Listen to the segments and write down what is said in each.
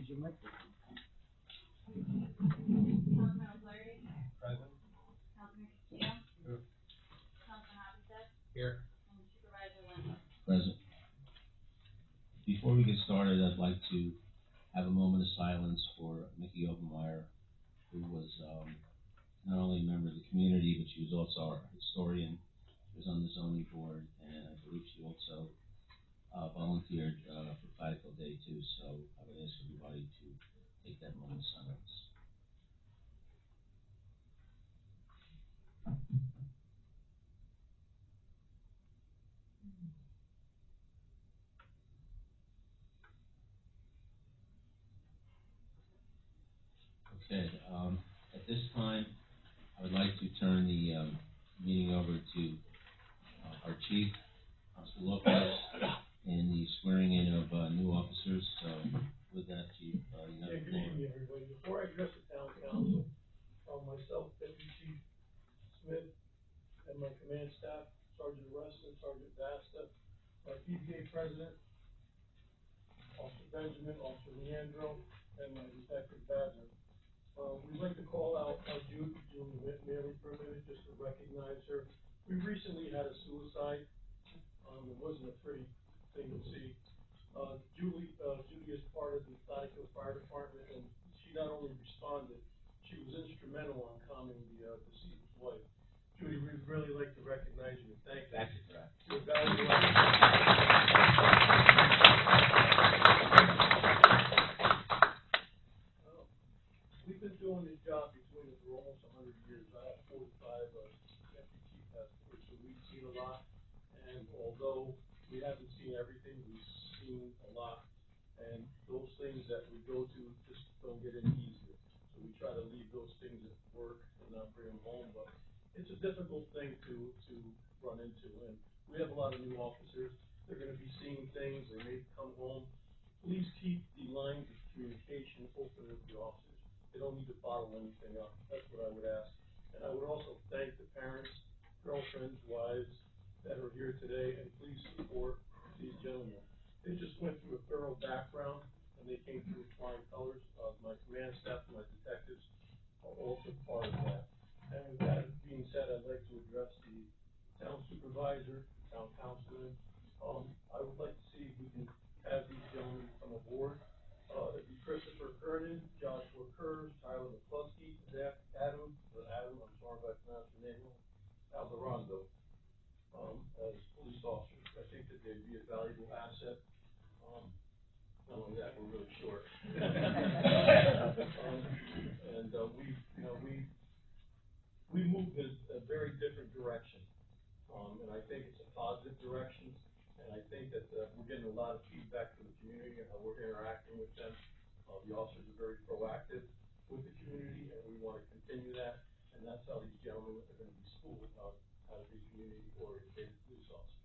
your mic. Councilman O'Flaherty. Present. Councilman Castillo. Here. Councilman Hoppenstedt. Here. And Supervisor Lindblom. Present. Before we get started, I'd like to have a moment of silence for Mickey Obermeyer, who was not only a member of the community, but she was also our historian. She was on the zoning board, and I believe she also volunteered for Platicille Day too. So I would ask everybody to take that moment of silence. Okay, at this time, I would like to turn the meeting over to our chief, Mr. Lopez, and the swearing in of new officers. So with that, chief, you have the Good floor. evening, everybody. Before I address the town council, myself, Deputy Chief Smith, and my command staff, Sergeant Arreston, Sergeant Vasta, my PBA president, Officer Benjamin, Officer Leandro, and my detective Badner. We'd like to call out Julie Whitmere for a minute, just to recognize her. We recently had a suicide. It wasn't a pretty thing to see. Julie is part of the Platicille Fire Department, and she not only responded, she was instrumental on calming the deceased's wife. Judy, we'd really like to recognize you and thank you. Thank you for that. You're valuable. We've been doing this job between us for almost 100 years. I have 45, deputy chief has 40, so we've seen a lot. And although we haven't seen everything, we've seen a lot. And those things that we go to just don't get any easier. So we try to leave those things at work and not bring them home. But it's a difficult thing to run into. And we have a lot of new officers. They're going to be seeing things. They may come home. Please keep the lines of communication open with the officers. They don't need to bottle anything up. That's what I would ask. And I would also thank the parents, girlfriends, wives that are here today, and please support these gentlemen. They just went through a thorough background, and they came through with flying colors. My command staff and my detectives are also part of that. And with that being said, I'd like to address the town supervisor, town councilman. I would like to see if we can have these gentlemen come aboard. It'd be Christopher Kernan, Joshua Kurz, Tyler McCluskey, Adam, I'm sorry if I pronounced your name wrong, Alvarado, as police officers. I think that they'd be a valuable asset. Not only that, we're really short. And we moved in a very different direction. And I think it's a positive direction. And I think that we're getting a lot of feedback from the community and how we're interacting with them. The officers are very proactive with the community, and we want to continue that. And that's how these gentlemen are going to be schooled how to be community-oriented police officers.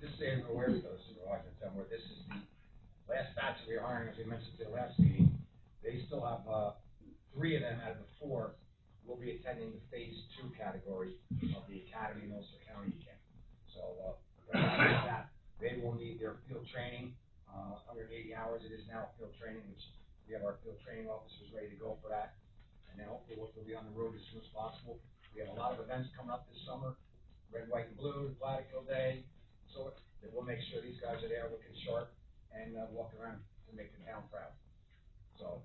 Just so you're aware, Supervisor Temler, this is the last batch of rehiring, as we mentioned at the last meeting. They still have 3 of them out of the 4 will be attending the Phase 2 category of the Academy in Ulster County camp. So that they will need their field training, 180 hours. It is now field training, which we have our field training officers ready to go for that. And then hopefully we'll be on the road as soon as possible. We have a lot of events coming up this summer, Red, White, and Blue, Platicille Day. So we'll make sure these guys are there looking sharp and walking around to make the town proud. So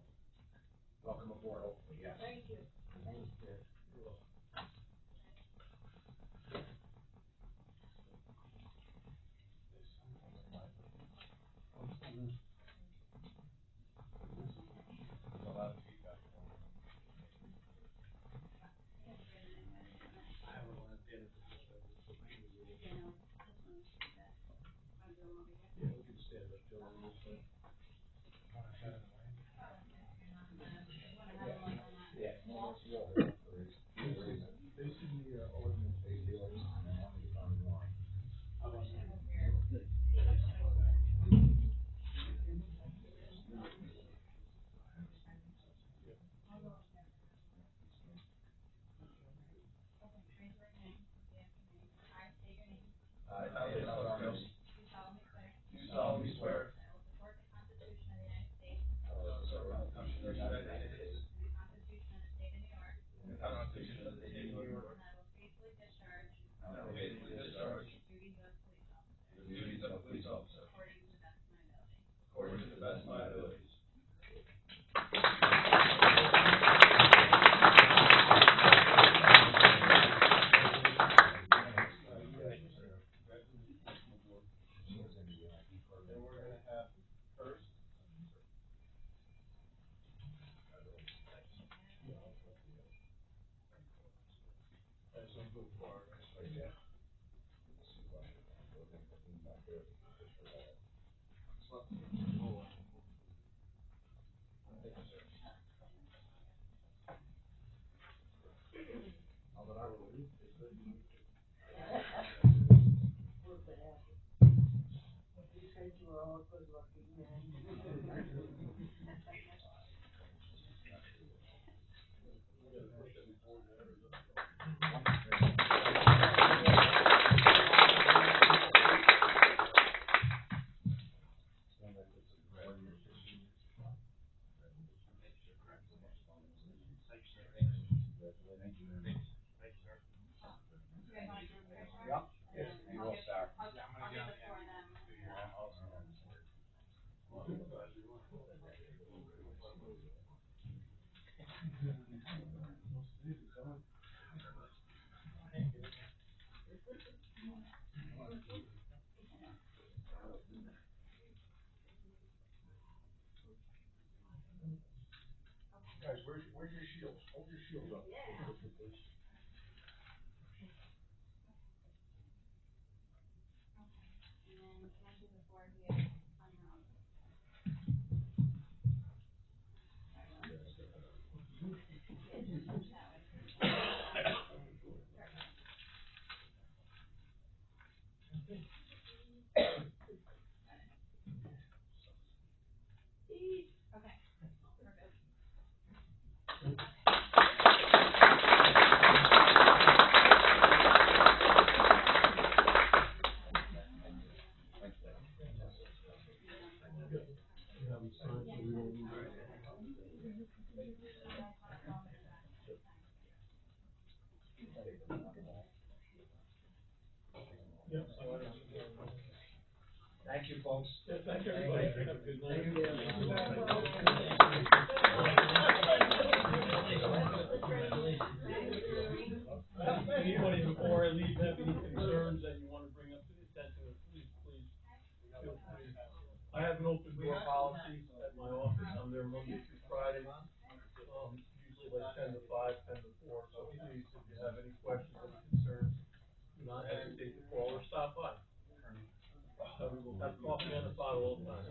welcome aboard, hopefully, yes. Thank you. Thank you. You're welcome. A lot of feedback. I have one at the end of the Yeah, we can stand up, gentlemen. Yeah, no, it's your Basically, ordinance. I, Do solemnly swear. do solemnly swear That I will support the Constitution of go far. Yep. Yes, you will, sir. I'll give the floor to them. Guys, where's your shields? Hold your shields up. And then can I give the floor here on your own? Okay, we're good. Thank you, folks. Yeah, thank you, everybody. Have a good night. Anybody, before I leave, have any concerns that you wanna bring up to the attention of, please feel free. I have an open door policy at my office. I'm there Monday through Friday, usually like 10 to 5, 10 to 4. So please, if you have any questions, any concerns, do not hesitate to call or stop by. We will have coffee on the spot all the time.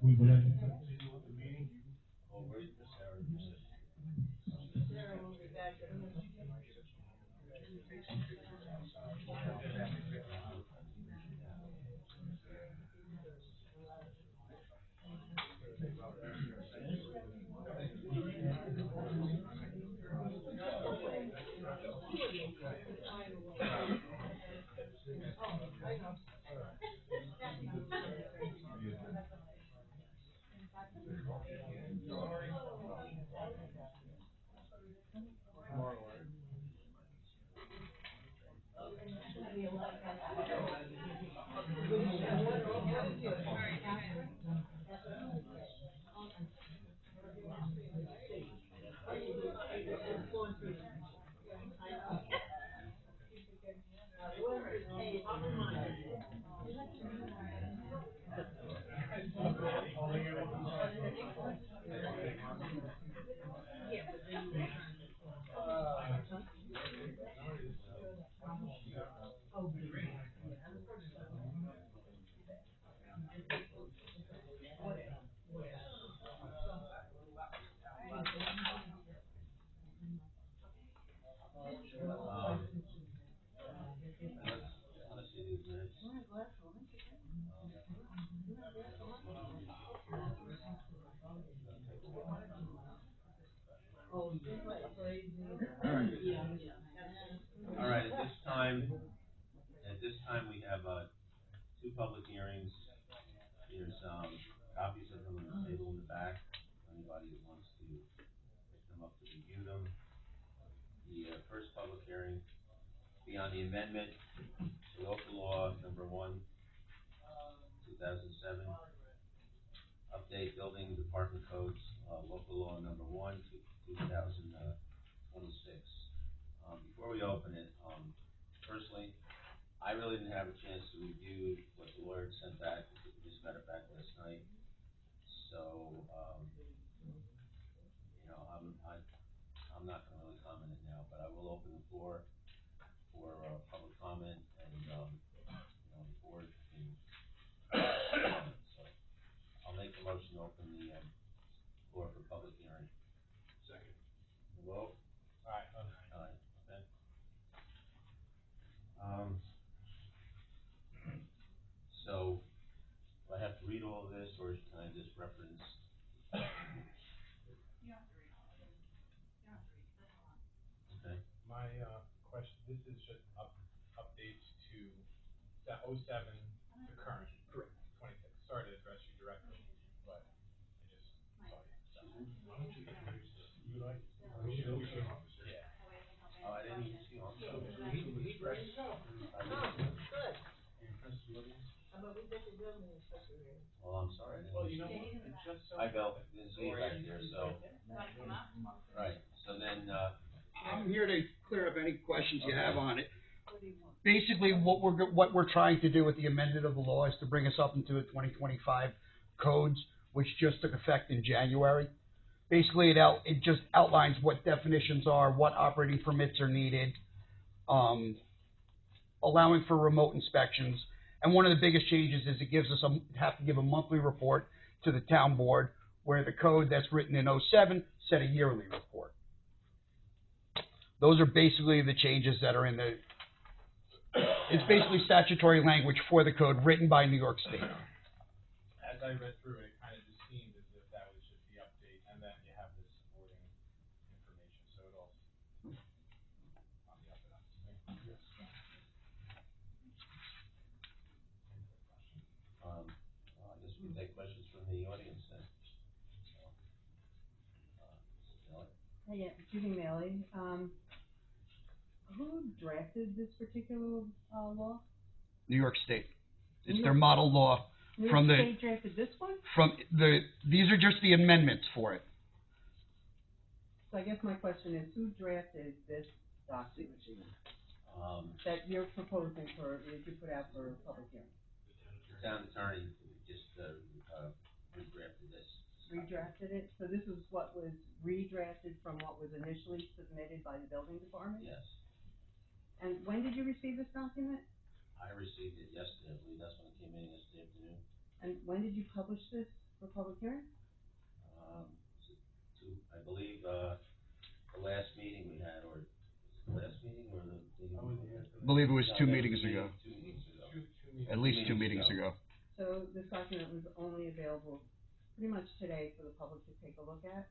We would like to continue with the meeting. All right, at this time, we have, two public hearings. There's, copies of them on the table in the back, if anybody that wants to pick them up to review them. The, first public hearing be on the amendment to local law number 1, 2007. Update building department codes, local law number 1, 2026. Before we open it, personally, I really didn't have a chance to review what the lawyer sent back. We just got it back last night. So, I'm not gonna really comment it now, but I will open the floor for, public comment and, the board can, so, I'll make the motion to open the, floor for public hearing. Second. Hello? Alright. Okay. So, do I have to read all of this, or can I just reference? You don't have to read all of it. You don't have to read, that's a lot. Okay, My, question, this is just updates to that 07 to current. Correct. 26. Sorry to address you directly, but I just saw you. So. Why don't you introduce this? You like? Yeah. Oh, I didn't even see on. He ready to go. well, I'm sorry, I didn't. Well, you know what, it just so. Hi, Bill, didn't see you back there, so, Want to come up? right, so then, I'm here to clear up any questions you have on it. Basically, what we're trying to do with the amendment of the law is to bring us up into the 2025 codes, which just took effect in January. Basically, it just outlines what definitions are, what operating permits are needed, allowing for remote inspections. And one of the biggest changes is it gives us have to give a monthly report to the town board, where the code that's written in 07 said a yearly report. Those are basically the changes that are in the, it's basically statutory language for the code written by New York State. As I read through it, it kind of just seemed as if that was just the update, and then you have this supporting information, so it all on the up and up. Yes. well, I guess we can take questions from the audience then. Yeah, Judy Maley. Who drafted this particular law? New York State. It's their model law New from York the, State drafted this one? these are just the amendments for it. So I guess my question is, who drafted this document that you're proposing that you put out for public hearing? The town attorney just, redrafted this. Redrafted it? So this is what was redrafted from what was initially submitted by the building department? Yes, And when did you receive this document? I received it yesterday, I believe that's when it came in yesterday afternoon. And when did you publish this for public hearing? I believe, the last meeting we had, or the last meeting, or the meeting? I believe it was two meetings ago, 2 meetings ago. at least 2 meetings ago. So this document was only available pretty much today for the public to take a look at?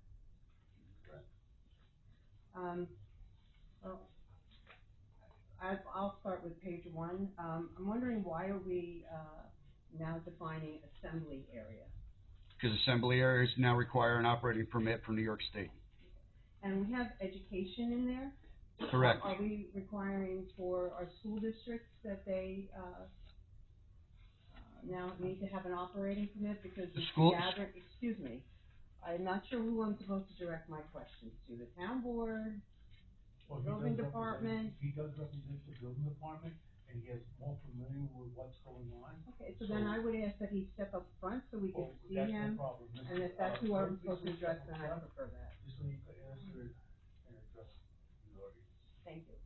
Correct. Well, I'll start with page 1. I'm wondering, why are we, now defining assembly area? Because assembly areas now require an operating permit from New York State. And we have education in there? Correct. Are we requiring for our school districts that they, now need to have an operating permit because The it's school- gathering, excuse me, I'm not sure who I'm supposed to direct my questions to, the town board? Well, he Building does department. He does represent the building department, and he is more familiar with what's going on. Okay, so then I would ask that he step up front so we can Well, see that's him, no problem. and if that's who I'm supposed to address, then I prefer that. Just so you can answer it and address the audience. Thank you.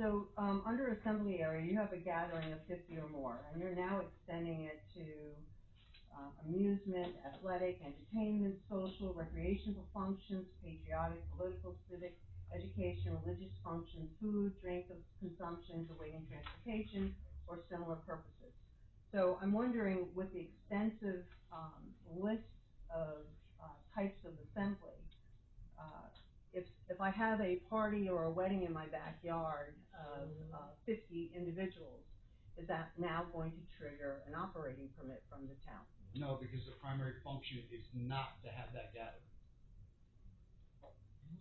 So, under assembly area, you have a gathering of 50 or more, and you're now extending it to, amusement, athletic, entertainment, social, recreational functions, patriotic, political, civic, education, religious functions, food, drink of consumption, awaiting transportation, or similar purposes. So I'm wondering, with the extensive, list of, types of assembly, if I have a party or a wedding in my backyard of 50 individuals, is that now going to trigger an operating permit from the town? No, because the primary function is not to have that gathering.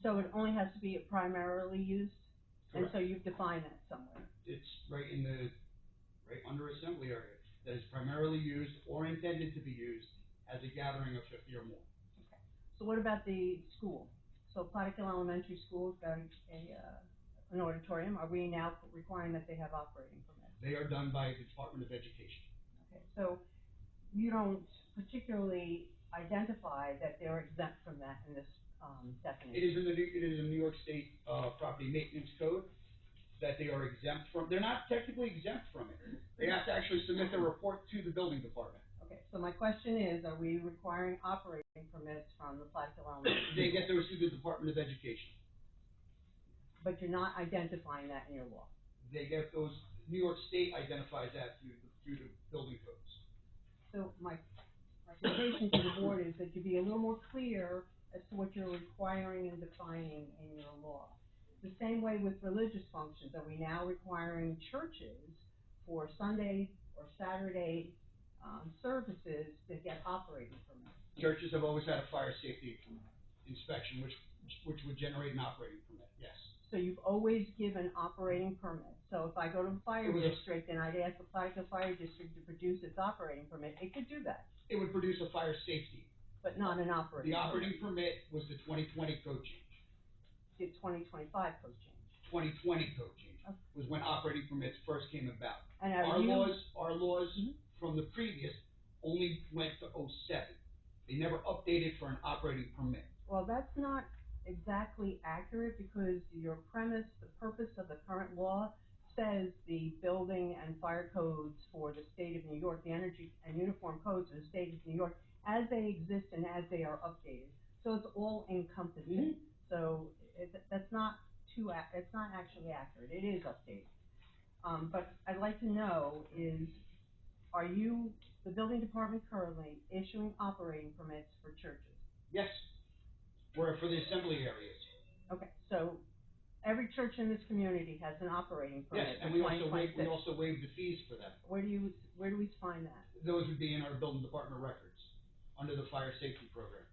So it only has to be primarily used? And so you've defined that somewhere? It's right under assembly area. that is primarily used or intended to be used as a gathering of 50 or more. So what about the school? So Plattekill Elementary School's got an auditorium, are we now requiring that they have operating permits? They are done by the Department of Education. Okay, so you don't particularly identify that they're exempt from that in this, definition? It is in the New York State, Property Maintenance Code that they are exempt from. They're not technically exempt from it. They have to actually submit their report to the building department. Okay, so my question is, are we requiring operating permits from the Plattekill Elementary? They get those through the Department of Education. But you're not identifying that in your law? They get those, New York State identifies that through the building codes. So my recommendation to the board is that you be a little more clear as to what you're requiring and defining in your law. The same way with religious functions, are we now requiring churches for Sunday or Saturday, services to get operating permits? Churches have always had a fire safety inspection, which would generate an operating permit, yes. So you've always given operating permits. So if I go to the fire It was a- district and I'd ask the Plattekill Fire District to produce its operating permit, it could do that, It would produce a fire safety. but not an operating The permit. operating permit was the 2020 code change. The 2025 code change. 2020 code change was when operating permits first came about. And are Our you- laws Mhm. from the previous only went to 07. They never updated for an operating permit. Well, that's not exactly accurate because your premise, the purpose of the current law says the building and fire codes for the state of New York, the energy and uniform codes of the state of New York, as they exist and as they are updated. So it's all encompassing. So that's not it's not actually accurate. It is updated. But I'd like to know is, are you, the building department currently issuing operating permits for churches? Yes, were for the assembly areas. Okay, so every church in this community has an operating permit Yes, for and we also 2026. waived the fees for them. Where do we find that? Those would be in our building department records, under the fire safety program.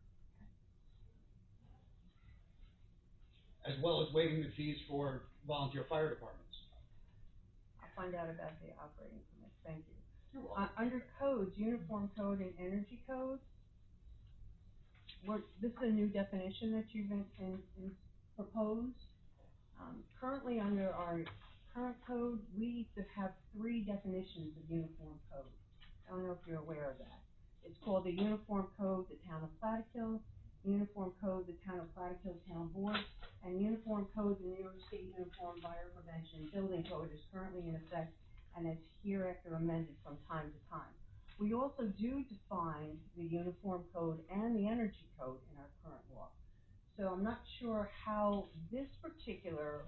As well as waiving the fees for volunteer fire departments. I'll find out about the operating permits, thank you. You're welcome. Under codes, uniform code and energy code, this is a new definition that you've proposed. Currently, under our current code, we have 3 definitions of uniform code. I don't know if you're aware of that. It's called the Uniform Code, the Town of Plattekill, Uniform Code, the Town of Plattekill Town Board, and Uniform Code, the New York State Uniform Fire Prevention and Building Code is currently in effect and is hereafter amended from time to time. We also do define the Uniform Code and the Energy Code in our current law. So I'm not sure how this particular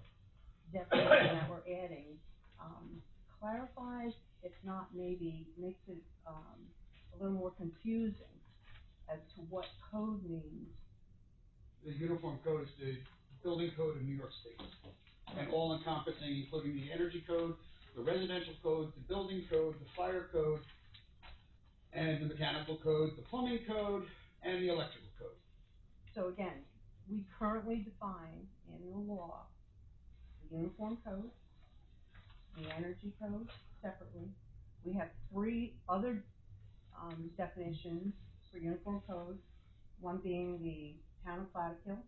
definition that we're adding, clarifies, if not maybe makes it, a little more confusing as to what code means. The uniform code is the building code of New York State. And all encompassing, including the energy code, the residential code, the building code, the fire code, and the mechanical code, the plumbing code, and the electrical code. So again, we currently define in the law the uniform code, the energy code separately. We have 3 other definitions for uniform code, one being the Town of Plattekill,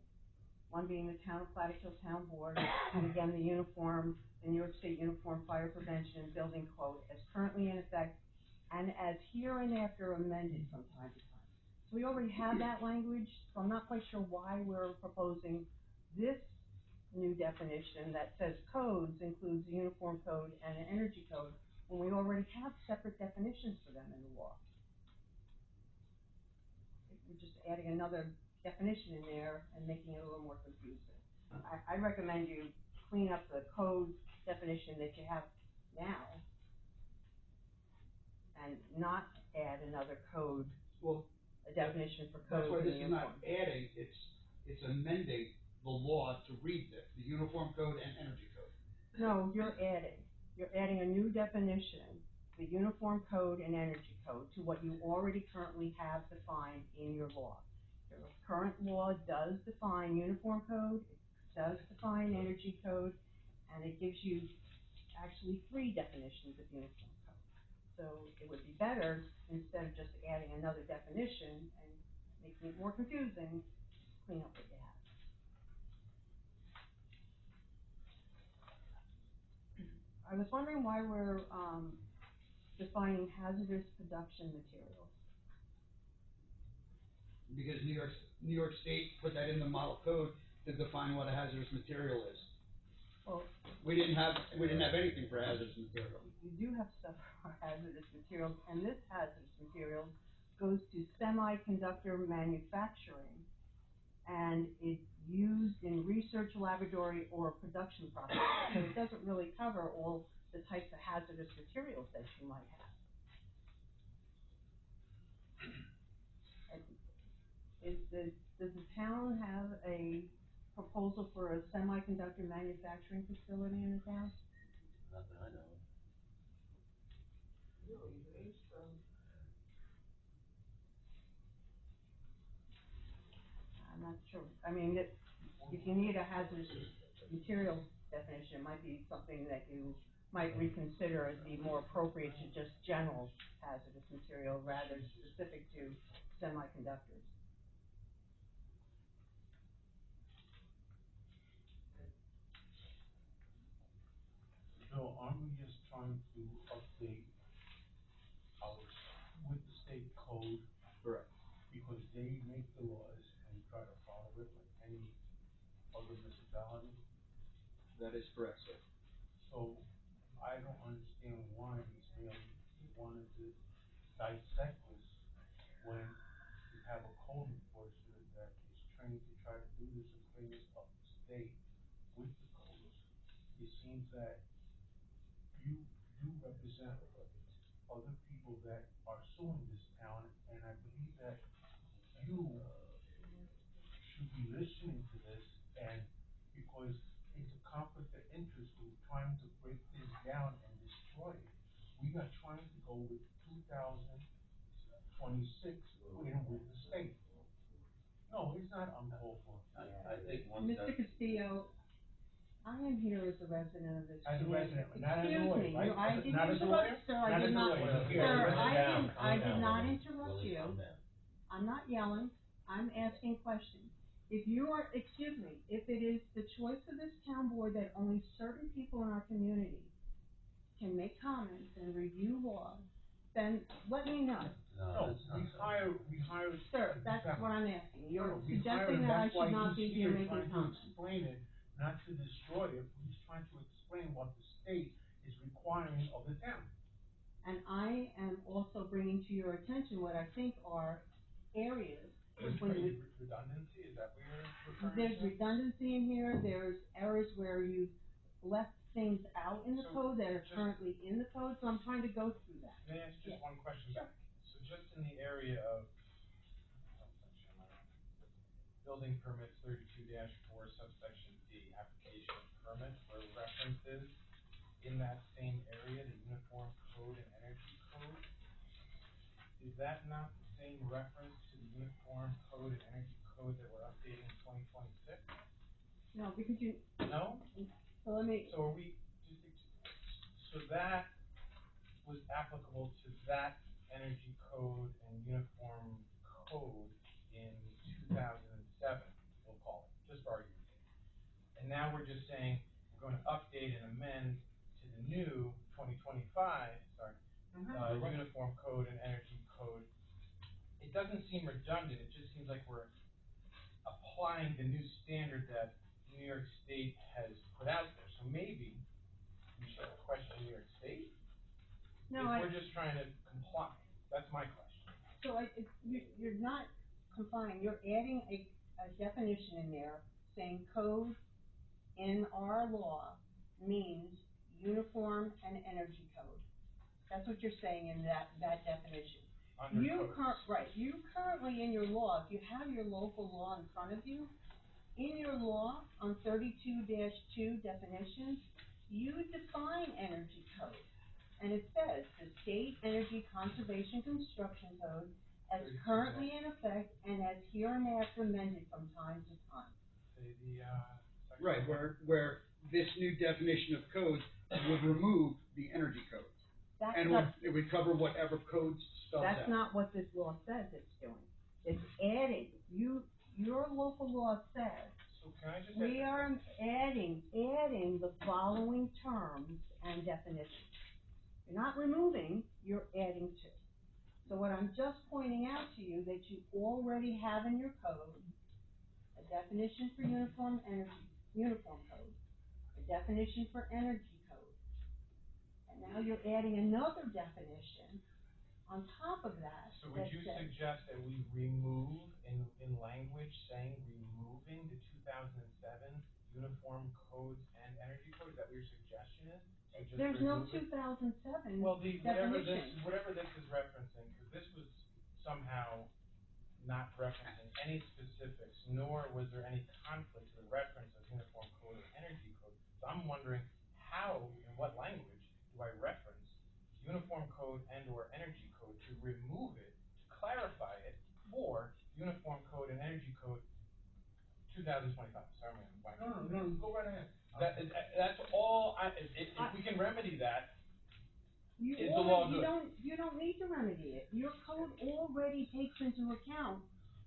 one being the Town of Plattekill Town Board, and again, the New York State Uniform Fire Prevention and Building Code as currently in effect and as hereinafter amended from time to time. So we already have that language, so I'm not quite sure why we're proposing this new definition that says codes includes the uniform code and an energy code, when we already have separate definitions for them in the law. We're just adding another definition in there and making it a little more confusing. I recommend you clean up the code definition that you have now and not add another code, Well, a definition for that's code why in this the is not uniform. adding, it's amending the law to read this, the uniform code and energy code. No, you're adding a new definition, the uniform code and energy code, to what you already currently have defined in your law. Your current law does define uniform code, it does define energy code, and it gives you actually 3 definitions of uniform code. So it would be better, instead of just adding another definition and making it more confusing, clean up what you have. I was wondering why we're, defining hazardous production materials. Because New York State put that in the model code to define what a hazardous material is. Well, We didn't have anything for hazardous material. you do have stuff for hazardous materials, and this hazardous material goes to semiconductor manufacturing, and it's used in research laboratory or production process, so it doesn't really cover all the types of hazardous materials that you might have. Does the town have a proposal for a semiconductor manufacturing facility in the town? Not that I know of. I'm not sure. I mean, if you need a hazardous material definition, it might be something that you might reconsider as being more appropriate to just general hazardous material rather specific to semiconductors. So aren't we just trying to update our, with the state code? Correct. Because they make the laws and we try to follow it like any other municipality? That is correct, sir. So I don't understand why Ms. Bailey wanted to dissect this when we have a code enforcer that is trained to try to do this and bring this up to state with the codes. It seems that you represent other people that are suing this town, and I believe that you should be listening to this, and because it's a conflict of interest with trying to break this down and destroy it. We are trying to go with 2026 with the state. No, it's not uncalled for. I think once Mr. Castillo, I am here as a resident of this As a community. resident, not as a lawyer, Excuse me, right? I didn't Not as a interrupt, lawyer? sir, I Not did as a not, lawyer. sir, Here, I did not Willie, interrupt you. calm down. I'm not yelling, I'm asking questions. If you are, excuse me, if it is the choice of this town board that only certain people in our community can make comments and review laws, then let me know. No, we hire. Sir, that's what I'm asking. You're No, we hire suggesting him. that I That's why should not he's be here here making trying to comments. explain it, not to destroy it. He's trying to explain what the state is requiring of the town. And I am also bringing to your attention what I think are areas when you, Redundancy, is that what you're referring to? there's redundancy in here, there's areas where you've left things out in the So, code that are just- currently in the code, so I'm trying to go through that. May I ask just Yeah. one question Sure. back? So just in the area of, building permits 32-4 subsection D, application of permit, where references in that same area, the uniform code and energy code, is that not the same reference to the uniform code and energy code that we're updating in 2026? No, because you, No? so let me, So are we, so that was applicable to that energy code and uniform code in 2007, we'll call it, just for argument's sake. And now we're just saying, we're gonna update and amend to the new 2025, uniform code and energy code. It doesn't seem redundant, it just seems like we're applying the new standard that New York State has put out there. So maybe we should question New York State? no, If we're just trying to comply, that's my question. so you're not complying, you're adding a definition in there saying code in our law means uniform and energy code. That's what you're saying in that definition. Under codes. Right, you currently in your law, if you have your local law in front of you, in your law on 32-2 definitions, you define energy code. And it says, the State Energy Conservation Construction Code as currently in effect and as hereinafter amended from time to time. Say the, section. Right, where this new definition of code would remove the energy code. That's And not, it would cover whatever code spells out. that's not what this law says it's doing. It's adding, your local law says, So can I just we ask- are adding the following terms and definitions. You're not removing, you're adding to. So what I'm just pointing out to you, that you already have in your code, a definition for uniform code, a definition for energy code. And now you're adding another definition on top of that. So would you says- suggest that we remove in language saying removing the 2007 Uniform Codes and Energy Code? Is that what your suggestion is? So just There's no remove it? 2007 Well, definition. whatever this is referencing, because this was somehow not referencing any specifics, nor was there any conflict to the reference of Uniform Code or Energy Code. So I'm wondering how, in what language, do I reference Uniform Code and or Energy Code to remove it, to clarify it, for Uniform Code and Energy Code 2025? Sorry, I'm blanking. No, go right ahead. That's all if we can remedy that, You Is the law already- good? You don't need to remedy it. Your code already takes into account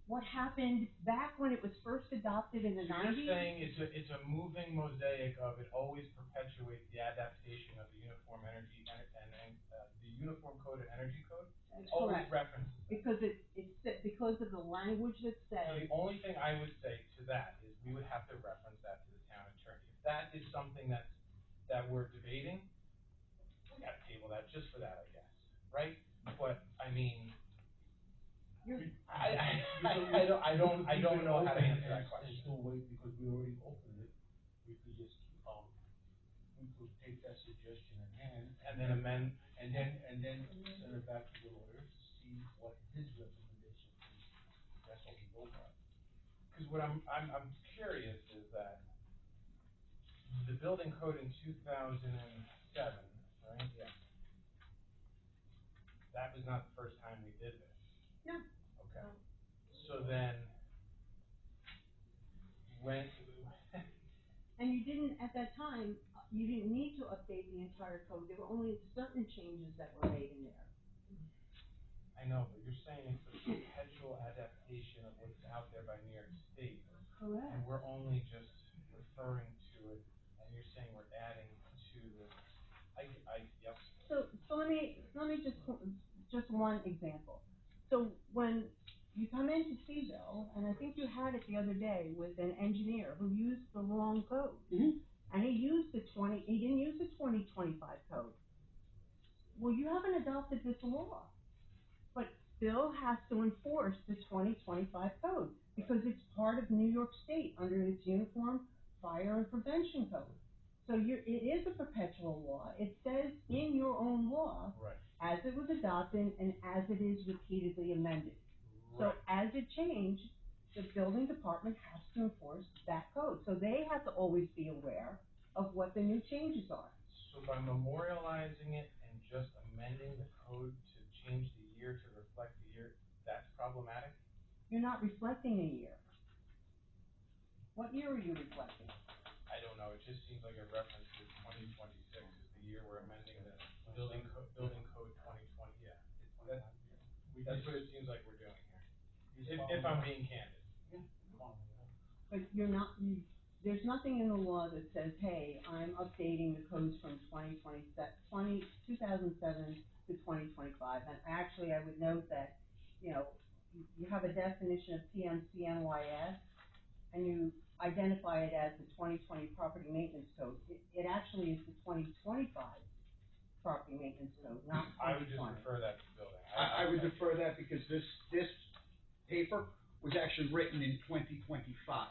what happened back when it was first adopted in the so you're nineties. saying it's a moving mosaic of it always perpetuates the adaptation of the Uniform Energy and the Uniform Code and Energy Code? That's Always correct, references that. because of the language that So says, the only thing I would say to that is we would have to reference that to the town attorney. If that is something that we're debating, we gotta table that just for that, I guess, right? But, I mean, you're, I don't know how to answer that question. There's no way, because we already opened it, we could just, we could take that suggestion in hand. And then amend, And then send it back to the lawyer to see what his recommendation is. That's what we go by. cause what I'm curious is that the building code in 2007, right? Yeah. That was not the first time we did this. No. Okay. So then, when, and you didn't, at that time, you didn't need to update the entire code. There were only certain changes that were made in there. I know, but you're saying it's a perpetual adaptation of what's out there by New York State. Correct. And we're only just referring to it, and you're saying we're adding to the, yep. So let me just one example. So when you come into Seaville, and I think you had it the other day with an engineer who used the wrong code. Mhm. And he didn't use the 2025 code. Well, you haven't adopted this law, but still has to enforce the 2025 code because it's part of New York State under its Uniform Fire and Prevention Code. So it is a perpetual law. It says in your own law, Right. as it was adopted and as it is repeatedly amended. So Right. as it changed, the building department has to enforce that code. So they have to always be aware of what the new changes are. So by memorializing it and just amending the code to change the year to reflect the year, that's problematic? You're not reflecting a year. What year are you reflecting? I don't know, it just seems like a reference to 2026 is the year we're amending the building code 2020, yeah. That's what it seems like we're doing here, if I'm being candid. But there's nothing in the law that says, hey, I'm updating the codes from 2007 to 2025. And actually, I would note that, you have a definition of PMCNYS, and you identify it as the 2020 Property Maintenance Code. It actually is the 2025 Property Maintenance Code, not 2020. I would just refer that to the building. I would defer that because this paper was actually written in 2025.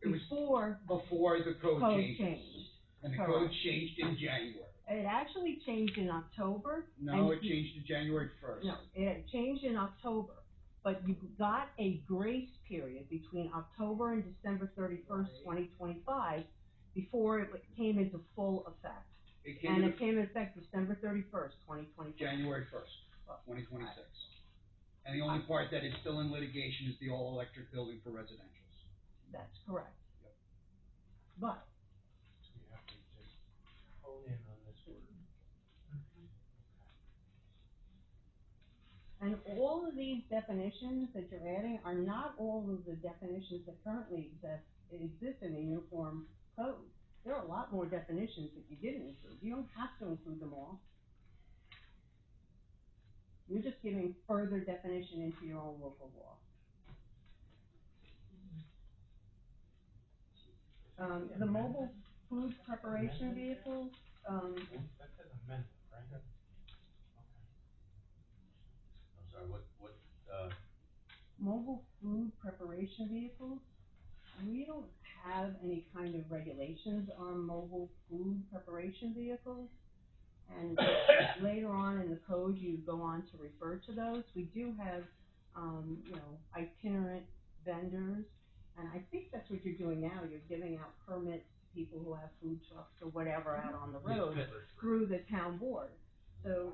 It was Before before the code code changes. changed. And the Correct. code changed in January. It actually changed in October. No, and it changed to January 1st. No, it changed in October, but you got a grace period between October and December 31st, 2025, before it came into full effect. It And came it came into effect December 31st, 2025. January 1st, 2026. And the only part that is still in litigation is the all-electric building for residentials. That's correct. Yep. But We have to just hone in on this word. And all of these definitions that you're adding are not all of the definitions that currently exist in the uniform code. There are a lot more definitions that you didn't include. You don't have to include them all. You're just giving further definition into your own local law. The mobile food preparation vehicles, That says amendment, right? Okay. I'm sorry, what, mobile food preparation vehicles, we don't have any kind of regulations on mobile food preparation vehicles. And later on in the code, you go on to refer to those. We do have, itinerant vendors, and I think that's what you're doing now. You're giving out permits to people who have food trucks or whatever out on the road through the town board. So,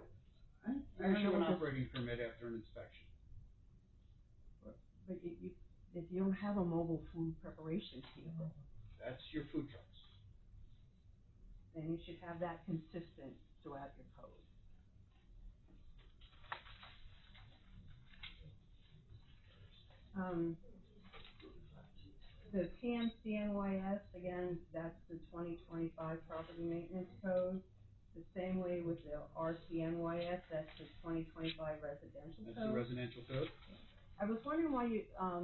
I issue an operating permit after an inspection. but if you don't have a mobile food preparation vehicle, That's your food trucks. then you should have that consistent throughout your code. The PMCNYS, again, that's the 2025 property maintenance code. The same way with the RCNYS, that's the 2025 residential That's code. the residential code. I was wondering why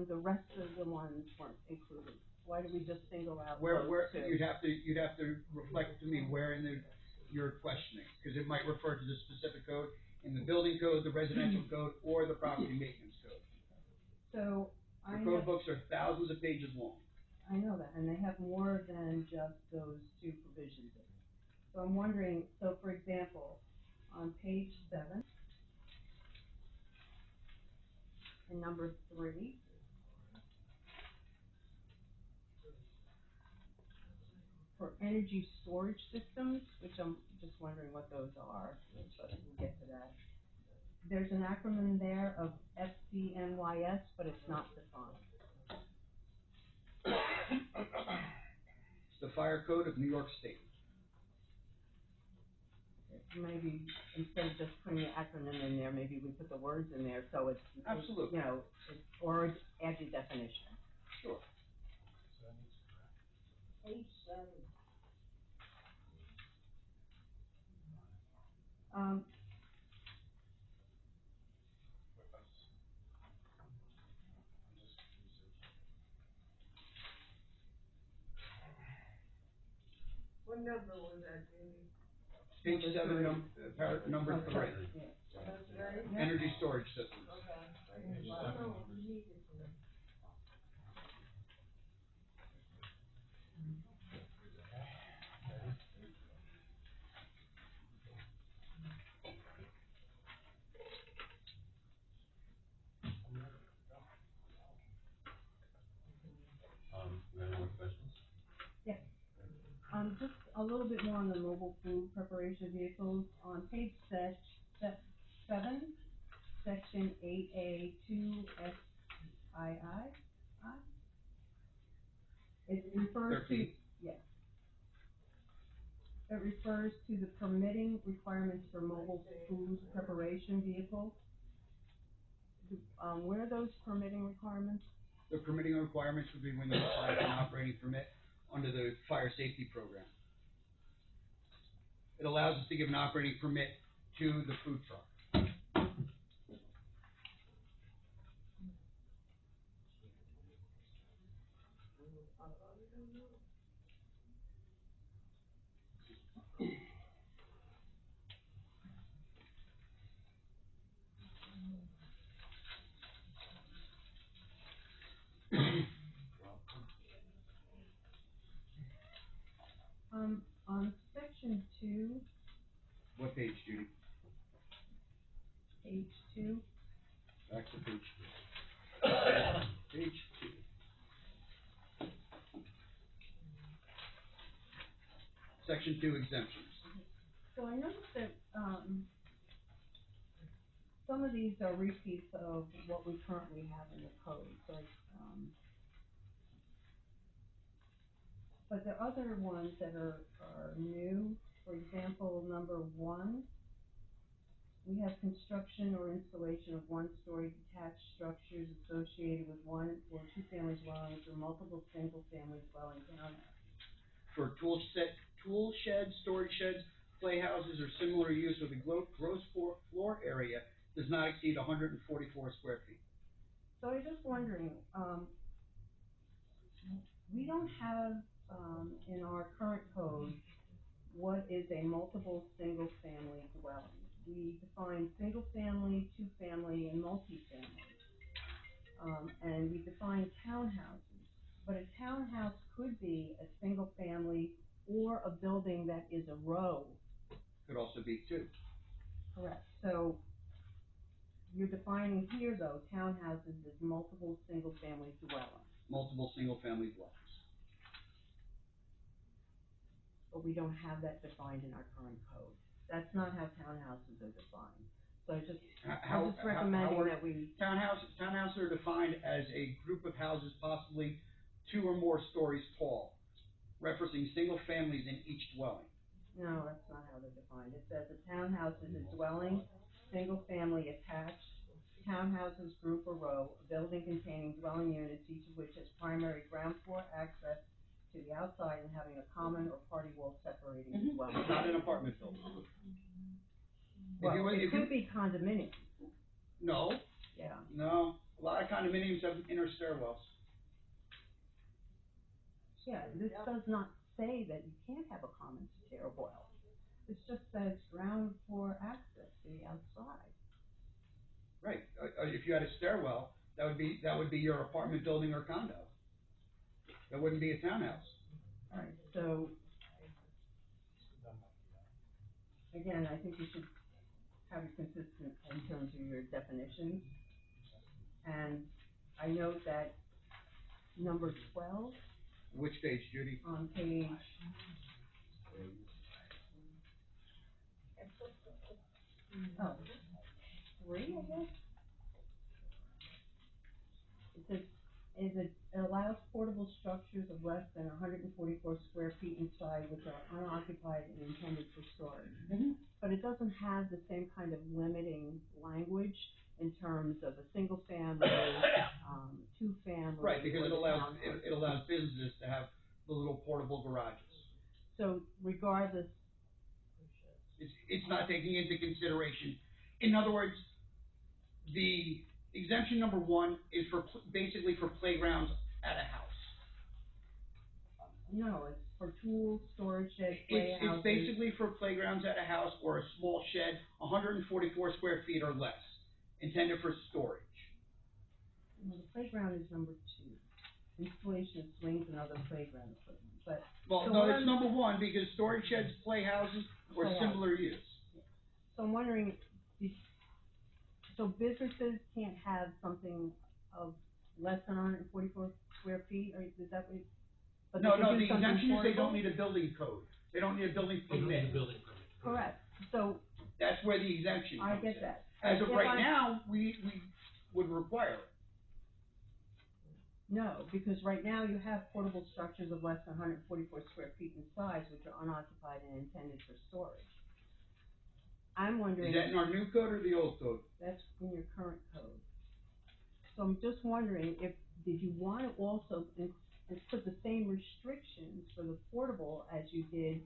the rest of the ones weren't included. Why did we just single out Where, those two? you'd have to reflect to me where in you're questioning, because it might refer to the specific code in the building code, the residential code, or the property maintenance code. So, The code books are thousands of pages long. I know that, and they have more than just those two provisions in it. So I'm wondering, so for example, on page 7, in number 3, for energy storage systems, which I'm just wondering what those are, but we'll get to that. There's an acronym there of FCNYS, but it's not defined. It's the fire code of New York State. Maybe instead of just putting the acronym in there, maybe we put the words in there so it's, Absolutely. or add your definition. Sure. So that needs to correct. Page 7. With us. I'm just researching. What number was that, Jamie? Page 7, number 3, Yeah. That's right? energy storage systems. Okay. Wow. You need it. you have any more questions? Just a little bit more on the mobile food preparation vehicles. On page 7, section 8A2 SII. It refers to, 13. yes. It refers to the permitting requirements for mobile food preparation vehicles. Where are those permitting requirements? The permitting requirements would be when they apply for an operating permit under the fire safety program. It allows us to give an operating permit to the food truck. On section 2, What page, Judy? page 2, Back to page 2. Page 2. Section 2 exemptions. so I noticed that, some of these are repeats of what we currently have in the code, so, but there are other ones that are new. For example, number 1, we have construction or installation of one-story detached structures associated with one or two-family dwellings or multiple single-family dwelling townhouses. For tool sheds, storage sheds, playhouses, or similar use with a gross floor area does not exceed 144 square feet. So I was just wondering, we don't have, in our current code, what is a multiple single-family dwelling. We define single-family, two-family, and multi-family. And we define townhouses, but a townhouse could be a single-family or a building that is a row. Could also be two. Correct. So you're defining here, though, townhouses as multiple single-family dwellings, Multiple single-family dwellings. but we don't have that defined in our current code. That's not how townhouses are defined. So I'm just recommending that we, Townhouses are defined as a group of houses possibly 2 or more stories tall, referencing single families in each dwelling. no, that's not how they're defined. It says a townhouse is a dwelling, single-family attached, townhouses group or row, a building containing dwelling units, each of which has primary ground floor access to the outside and having a common or party wall separating the dwelling. Not an apartment building. Well, it could be condominium, No, yeah. no, a lot of condominiums have inner stairwells. Yeah, this does not say that you can't have a common stairwell. It just says ground floor access to the outside. Right, if you had a stairwell, that would be your apartment building or condo. That wouldn't be a townhouse. All right, so, again, I think you should have it consistent in terms of your definitions. And I note that number 12 Which page, Judy? on page, oh, 3, I guess? It says, it allows portable structures of less than 144 square feet in size which are unoccupied and intended for storage. Mm-hmm. But it doesn't have the same kind of limiting language in terms of a single family, two family. Right, because or it allows, townhouse. it allows businesses to have the little portable garages. So regardless, It's not taking into consideration. In other words, the exemption number 1 is for, basically for playgrounds at a house. no, it's for tools, storage sheds, It's playhouses. basically for playgrounds at a house or a small shed, 144 square feet or less, intended for storage. Well, the playground is number 2, installation of swings and other playground equipment, but. Well, so no, what it's I'm- number 1 because storage sheds, playhouses, or Playhouse. similar use. So I'm wondering, so businesses can't have something of less than 144 square feet, or is that what? But they No, can no, do the something exemption is they don't portable? need a building code. They don't need a building permit. Correct, so That's where the exemption I comes get in. that. As of If right I- now, we would require it. No, because right now you have portable structures of less than 144 square feet in size, which are unoccupied and intended for storage. I'm wondering. Is that in our new code or the old code? That's in your current code. So I'm just wondering did you want to also put the same restrictions for the portable as you did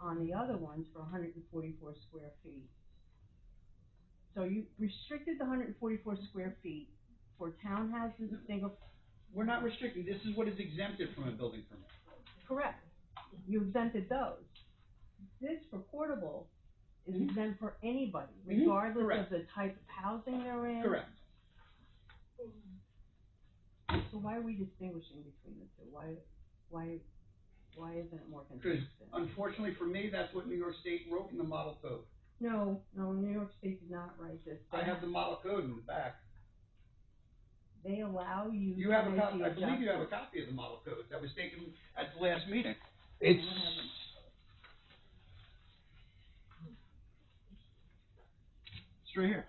on the other ones for 144 square feet? So you restricted the 144 square feet for townhouses, single, We're not restricting, this is what is exempted from a building permit. correct, you exempted those. This for portable is exempt for anybody, regardless Correct. of the type of housing they're in. Correct. So why are we distinguishing between the two? Why isn't it more Because consistent? unfortunately for me, that's what New York State wrote in the model code. No, New York State did not write this. I have the model code in the back. They allow you You to have a make copy, the I believe you have a adjustment. copy of the model code that was taken at the last meeting. It's. It's right here.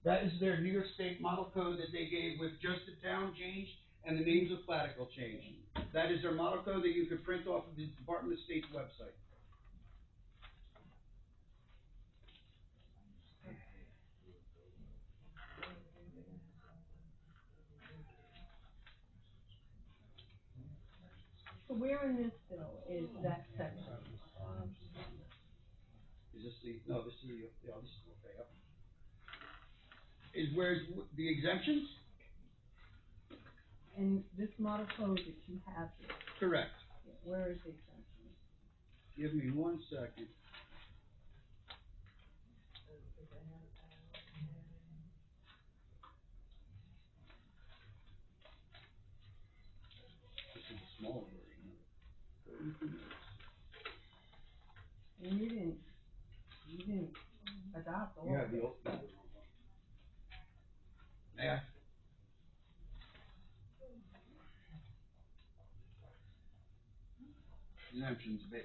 That is their New York State model code that they gave with just the town change and the names of Platical change. That is their model code that you could print off of the Department of State's website. where in this bill is that section? Is this the, no, this is the, yeah, this is, okay, yep. Is where's the exemptions? And this model code that you have here, Correct. where is the exemption? Give me 1 second. This is a smaller version. And you didn't adopt all of it. Yeah. Exemptions, big.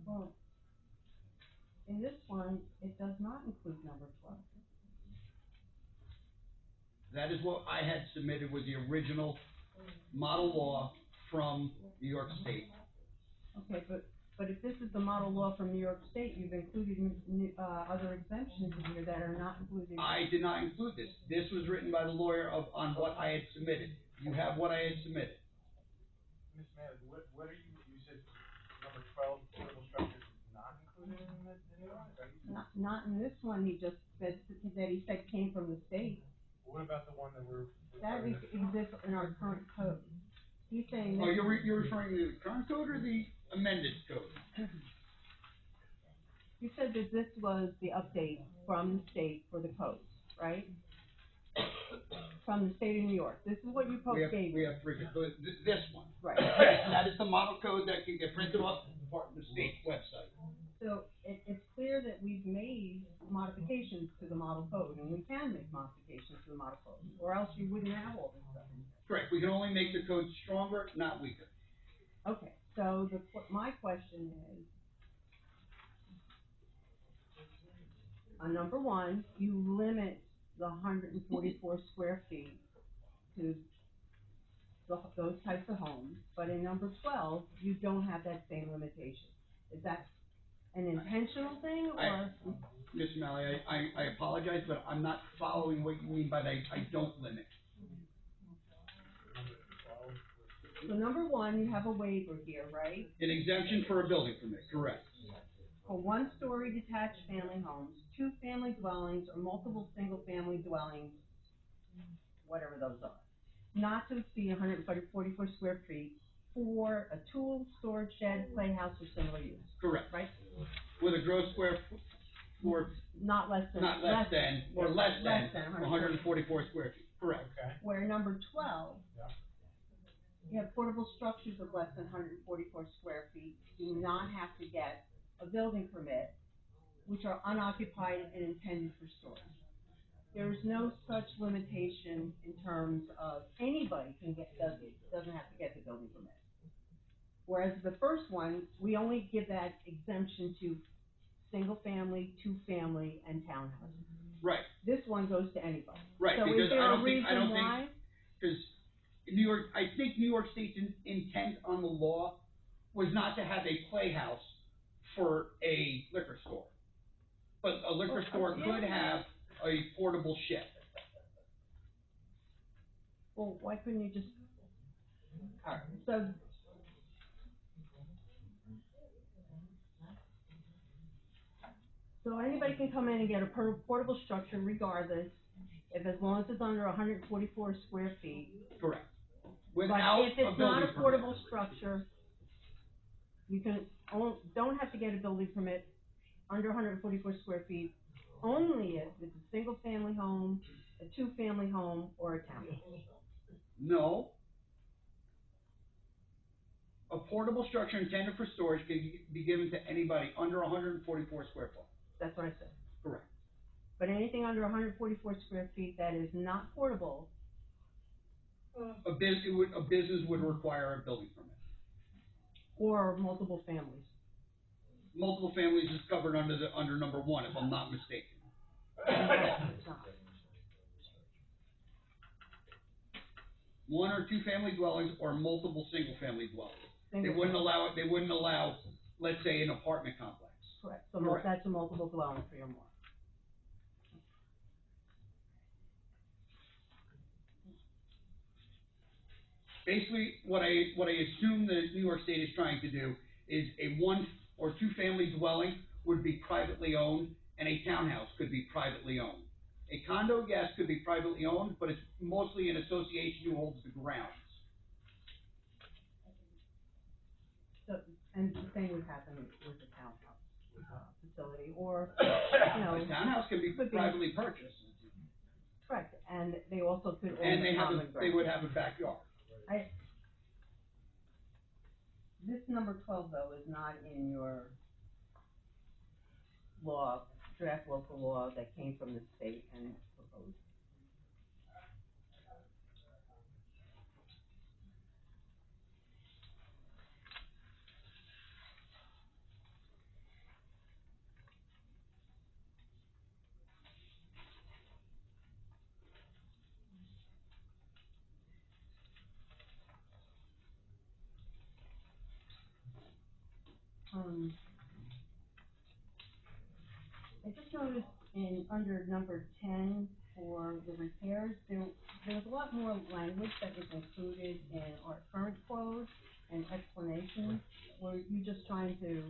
Well, in this one, it does not include number 12. That is what I had submitted with the original model law from New York State. Okay, but if this is the model law from New York State, you've included, other exemptions in here that are not included. I did not include this. This was written by the lawyer on what I had submitted. You have what I had submitted. Ms. Mayor, what are you said number 12, portable structures is not included in the new one? Is that what you said? Not in this one, he just said, that he said came from the state. What about the one that we're? That exists in our current code. He's saying. Oh, this- you're referring to the current code or the amended code? You said that this was the update from the state for the codes, right? From the state of New York. This is what you folks gave We me. have three, but this one. Right. That is the model code that can get printed off the state's website. So it's clear that we've made modifications to the model code, and we can make modifications to the model code, or else you wouldn't have all this stuff. Correct, we can only make the code stronger, not weaker. Okay, so my question is, on number 1, you limit the 144 square feet to those types of homes, but in number 12, you don't have that same limitation. Is that an intentional thing, or? Ms. Malley, I apologize, but I'm not following what you mean by that, I don't limit. So number 1, you have a waiver here, right? An exemption for a building permit, correct. For 1-story detached family homes, 2-family dwellings, or multiple single-family dwellings, whatever those are, not to exceed 144 square feet for a tool, storage shed, playhouse, or similar use, Correct. right? With a gross square for Not less than. not less than, or less than 144. 144 square feet, correct. Okay. Where number 12, Yeah. you have portable structures of less than 144 square feet, do not have to get a building permit, which are unoccupied and intended for storage. There is no such limitation in terms of anybody doesn't have to get the building permit. Whereas the first one, we only give that exemption to single family, 2-family, and townhouses. Right, This one goes to anybody. right, So because is there I a don't think, reason why? because New York, I think New York State's intent on the law was not to have a playhouse for a liquor store. But a liquor store could have a portable shed. Well, why couldn't you just, alright, so anybody can come in and get a portable structure regardless, as long as it's under 144 square feet. Correct. But Without if a it's building not a permit. portable structure, you don't have to get a building permit under 144 square feet, only if it's a single-family home, a 2-family home, or a townhouse. No. A portable structure intended for storage can be given to anybody under 144 square foot. That's what I said. Correct. But anything under 144 square feet that is not portable, A business would require a building permit. or multiple families. Multiple families is covered under number 1, if I'm not mistaken. It's not. 1 or 2 family dwellings or multiple single family dwellings. They Single wouldn't family. allow, let's say, an apartment complex. Correct, so Correct. that's a multiple dwelling, 3 or more. basically, what I assume the New York State is trying to do is a one or two family dwelling would be privately owned, and a townhouse could be privately owned. A condo, yes, could be privately owned, but it's mostly an association who holds the grounds. So, and the same would happen with the townhouse, facility, or, you know. A townhouse can be could be- privately purchased, Correct, and they also could own and the common they ground. would have a backyard. This number 12, though, is not in your law, draft local law that came from the state and proposed. I just noticed under number 10 for the repairs, there's a lot more language that was included in our current code and explanations. Were you just trying to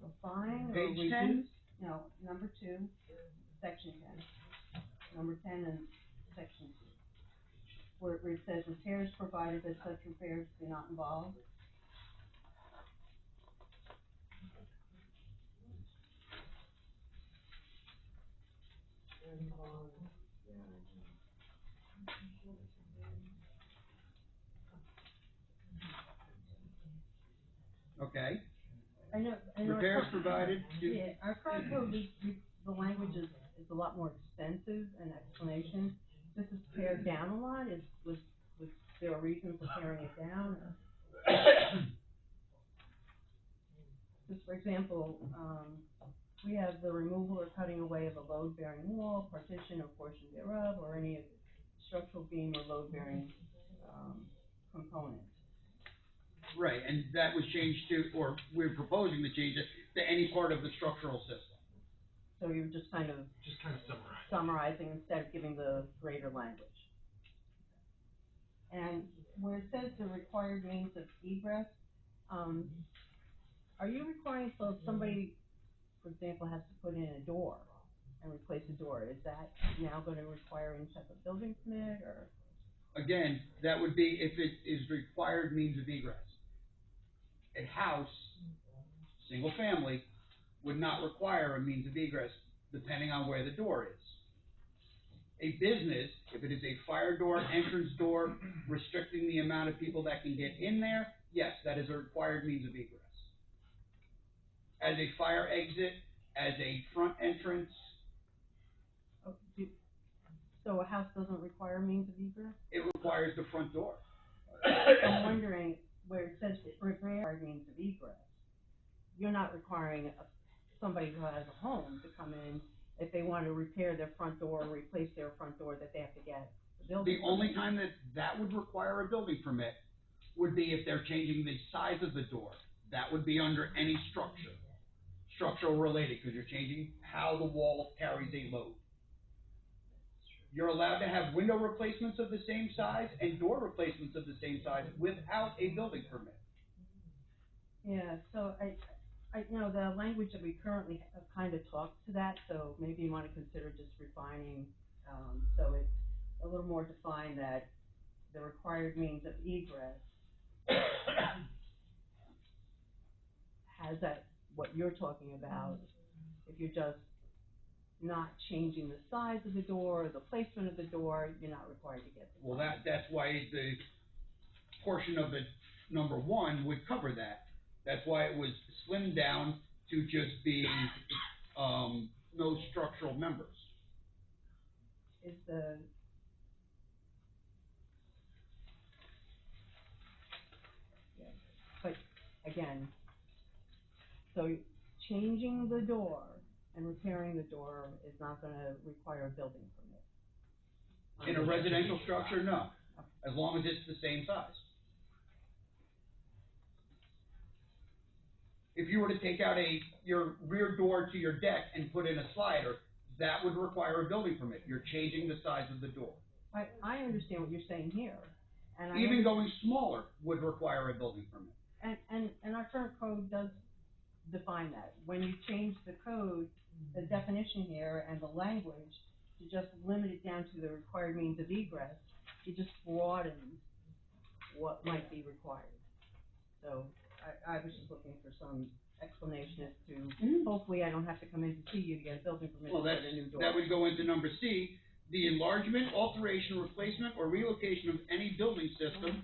refine or Page reduce? 10? No, number 2, section 10. Number 10 and section 2. Where it says repairs provided that such repairs do not involve. Okay, I know our repairs current- provided, Yeah, our current code, the language is a lot more extensive and explanation. This is pared down a lot, was there a reason for paring it down? Just for example, we have the removal or cutting away of a load-bearing wall, partition or portion thereof, or any structural beam or load-bearing, component. right, and that was changed to, or we're proposing to change it to any part of the structural system. So you're just kind of summarizing instead of giving the greater language. And where it says the required means of egress, are you requiring, so if somebody, for example, has to put in a door and replace a door, is that now gonna require any type of building permit, or? Again, that would be if it is required means of egress. A house, single family, would not require a means of egress depending on where the door is. A business, if it is a fire door, entrance door, restricting the amount of people that can get in there, yes, that is a required means of egress. As a fire exit, as a front entrance, So a house doesn't require means of egress? it requires the front door. I'm wondering, where it says required means of egress, you're not requiring somebody who has a home to come in, if they want to repair their front door or replace their front door, that they have to get a building The only permit. time that would require a building permit would be if they're changing the size of the door. That would be under any structure, structural related, because you're changing how the wall carries a load. You're allowed to have window replacements of the same size and door replacements of the same size without a building permit. Yeah, so you know, the language that we currently have kind of talks to that, so maybe you want to consider just refining, so it's a little more defined that the required means of egress has that, what you're talking about, if you're just not changing the size of the door or the placement of the door, you're not required to get the. Well, that's why the portion of it, number 1, would cover that. That's why it was slimmed down to just be, no structural members. Is the. Yeah, but again, so changing the door and repairing the door is not gonna require a building permit. In a residential structure, no, as long as it's the same size. If you were to take out your rear door to your deck and put in a slider, that would require a building permit. You're changing the size of the door. I understand what you're saying here, And I Even under- going smaller would require a building permit. And our current code does define that. When you change the code, the definition here and the language to just limit it down to the required means of egress, it just broadens what might be required. So I was just looking for some explanation as to, hopefully I don't have to come in to see you to get a building permit Well, to that's, put a new door. that would go into number C, the enlargement, alteration, replacement, or relocation of any building system.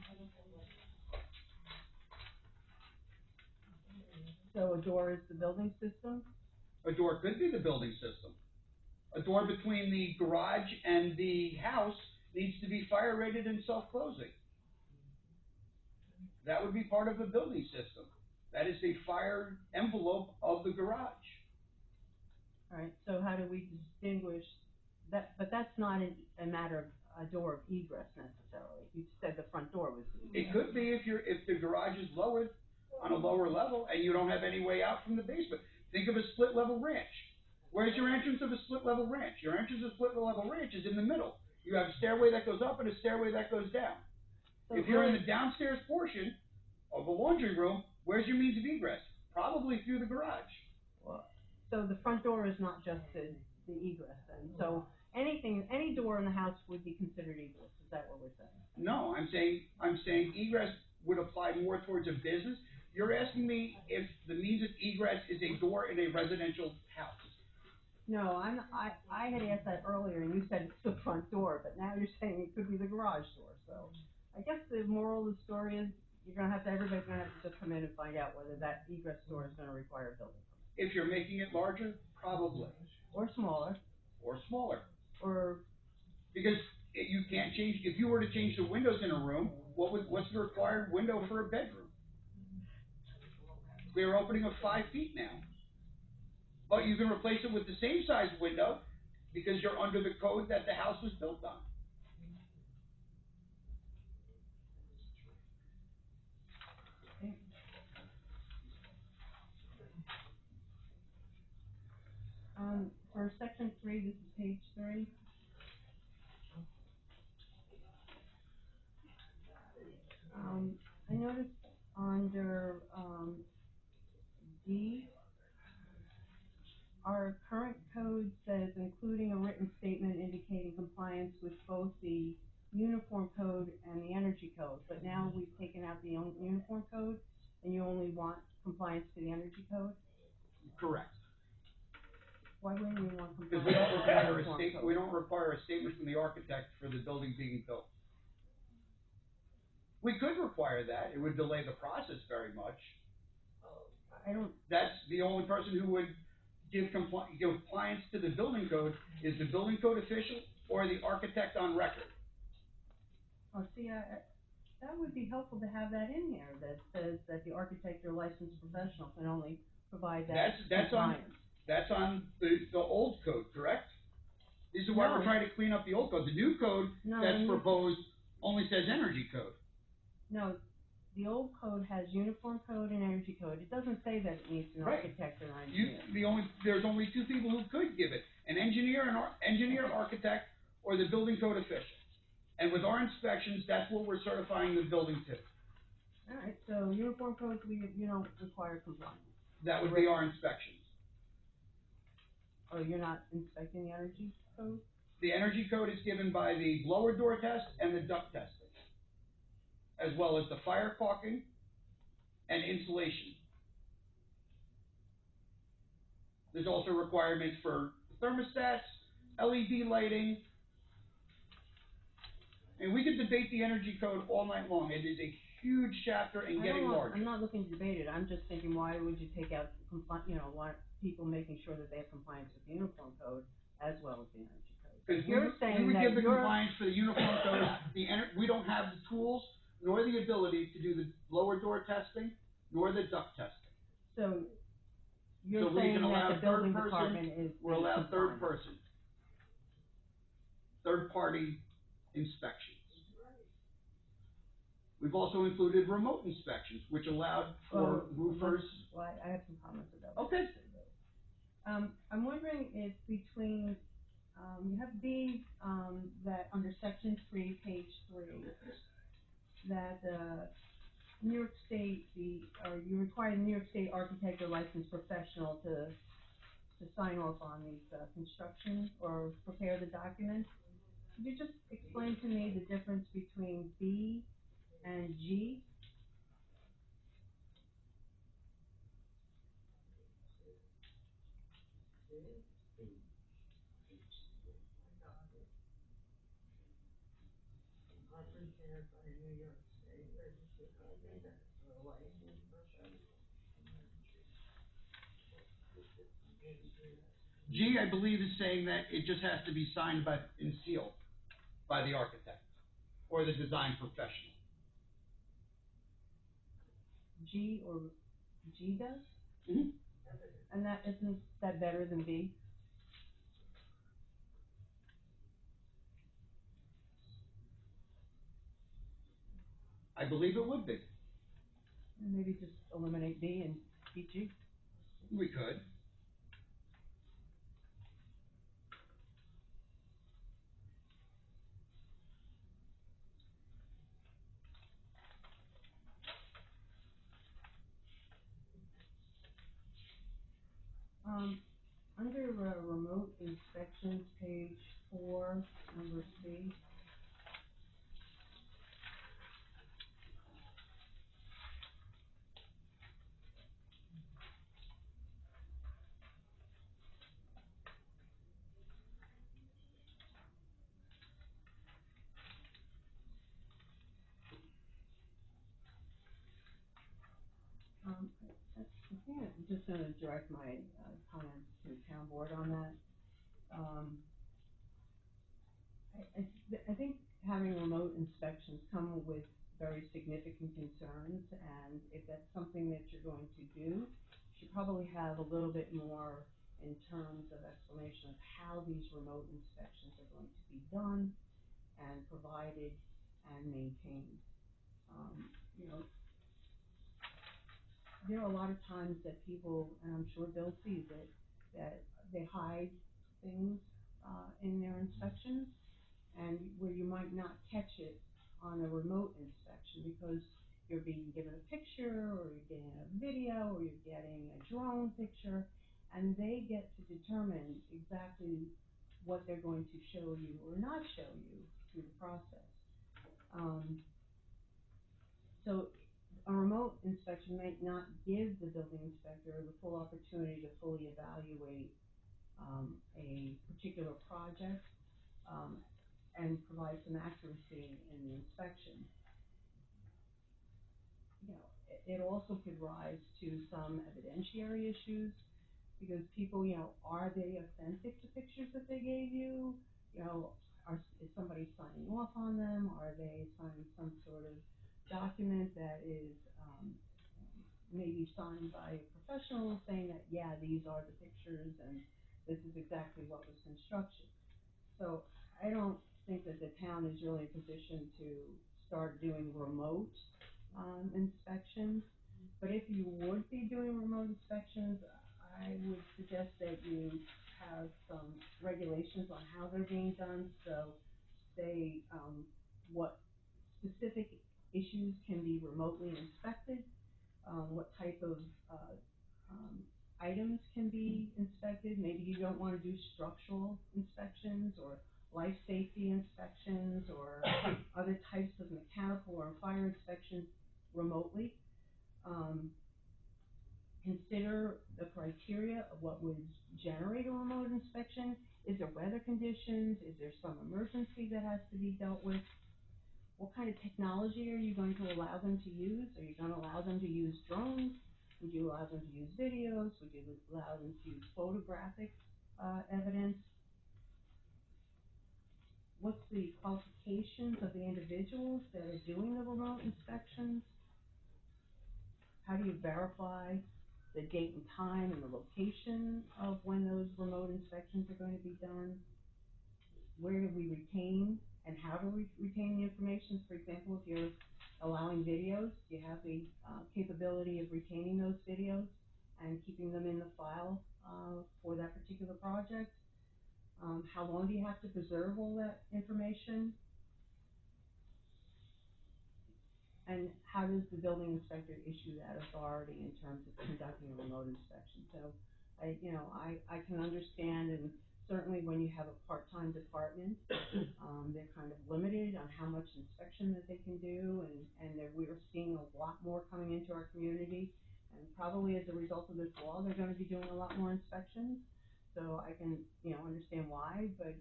So a door is the building system? A door could be the building system. A door between the garage and the house needs to be fire rated and self-closing. That would be part of the building system. That is the fire envelope of the garage. Alright, so how do we distinguish that, but that's not a matter of a door of egress necessarily. You said the front door was the It egress. could be if the garage is lowered on a lower level and you don't have any way out from the basement. Think of a split level ranch. Where's your entrance of a split level ranch? Your entrance of a split level ranch is in the middle. You have a stairway that goes up and a stairway that goes down. So If you're in the downstairs portion of the laundry room, where's your means of egress? Probably through the garage. So the front door is not just the egress then, so any door in the house would be considered egress, is that what we're saying? No, I'm saying egress would apply more towards a business. You're asking me if the means of egress is a door in a residential house. No, I had asked that earlier and you said it's the front door, but now you're saying it could be the garage door, so. I guess the moral of the story is everybody's gonna have to just come in and find out whether that egress door is gonna require a building permit. If you're making it larger, probably, Or smaller, or smaller. or, Because you can't change, if you were to change the windows in a room, what's the required window for a bedroom? We're opening of 5 feet now. But you can replace it with the same size window because you're under the code that the house was built on. for section 3, this is page 3. I noticed under, D, our current code says including a written statement indicating compliance with both the uniform code and the energy code, but now we've taken out the uniform code, and you only want compliance to the energy code? Correct. Why wouldn't we want Because compliance we with don't the require a uniform state, code? we don't require a statement from the architect for the building being built. We could require that, it would delay the process very much. I don't, That's the only person who would give compliance to the building code is the building code official or the architect on record. oh, see, that would be helpful to have that in there, that says that the architect or licensed professional can only provide that That's on, compliance. that's on the old code, correct? This is why we're No. trying to clean up the old code. The new code No, that's the new- proposed only says energy code. No, the old code has uniform code and energy code. It doesn't say that it needs an Right. architect or an engineer. There's only two people who could give it, an engineer, architect, or the building code official. And with our inspections, that's what we're certifying the building to. Alright, so uniform codes, you don't require compliance. That would be our inspections. Oh, you're not inspecting the energy code? The energy code is given by the blower door test and the duct testing, as well as the fire caulking and insulation. There's also requirements for thermostats, LED lighting. And we could debate the energy code all night long. It is a huge chapter and getting larger. I'm not looking to debate it. I'm just thinking, why would you take out want people making sure that they have compliance with the uniform code as well as the energy code? Because You're we saying would that give the you're- compliance for the uniform code, we don't have the tools nor the ability to do the blower door testing nor the duct testing. So, you're So we saying can allow that the building third person, department is. We're allowed third compliant. person. Third party inspections. We've also included remote inspections, which allowed for roofers. Well, I have some comments about that. Okay. I'm wondering if between, you have B, that under section 3, page 3, that, New York State, you require the New York State architect or licensed professional to sign off on these, construction or prepare the documents. Could you just explain to me the difference between B and G? Are prepared by New York State registered architect or licensed professional. G, I believe, is saying that it just has to be signed by, and sealed by the architect or the design professional. G or G does? Mm-hmm. And that, isn't that better than B? I believe it would be. And maybe just eliminate B and keep G? We could. Under, remote inspections, page 4, number C. I think I'm just gonna direct my, comments to town board on that. I think having remote inspections come with very significant concerns, and if that's something that you're going to do, you should probably have a little bit more in terms of explanation of how these remote inspections are going to be done and provided and maintained. You know, there are a lot of times that people, and I'm sure Bill sees it, that they hide things, in their inspections, and where you might not catch it on a remote inspection because you're being given a picture, or you're getting a video, or you're getting a drone picture, and they get to determine exactly what they're going to show you or not show you through the process. So a remote inspection might not give the building inspector the full opportunity to fully evaluate a particular project, and provide some accuracy in the inspection. You know, it also could rise to some evidentiary issues, because people, you know, are they authentic to pictures that they gave you? You know, is somebody signing off on them? Are they signing some sort of document that is, maybe signed by a professional saying that, yeah, these are the pictures and this is exactly what was construction. So I don't think that the town is really in a position to start doing remote, inspections. But if you would be doing remote inspections, I would suggest that you have some regulations on how they're being done, so say, what specific issues can be remotely inspected, what type of, items can be inspected. Maybe you don't wanna do structural inspections or life safety inspections or other types of mechanical or fire inspections remotely. Consider the criteria of what would generate a remote inspection. Is there weather conditions? Is there some emergency that has to be dealt with? What kind of technology are you going to allow them to use? Are you gonna allow them to use drones? Would you allow them to use videos? Would you allow them to use photographic, evidence? What's the qualifications of the individuals that are doing the remote inspections? How do you verify the date and time and the location of when those remote inspections are going to be done? Where do we retain and how do we retain the information? For example, if you're allowing videos, do you have the capability of retaining those videos and keeping them in the file for that particular project? How long do you have to preserve all that information? And how does the building inspector issue that authority in terms of conducting a remote inspection? So, I can understand, and certainly when you have a part-time department, they're kind of limited on how much inspection that they can do, and we're seeing a lot more coming into our community. And probably as a result of this law, they're gonna be doing a lot more inspections. So I can, understand why, but,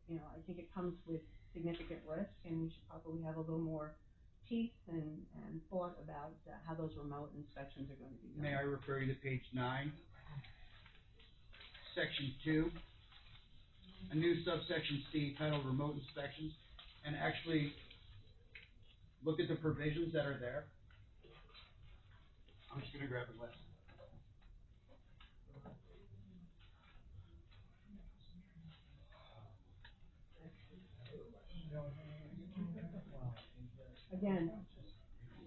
I think it comes with significant risk, and we should probably have a little more teeth and thought about how those remote inspections are gonna be done. May I refer you to page 9, section 2, a new subsection C titled remote inspections, and actually look at the provisions that are there. I'm just gonna grab a glass. Again,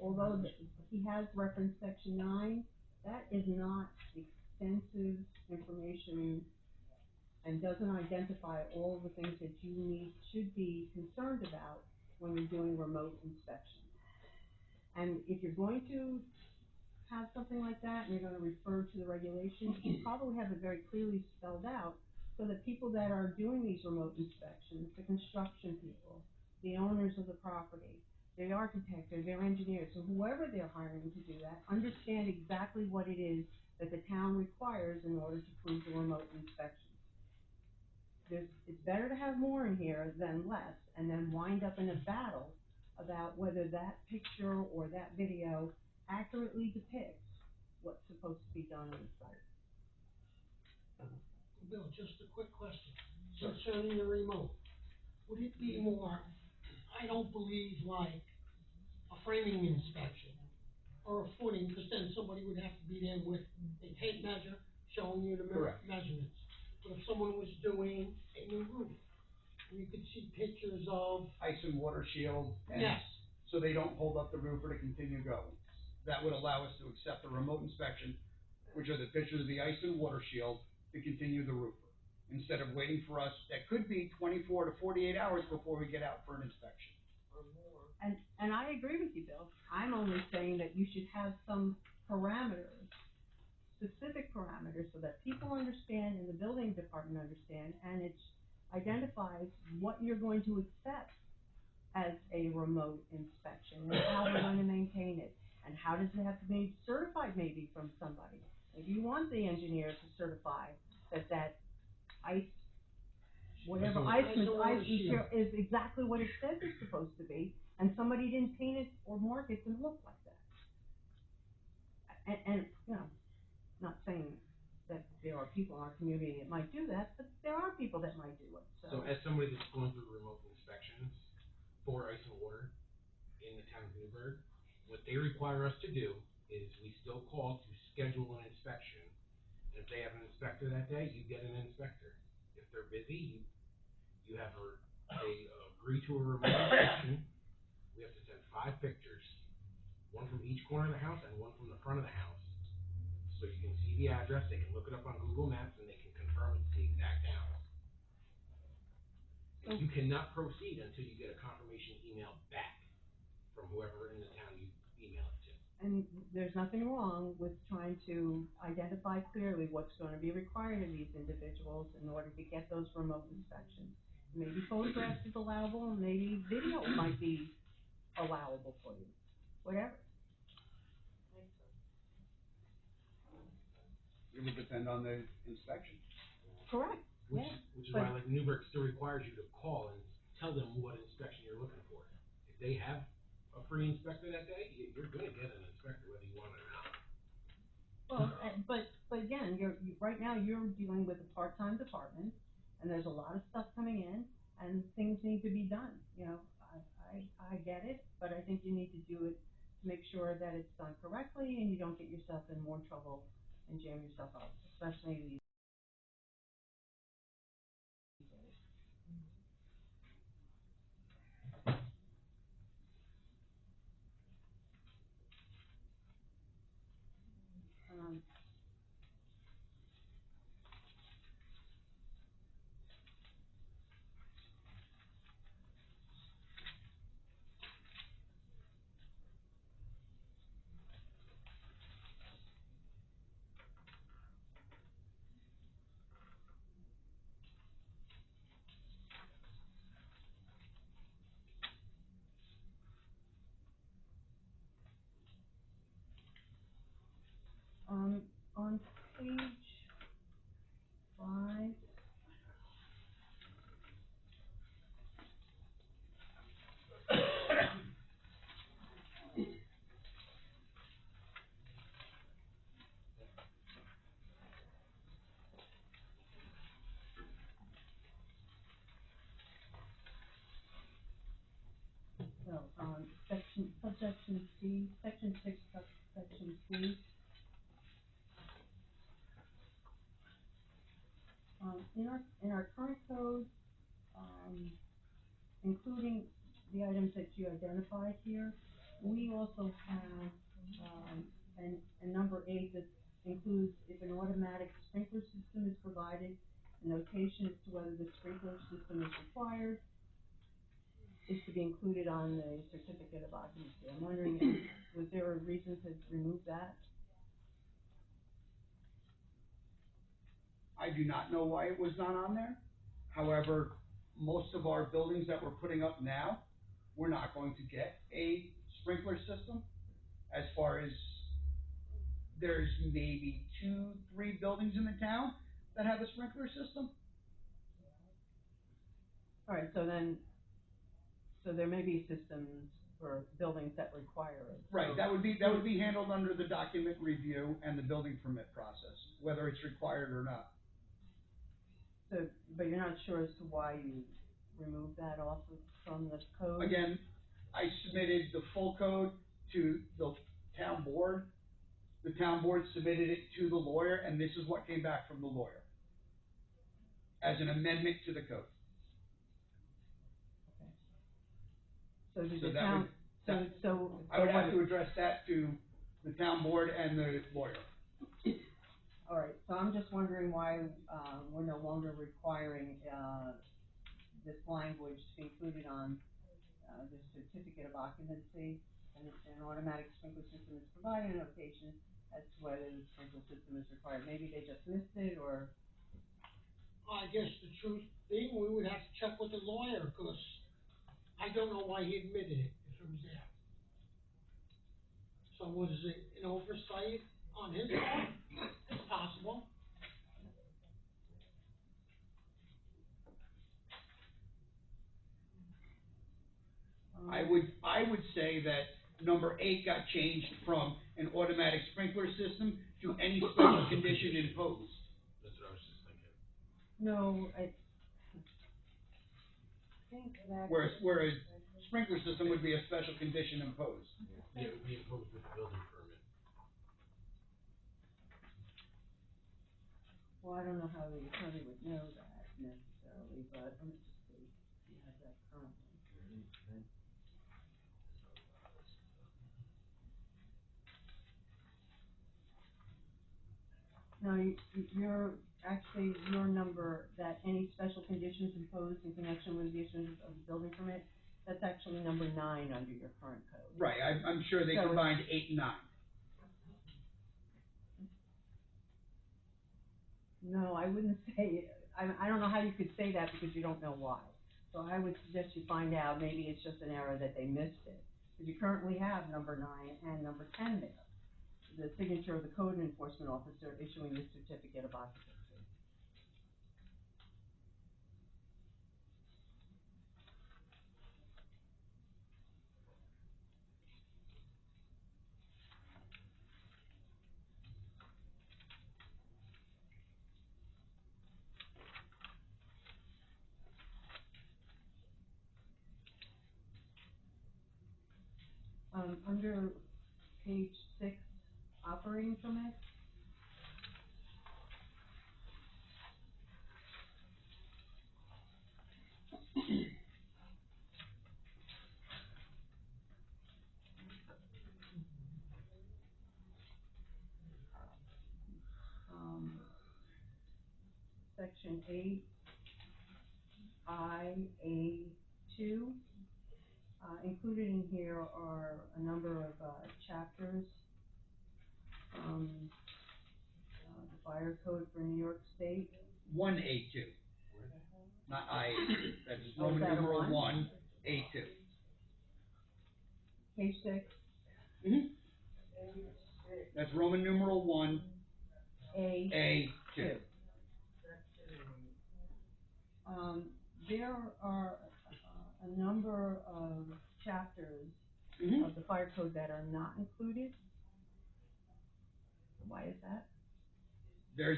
although he has referenced section 9, that is not extensive information and doesn't identify all the things that you should be concerned about when you're doing remote inspections. And if you're going to have something like that, and you're gonna refer to the regulations, you probably have it very clearly spelled out, so that people that are doing these remote inspections, the construction people, the owners of the property, the architect or their engineers, so whoever they're hiring to do that, understand exactly what it is that the town requires in order to prove the remote inspection. It's better to have more in here than less, and then wind up in a battle about whether that picture or that video accurately depicts what's supposed to be done on the site. Bill, just a quick question concerning the remote. Would it be more, I don't believe like a framing inspection or a footing, because then somebody would have to be there with a tape measure showing you the Correct. measurements. But if someone was doing a new roof, and you could see pictures of, Ice and water shield, and yes, so they don't hold up the roofer to continue going. That would allow us to accept a remote inspection, which are the pictures of the ice and water shield, to continue the roofer, instead of waiting for us, that could be 24 to 48 hours before we get out for an inspection. or more. And I agree with you, Bill. I'm only saying that you should have some parameters, specific parameters, so that people understand and the building department understand, and it identifies what you're going to accept as a remote inspection, and how we're going to maintain it, and how does it have to be certified maybe from somebody. Maybe you want the engineer to certify that ice, whatever ice material is exactly what it says it's supposed to be, and somebody didn't paint it or mark it to look like that. And not saying that there are people in our community that might do that, but there are people that might do it, So as somebody that's going through remote inspections for ice and water in the town of Newburgh, what they require us to do is we still call to schedule an inspection. And if they have an inspector that day, you get an inspector. If they're busy, you have they agree to a remote inspection. We have to send 5 pictures, one from each corner of the house and one from the front of the house. So you can see the address, they can look it up on Google Maps, and they can confirm it's the exact house. And you cannot proceed until you get a confirmation email back from whoever in the town you email it to. And there's nothing wrong with trying to identify clearly what's gonna be required of these individuals in order to get those remote inspections. Maybe photographs is allowable, and maybe video might be allowable for you, whatever. It would depend on the inspection. Correct, Which yeah. is why, like, Newburgh still requires you to call and tell them what inspection you're looking for. If they have a free inspector that day, you're gonna get an inspector whether you want it or not. Well, but again, right now, you're dealing with a part-time department, and there's a lot of stuff coming in, and things need to be done, I get it, but I think you need to do it to make sure that it's done correctly, and you don't get yourself in more trouble and jam yourself up, especially these days. section C, section 6, section C. In our current code, including the items that you identified here, we also have, and number 8 that includes if an automatic sprinkler system is provided, a notation as to whether the sprinkler system is required, is to be included on the certificate of occupancy. I'm wondering, was there a reason to remove that? I do not know why it was not on there. However, most of our buildings that we're putting up now, we're not going to get a sprinkler system. As far as, there's maybe 2-3 buildings in the town that have a sprinkler system. All right, so there may be systems for buildings that require it. Right, that would be handled under the document review and the building permit process, whether it's required or not. So, but you're not sure as to why you removed that off from the code? Again, I submitted the full code to the town board. The town board submitted it to the lawyer, and this is what came back from the lawyer as an amendment to the code. So did So the that town, would- so. I would have to address that to the town board and the lawyer. All right, so I'm just wondering why, we're no longer requiring, this language to be included on, the certificate of occupancy, and an automatic sprinkler system is provided, a notation as to whether the sprinkler system is required. Maybe they just missed it, or, I guess the truth being, we would have to check with the lawyer, cause I don't know why he admitted it, if it was there. So was it an oversight on his part? It's possible. I would say that number 8 got changed from an automatic sprinkler system to any special condition imposed. That's what I was just thinking. no, I think that. Whereas sprinkler system would be a special condition imposed. Yeah, it would be imposed with the building permit. Well, I don't know how the attorney would know that necessarily, but let me just see, if you have that currently. No, your number, that any special conditions imposed in connection with the issuance of the building permit, that's actually number 9 under your current code. Right, I'm sure they So combined 8 and 9. No, I wouldn't say, I don't know how you could say that because you don't know why. So I would suggest you find out, maybe it's just an error that they missed it. Because you currently have number 9 and number 10 there. The signature of the code enforcement officer issuing the certificate of occupancy. Under page 6, operating permit. Section 8, IA2. Included in here are a number of chapters. The fire code for New York State. 1A2. Not IA2. That's Oh, Roman is that a numeral one? 1A2. Page 6. Mm-hmm. That's Roman numeral 1 A2. A2. There are a number of chapters Mm-hmm. of the fire code that are not included. Why is that? There's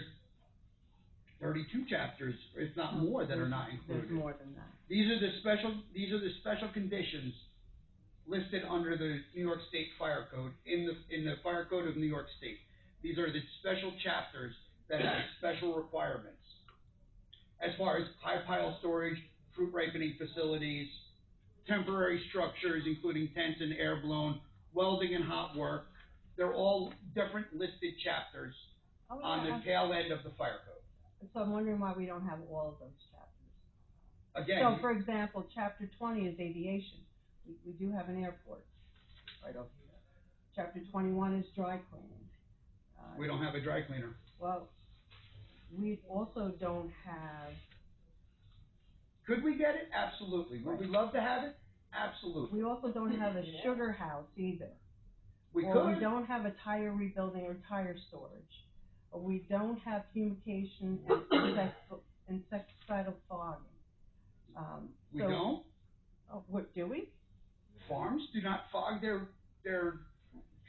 32 chapters, if not more, that are not included. There's more than that. These are the special conditions listed under the New York State Fire Code, in the Fire Code of New York State. These are the special chapters that have special requirements. As far as high pile storage, fruit ripening facilities, temporary structures, including tents and air blown, welding and hot work, they're all different listed chapters Oh, on yeah. the tail end of the Fire Code. So I'm wondering why we don't have all of those chapters. Again, So, for example, chapter 20 is aviation. We do have an airport right over here. Chapter 21 is dry cleaning. we don't have a dry cleaner. Well, we also don't have, Could we get it? Absolutely. Would we love to have it? Absolutely. we also don't have a sugar house either. We Or could. we don't have a tire rebuilding or tire storage. Or we don't have fumication and insecticidal fogging. We so- don't. Oh, what, do we? Farms do not fog their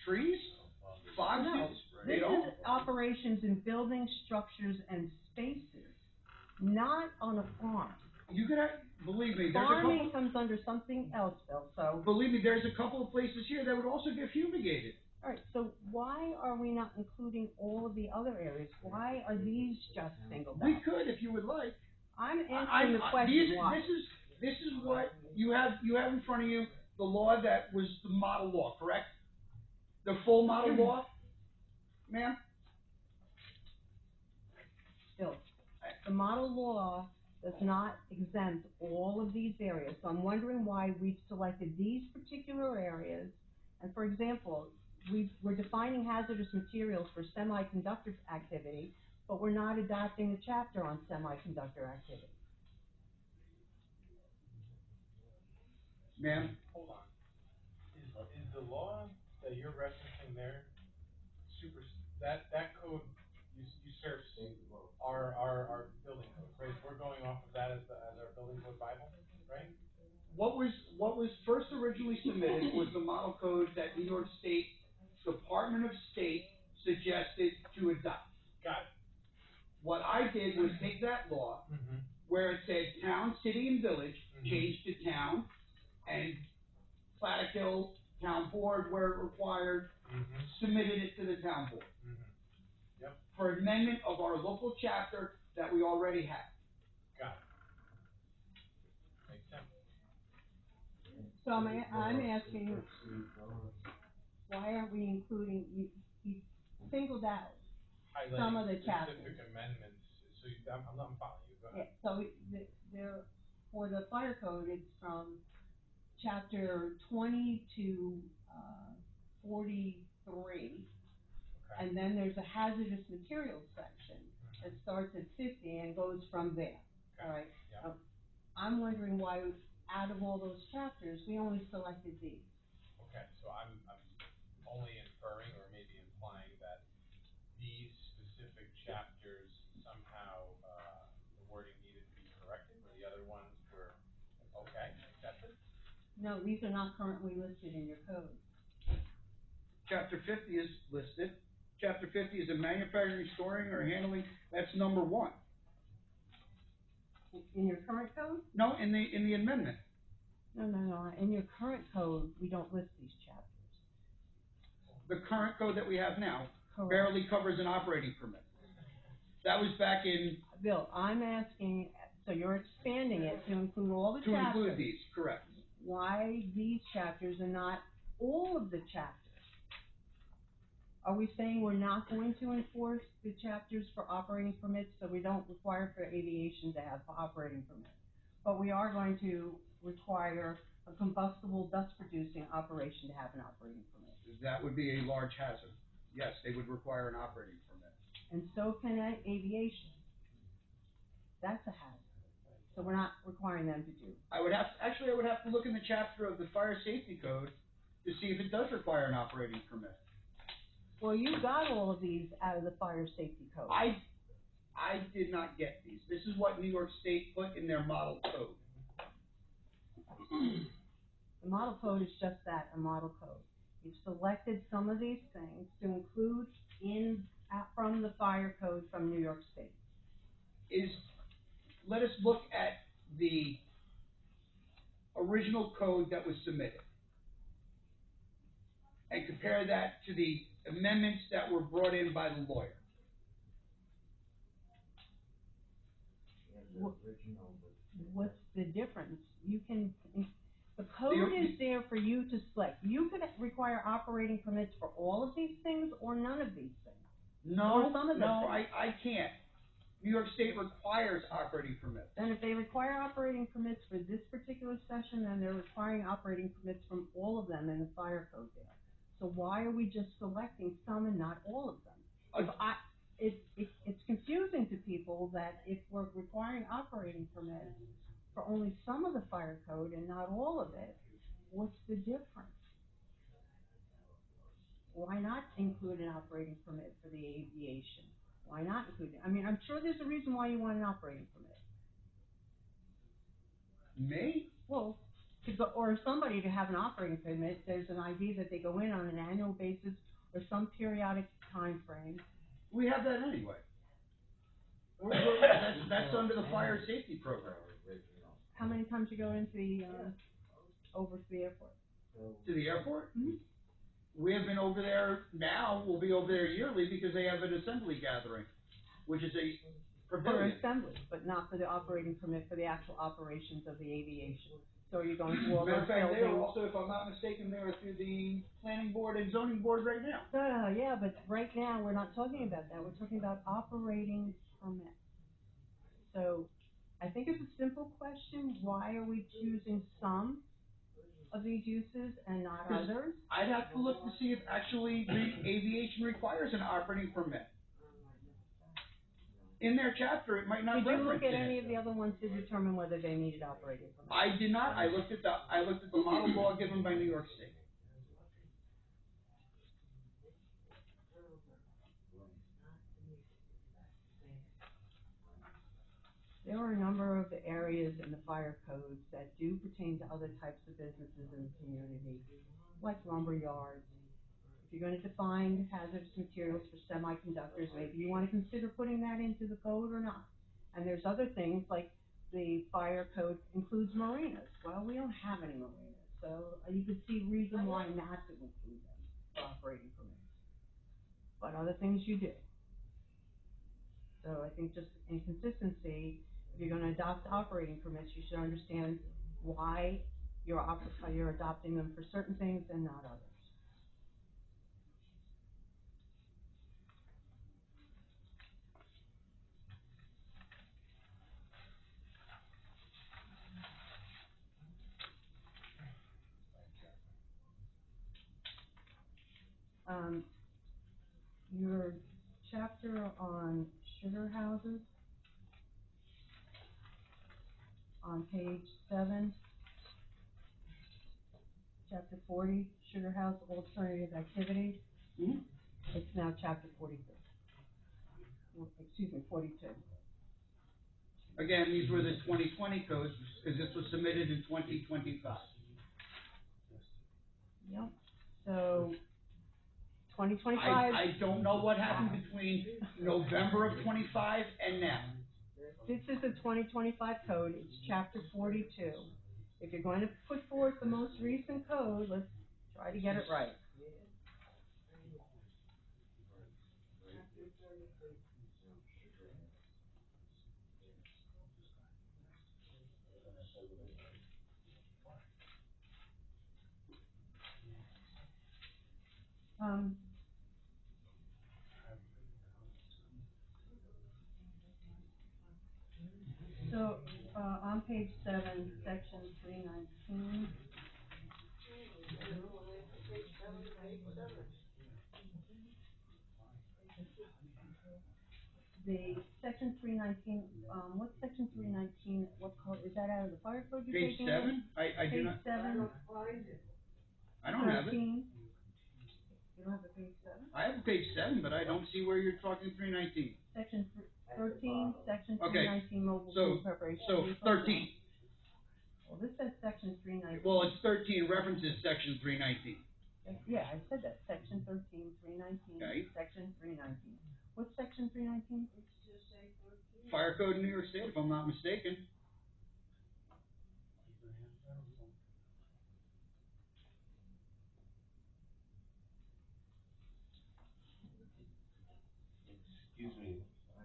trees. Fog No. seals. They This don't. is operations in buildings, structures, and spaces, not on a farm. You could have, believe me, there's a Farming couple. comes under something else, Bill, so, Believe me, there's a couple of places here that would also get fumigated. alright, so why are we not including all of the other areas? Why are these just singled We out? could if you would like. I'm answering the question, these- why? This is what you have in front of you, the law that was the model law, correct? The full model law, ma'am? Bill, the model law does not exempt all of these areas, so I'm wondering why we've selected these particular areas. And for example, we're defining hazardous materials for semiconductor activity, but we're not adopting the chapter on semiconductor activity. Ma'am? Hold on. Is the law that you're referencing there that code usurps our building code, right? We're going off of that as our building code Bible, right? What was first originally submitted was the model code that New York State Department of State suggested to adopt. Got it. What I did was take that law, Mm-hmm. where it said town, city, and village, Mhm. changed to town, and Plattekill Town Board, where it required, Mm-hmm. submitted it to the town board Mm-hmm. Yep, for amendment of our local chapter that we already have. got it. Makes sense. So I'm asking, why aren't we including, you singled out, Some of the Highlighting chapters. specific amendments, so I'm following you, go yeah, ahead. so there, for the fire code, it's from chapter 20 to, 43. Okay. And then there's a hazardous materials section that starts at 50 and goes from there, all right? Yeah. I'm wondering why, out of all those chapters, we only selected these. Okay, so I'm only inferring or maybe implying that these specific chapters somehow, the wording needed to be corrected, or the other ones were, okay, accepted? No, these are not currently listed in your code. Chapter 50 is listed. Chapter 50 is in manufacturing, storing, or handling, that's number 1. In your current code? No, in the amendment. No, in your current code, we don't list these chapters. The current code that we have now Correct. barely covers an operating permit. That was back in, Bill, I'm asking, so you're expanding it to include all the to chapters. include these, correct. Why these chapters and not all of the chapters? Are we saying we're not going to enforce the chapters for operating permits, so we don't require for aviation to have operating permits? But we are going to require a combustible dust-producing operation to have an operating permit. That would be a large hazard. Yes, they would require an operating permit. And so can aviation. That's a hazard. So we're not requiring them to do. I would have to look in the chapter of the fire safety code to see if it does require an operating permit. Well, you got all of these out of the fire safety code. I did not get these. This is what New York State put in their model code. The model code is just that, a model code. You've selected some of these things to include from the fire code from New York State. Let us look at the original code that was submitted. compare that to the amendments that were brought in by the lawyer. What's the difference? You can, the code is there for you to select. You could require operating permits for all of these things or none of these things. No, Or some of the no, things. I can't. New York State requires operating permits. And if they require operating permits for this particular session, then they're requiring operating permits from all of them in the fire code there. So why are we just selecting some and not all of them? It's confusing to people that if we're requiring operating permits for only some of the fire code and not all of it, what's the difference? Why not include an operating permit for the aviation? Why not include it? I mean, I'm sure there's a reason why you want an operating permit. Me? Well, to go, or somebody to have an operating permit, there's an idea that they go in on an annual basis or some periodic time frame. We have that anyway. That's under the fire safety program. How many times you go into the, over to the airport? To the airport? Mm-hmm. We have been over there now, we'll be over there yearly because they have an assembly gathering, which is a For pavilion. assembly, but not for the operating permit for the actual operations of the aviation. So you're going through all Matter those of fact, they are buildings. also, if I'm not mistaken, they are through the planning board and zoning board right now. Yeah, but right now, we're not talking about that, we're talking about operating permits. So, I think it's a simple question, why are we choosing some of these uses and not others? I'd have to look to see if actually the aviation requires an operating permit. In their chapter, it might not Did you reference look at it. any of the other ones to determine whether they needed operating permits? I did not, I looked at the model law given by New York State. There are a number of areas in the fire codes that do pertain to other types of businesses in the community, like lumber yards. If you're gonna define hazardous materials for semiconductors, maybe you wanna consider putting that into the code or not. And there's other things, like the fire code includes marinas. Well, we don't have any marinas, so you could see reason why not to include them for operating permits. But other things you do. So I think just in consistency, if you're gonna adopt operating permits, you should understand why you're adopting them for certain things and not others. Your chapter on sugar houses, on page 7, chapter 40, sugar house alternative activities. Mm-hmm. It's now chapter 42. Excuse me, 42. Again, these were the 2020 codes, because this was submitted in 2025. Yep. So, 2025. I don't know what happened between November of 25 and now. This is a 2025 code, it's chapter 42. If you're going to put forth the most recent code, let's try to get it right. So, on page 7, section 319. The section 319, what's section 319, what code, is that out of the fire code you're Page taking? 7? I do not, Page 7. I don't have it. 13. You don't have a page 7? I have page 7, but I don't see where you're talking 319. Section 13, section Okay, 319, mobile so- food preparation. So, 13. Well, this says section 319. Well, it's 13 references section 319. Yeah, I said that, section 13, 319, Okay. section 319. What's section 319? Fire code in New York State, if I'm not mistaken. Excuse me. May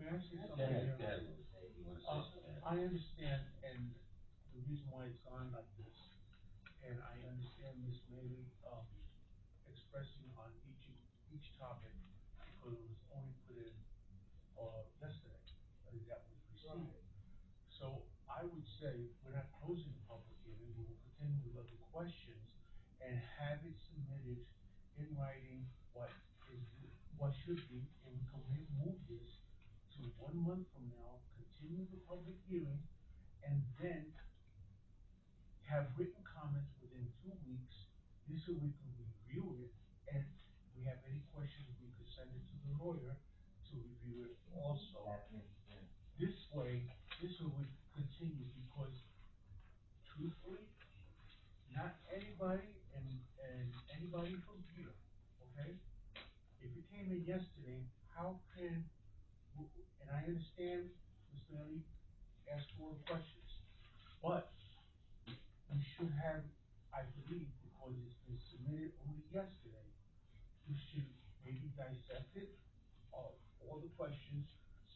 I say Go something ahead, here? go ahead, Lou. You wanna say something? I understand, and the reason why it's gone like this, and I understand Ms. Maley, expressing on each topic, because it was only put in, yesterday, that was received. So I would say, we're not closing the public hearing, we will continue with other questions, and have it submitted in writing what should be, and we can move this to 1 month from now, continue the public hearing, and then have written comments within 2 weeks. This way we can review it, and if we have any questions, we could send it to the lawyer to review it also. This way we continue, because truthfully, not anybody and anybody from here, okay? If it came in yesterday, how can, and I understand Ms. Bailey asked for questions, but we should have, I believe, because it's been submitted only yesterday, we should maybe dissect it, all the questions,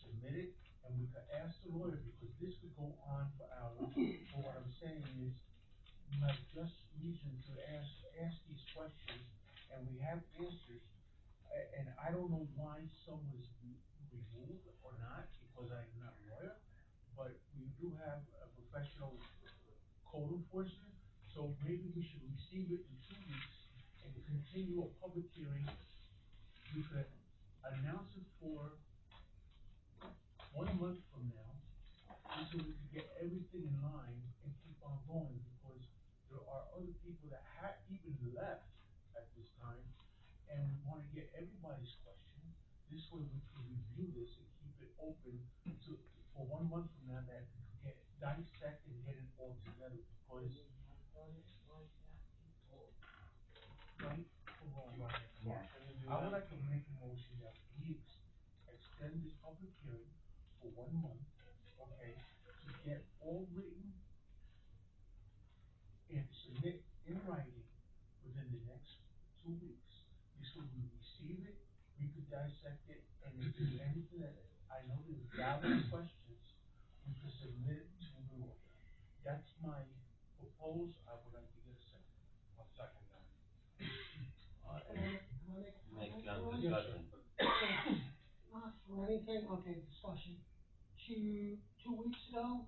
submit it, and we could ask the lawyer, because this could go on for hours. But what I'm saying is, you have just reason to ask these questions, and we have answers. And I don't know why some was removed or not, because I'm not a lawyer, but we do have a professional code enforcement, so maybe we should receive it in 2 weeks and continue a public hearing. We could announce it for 1 month from now, so we could get everything in line and keep on going, because there are other people that have even left at this time, and we wanna get everybody's question. This way we can review this and keep it open for 1 month from now, that we can get dissect and get it all together, because. Right, hold on, Yeah. I would like to make a motion that we extend this public hearing for 1 month, okay, to get all written and submit in writing within the next 2 weeks. This way we receive it, we could dissect it, and if there's anything that I know there's valid questions, we could submit it to the lawyer. That's my proposal. I would like to get a second. I'll second that. Make, Yes, discussion. Not for anything, okay, discussion. 2 weeks ago,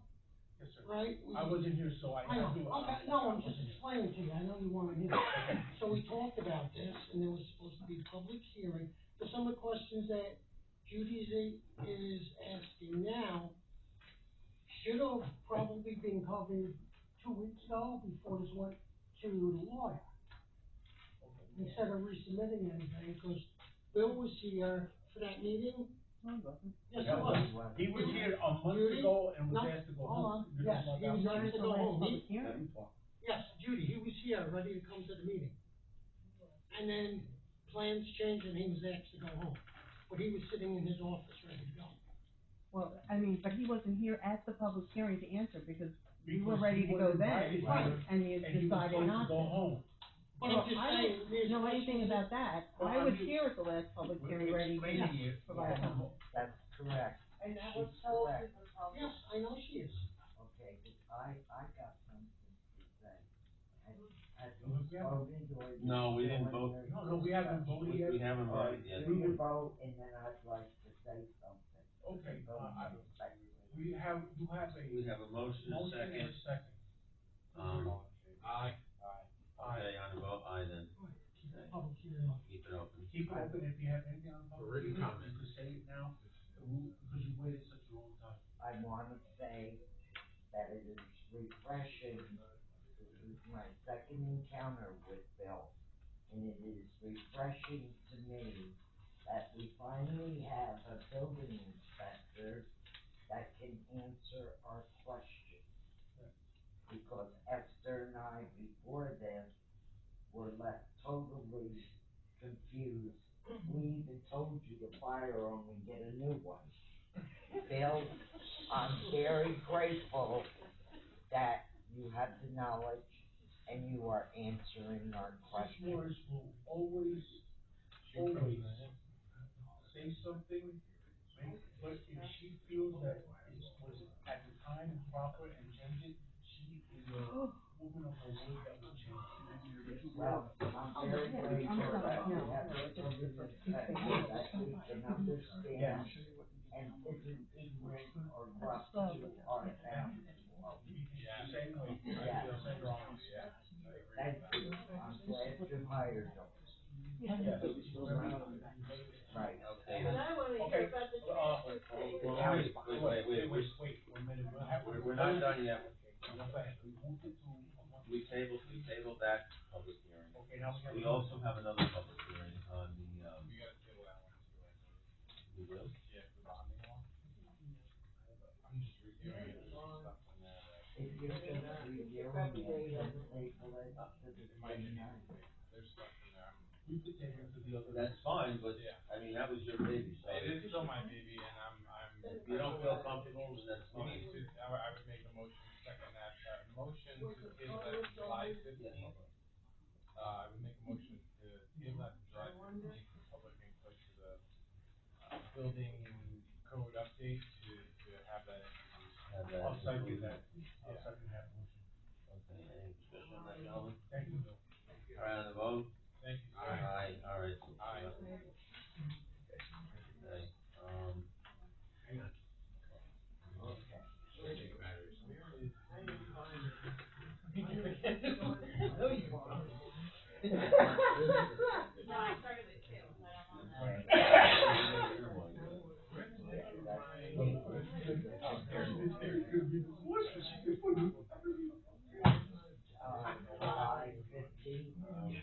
yes, sir. right? I wasn't here, so I know, do. okay, no, I'm just explaining to you, I know you weren't here. So we talked about this, and there was supposed to be a public hearing, for some of the questions that Judy is asking now should have probably been covered 2 weeks ago before this went to the lawyer. Instead of resubmitting anything, because Bill was here for that meeting. Yes, he was. He was here a month Judy? ago and was No, asked to go hold home. on. You Yes, know he about was that? asked to go home. Hearing? Yes, Judy, he was here, ready to come to the meeting. And then plans changed and he was asked to go home. But he was sitting in his office ready to go. Well, I mean, but he wasn't here at the public hearing to answer, because we were Because ready he to go wasn't then, invited Right. here, and you and he was decided told not to go home. But Well, I'm just I saying, don't there's know anything questions- about that. Well, I was I'm- here at the last public hearing, ready to Explaining it. provide Yeah. comment. That's correct. And that She's was told to correct. the public. Yes, I know she is. Okay, but I got something to say. Have No, you we haven't. voted or? No, we didn't still in vote. your No, we haven't voted yet. We haven't All right, voted yet. do your vote, and then I'd like to say something. Okay, Go ahead. you have We have a motion, a motion and second. a second. Aye. Okay, on the vote, aye then. Keep the public hearing on. Keep it open. Keep it open if you have anything on public. Written hearing, comment. You can say it now, because you waited such a long time. I wanna say that it is refreshing. This is my second encounter with Bill, and it is refreshing to me that we finally have a building inspector that can answer our questions. Because Esther and I, before this, were left totally confused. We even told you to fire them and get a new one. Bill, I'm very grateful that you have the knowledge and you are answering our Ms. questions. Morris will always say something, but if she feels that it was at the time proper and change it, she is a woman of her word that will change it. Well, I'm very grateful that you have a certain perspective that we can understand and isn't ignorant or rough to our family. Yeah, Same way, I Yeah. feel strong, yeah, Thank you, I'm glad you hired them. Yes. Right. Okay. But I wanna Okay, hear about the well, transfer well, station. wait, 1 minute, We're not done yet. We moved it to. We tabled that public hearing. Okay, now we have. We also have another public hearing on the, we gotta table that one too, I think. we will? Yeah, the bonding law. I'm just reviewing it, there's some stuff in there that. If you're just reviewing it, then table it up to the 29th. There's stuff in there. We could take it to the other. That's fine, but, Yeah. I mean, that was your baby, so. It is still my baby, and I'm. If you don't feel comfortable, then that's We fine. need to, I would make a motion, second that, motion to table that to July 15th. I would make a motion to table that to July 15th, for public input to the, building code update to have that introduced. Have that I'll second included. that, I'll second that motion. Okay, any discussion on that, gentlemen? Thank you, Bill. All right, on the vote? Thank you, sir. Aye, all right. Aye. Okay, Hang on. No, I started it too, but I'm on that. July 15th.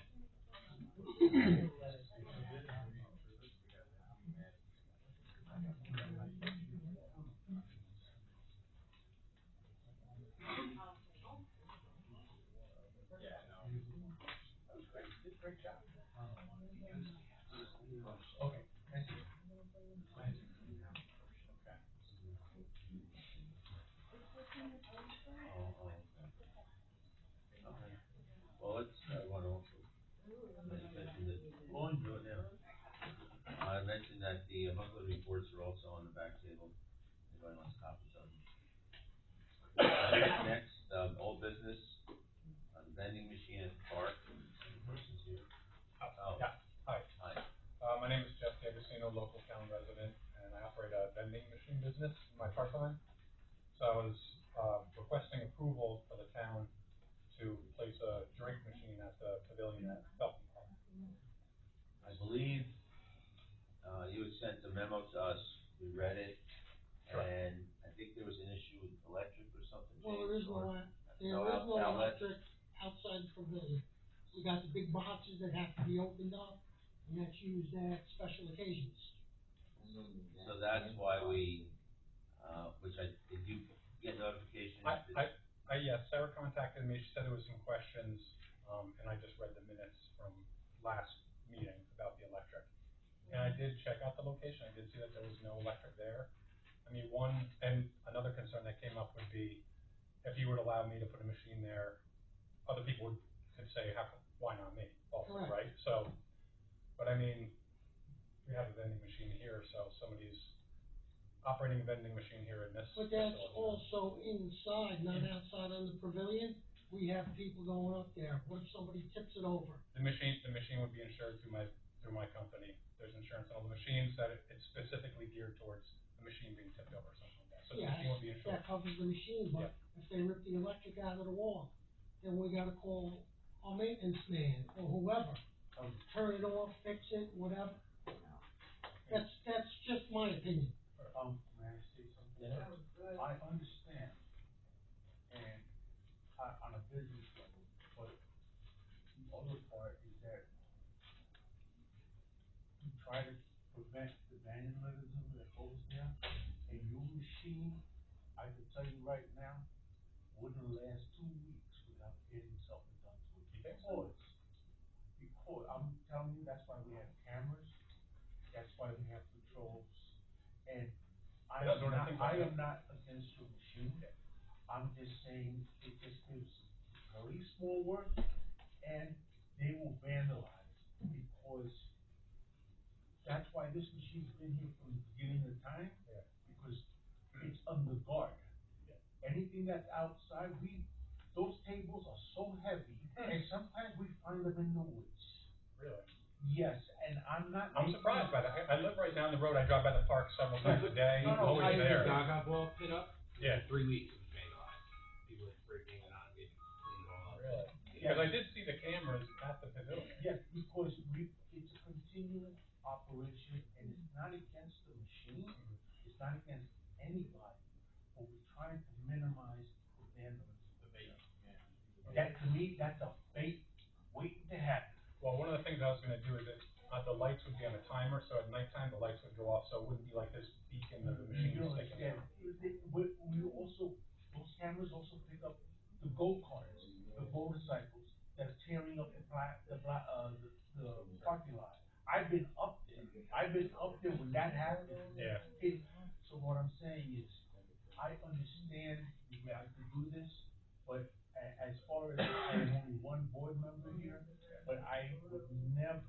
Yeah, no. That was great, you did a great job. Okay, thank you. Thank you. Okay. okay. Well, let's, I wanna also mention that, go on, do it now. I mentioned that the monthly reports are also on the back table. Anybody wants copies of them? Next, old business, the vending machine at the park. Person's here. Oh. Yeah, hi. Hi. My name is Jeff D'Agostino, local town resident, and I operate a vending machine business in my parkland. So I was, requesting approval for the town to place a drink machine at the pavilion at Felton Park. I believe, you had sent the memo to us, we read it, Correct. and I think there was an issue with electric or something. Well, there is James, no, or- there no is no outlet? electric outside the pavilion. We got the big boxes that have to be opened up, and that's used at special occasions. So that's why we, did you get notification? Yes, Sarah contacted me, she said there was some questions, and I just read the minutes from last meeting about the electric. And I did check out the location, I did see that there was no electric there. I mean, another concern that came up would be, if you would allow me to put a machine there, other people could say, why not me, also, Correct. right? So, but I mean, we have a vending machine here, so somebody's operating a vending machine here in this But that's facility. also inside, not outside on the pavilion. We have people going up there. What if somebody tips it over? The machine would be insured through my company. There's insurance on all the machines that it's specifically geared towards a machine being tipped over or something like that. So the Yeah, machine would be insured. that covers the machine, but if they rip the electric out of the wall, then we gotta call our maintenance man or whoever. Turn it off, fix it, whatever. That's just my opinion. May I say something? Yeah. I understand, and on a business level, but the other part is that you try to prevent the vandalism that goes there, and your machine, I can tell you right now, wouldn't last 2 weeks without getting something done to it. Because, I'm telling you, that's why we have cameras, that's why we have patrols, and I Yeah, am I think not, I that's- am not against your machine. I'm just saying, it just gives very small work, and they will vandalize, because that's why this machine's been here from the beginning of time, because it's under guard. Anything that's outside, those tables are so heavy, and sometimes we find them in the woods. Really? Yes, and I'm not. I'm surprised by that. I live right down the road. I drive by the park several times a day. No, no, Always there. Gaga ball pit up? Yeah. 3 weeks it was vandalized. People were breaking it on, getting cleaned it all up. Really? Because I did see the cameras at the pavilion. Yes, because it's a continual operation, and it's not against the machine, it's not against anybody, but we're trying to minimize the vandalism. The bait, yeah. That, to me, that's a fate waiting to happen. Well, one of the things I was gonna do is that, the lights would be on a timer, so at nighttime, the lights would go off, so it wouldn't be like this beacon of the machine You sticking understand, out. we also, those cameras also pick up the go-karts, the motorcycles that are tearing up the parking lot. I've been up there when that happened. Yeah. So what I'm saying is, I understand you have to do this, but as far as, I am only one board member here, but I would never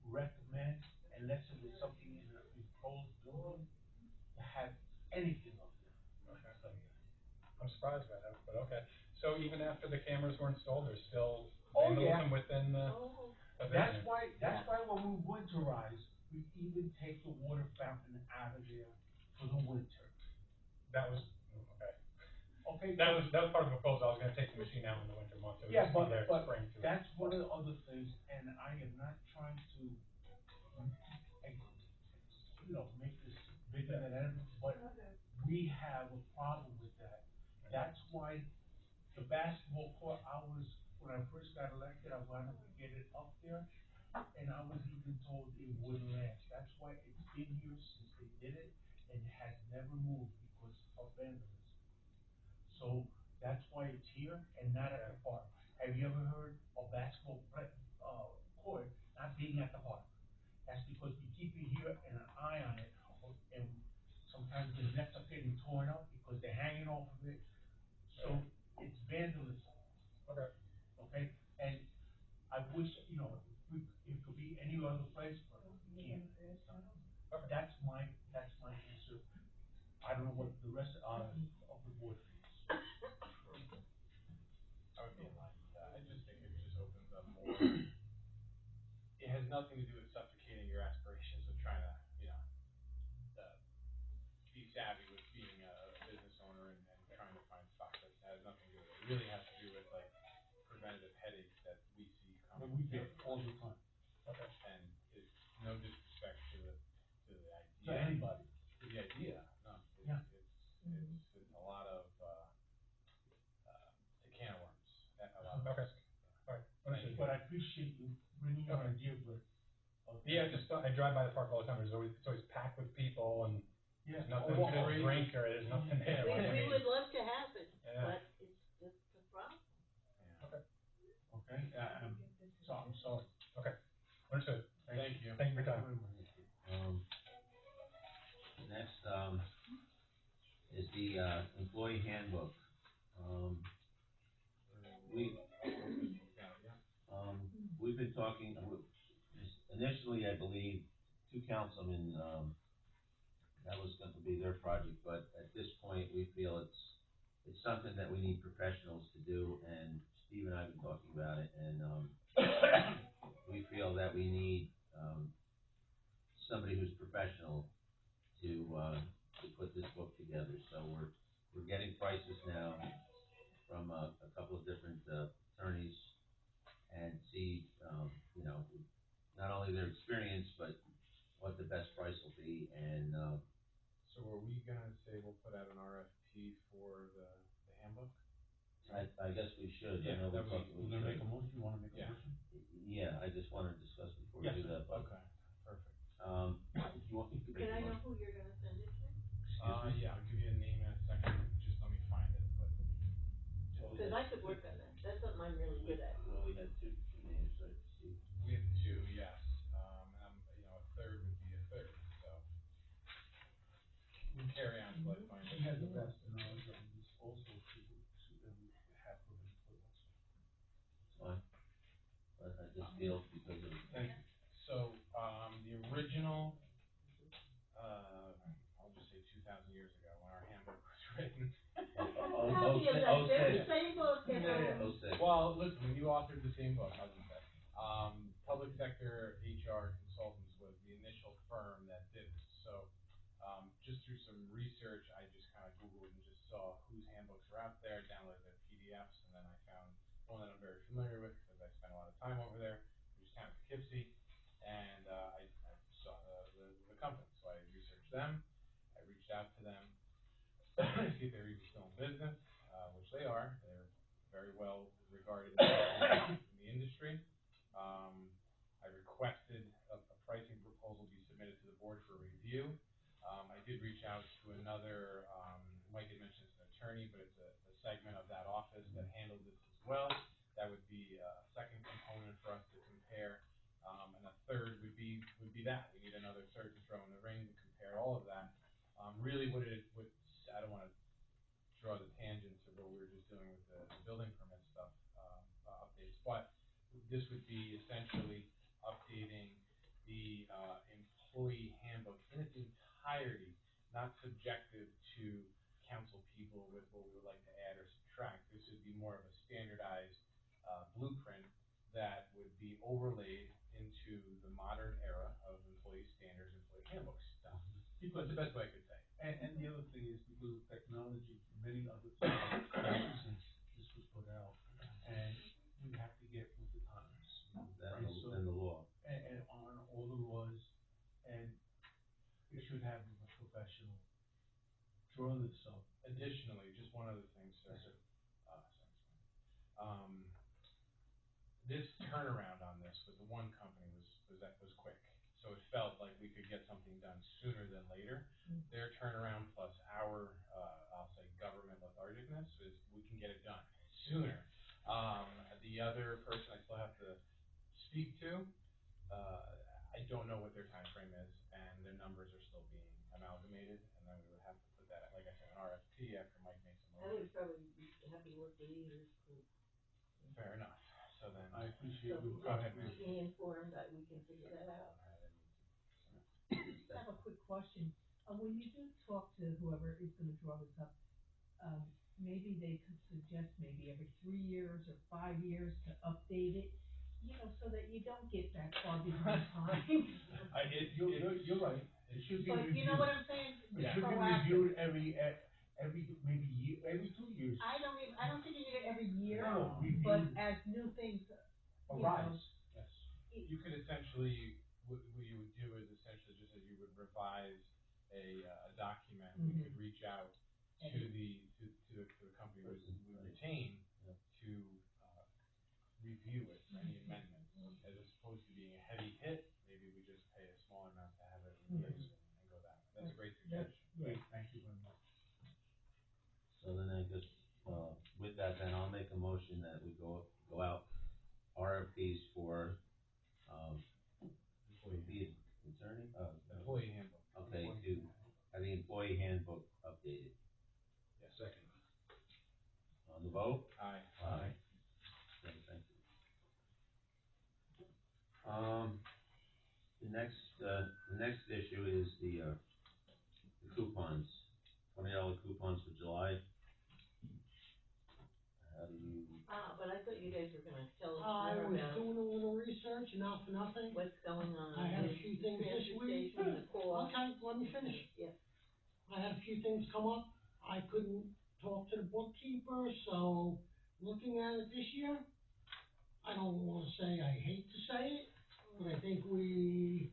recommend, unless it was something in a enclosed building, to have anything up there. Okay. I'm surprised by that, but okay. So even after the cameras were installed, there's still Oh, yeah. vandalism within the That's pavilion? why when we winterize, we even take the water fountain out of there for the winter. That was, okay. Okay. That was part of the proposal. I was gonna take the machine out in the winter months. It would Yeah, just be there but spring to. that's one of the other things, and I am not trying to, make this bigger than ever, but we have a problem with that. That's why the basketball court, when I first got elected, I wanted to get it up there, and I was even told it wouldn't last. That's why it's been here since they did it, and it has never moved because of vandalism. So that's why it's here and not at the park. Have you ever heard of basketball court not being at the park? That's because we keep it here and an eye on it, and sometimes the nets are getting torn up because they're hanging off of it. So it's vandalism. Okay. Okay, and I wish, it could be any other place, but we can't. That's my answer. I don't know what the rest of the board thinks. I would be in line with that. I just think it just opens up more. It has nothing to do with suffocating your aspirations of trying to, be savvy with being a business owner and trying to find stock. That has nothing to do with it. It really has to do with like preventative headaches that we see coming. We get all the time. Okay. And it's no disrespect to the idea. To anybody. To the idea, no. Yeah. It's a lot of, it's a can of worms. Okay. All right. Understood. But I appreciate you bringing your idea, but. Yeah, I drive by the park all the time. It's always packed with people and Yeah. there's nothing to drink or there's nothing there. We would love to have it, Yeah. but it's just a problem. Okay. Okay, I'm sorry. Okay. Understood. Thank you. Thank you for your time. Next, is the, employee handbook. We've been talking, initially, I believe, two councilmen, that was going to be their project, but at this point, we feel it's something that we need professionals to do, and Steve and I have been talking about it, and, we feel that we need, somebody who's professional to put this book together. So we're getting prices now from a couple of different attorneys and see, not only their experience, but what the best price will be. And So are we gonna say we'll put out an RFP for the handbook? I guess we should. I know Yeah, we You're gonna make should. a motion, you wanna make a Yeah. motion? Yeah, I just wanted to discuss before we Yes, do that. But, Okay, perfect. if you want me to make Can a I know motion. who you're gonna send it to? Yeah, I'll give you a name in a second, just let me find it, but. Cause I could work on that, that's something I'm really good at. Well, we had two names, right, Steve? We have two, yes, and a third would be a third, so. We'll carry on till I find She it. has the best knowledge, and this also should have her input also. field because of. Thank you. So, the original, I'll just say 2,000 years ago, when our handbook was written. Same book, Well, listen, when you authored the same book, how's that? Public sector HR consultants was the initial firm that did this. So, just through some research, I just kind of Googled and just saw whose handbooks are out there, downloaded the PDFs, and then I found one that I'm very familiar with because I spent a lot of time over there, which is Town of Poughkeepsie, and I saw the company, so I researched them. I reached out to them to see if they were even still in business, which they are. They're very well regarded in the industry. I requested a pricing proposal be submitted to the board for review. I did reach out to another, Mike had mentioned it's an attorney, but it's a segment of that office that handled this as well. That would be a second component for us to compare. And a third would be that. We need another third to throw in the ring to compare all of that. Really I don't wanna draw the tangent to what we were just doing with the building permit stuff, updates, but this would be essentially updating the, employee handbook in its entirety, not subjective to council people with what we would like to add or subtract. This would be more of a standardized, blueprint that would be overlaid into the modern era of employee standards, employee handbook stuff. That's the best way I could say. And the other thing is because of technology, many other things, since this was put out, and we have to get with the times. And the law. And on all the laws, and it should have a professional draw this up. Additionally, just one other thing, sir. This turnaround on this with the one company was quick. So it felt like we could get something done sooner than later. Their turnaround plus our, I'll say government lethargicness is we can get it done sooner. The other person I still have to speak to, I don't know what their time frame is, and their numbers are still being amalgamated, and then we would have to put that, like I said, an RFP after Mike makes a motion. I would probably be happy to work with either group. Fair enough. So then. I appreciate So, you. Go ahead, ma'am. keep me informed that we can figure that out. I have a quick question. When you do talk to whoever is gonna draw this up, maybe they could suggest maybe every 3 years or 5 years to update it, you know, so that you don't get that far behind time. You're right. It should be But reviewed. you know what I'm saying? It should be reviewed every maybe year, every 2 years. I don't think you need it every year, No, but review. as new things, you Arise. know. Yes. You could essentially, what you would do is essentially just as you would revise a document, we could reach out to the company we retain to review it for any amendments. As opposed to being a heavy hit, maybe we just pay a small amount to have it replaced and go that way. That's a great suggestion. Great, thank you very much. So then I guess, with that, then I'll make a motion that we go out RFPs for, the attorney, Employee handbook. okay, to have the employee handbook updated. Yes. Second. On the vote? Aye. Aye. Okay, thank you. The next issue is the coupons, $20 coupons for July. How do you, But I thought you guys were gonna tell us I more Uh, about um, Uh, doing a little research, not for nothing. what's going on. I had a with few things this week. transportation, the cost. Okay, let me finish. Yeah. I had a few things come up. I couldn't talk to the bookkeeper, so looking at it this year, I don't wanna say, I hate to say it, but I think we,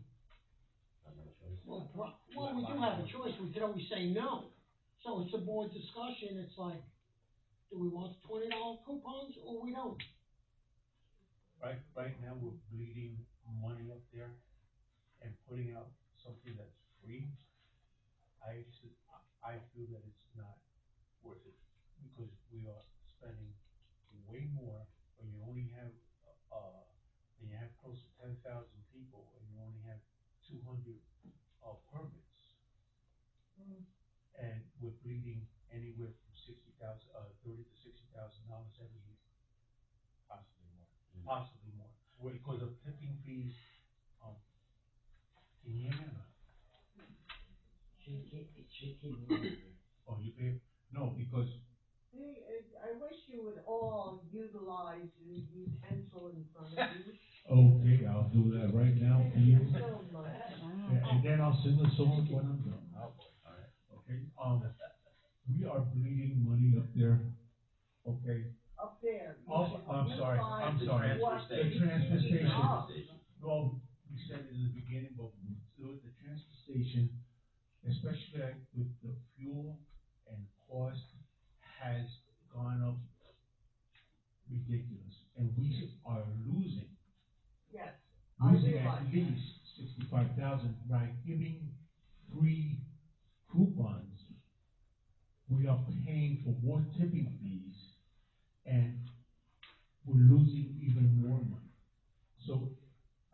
well, we do have a choice. We could always say no. So it's a board discussion. It's like, do we want $20 coupons or we don't? Right now, we're bleeding money up there and putting out something that's free. I feel that it's not worth it, because we are spending way more when you only have, when you have close to 10,000 people and you only have 200, permits. And we're bleeding anywhere from $30,000 to $60,000 every year. Possibly more. Possibly more, because of community. Oh, you pay, no, because, Hey, I wish you would all utilize the utensil in front of you. okay, I'll do that right now for you. Thank you so much. And then I'll sing the song when I'm done. Oh, boy. Okay, we are bleeding money up there, okay? Up there. Oh, I'm sorry, I'm The sorry. transfer The station. transfer station. Oh. Well, we said it in the beginning, but with the transfer station, especially like with the fuel and cost has gone up ridiculous. And we are losing Yes, I losing realize at that. least 65,000 by giving free coupons. We are paying for more tipping fees, and we're losing even more money. So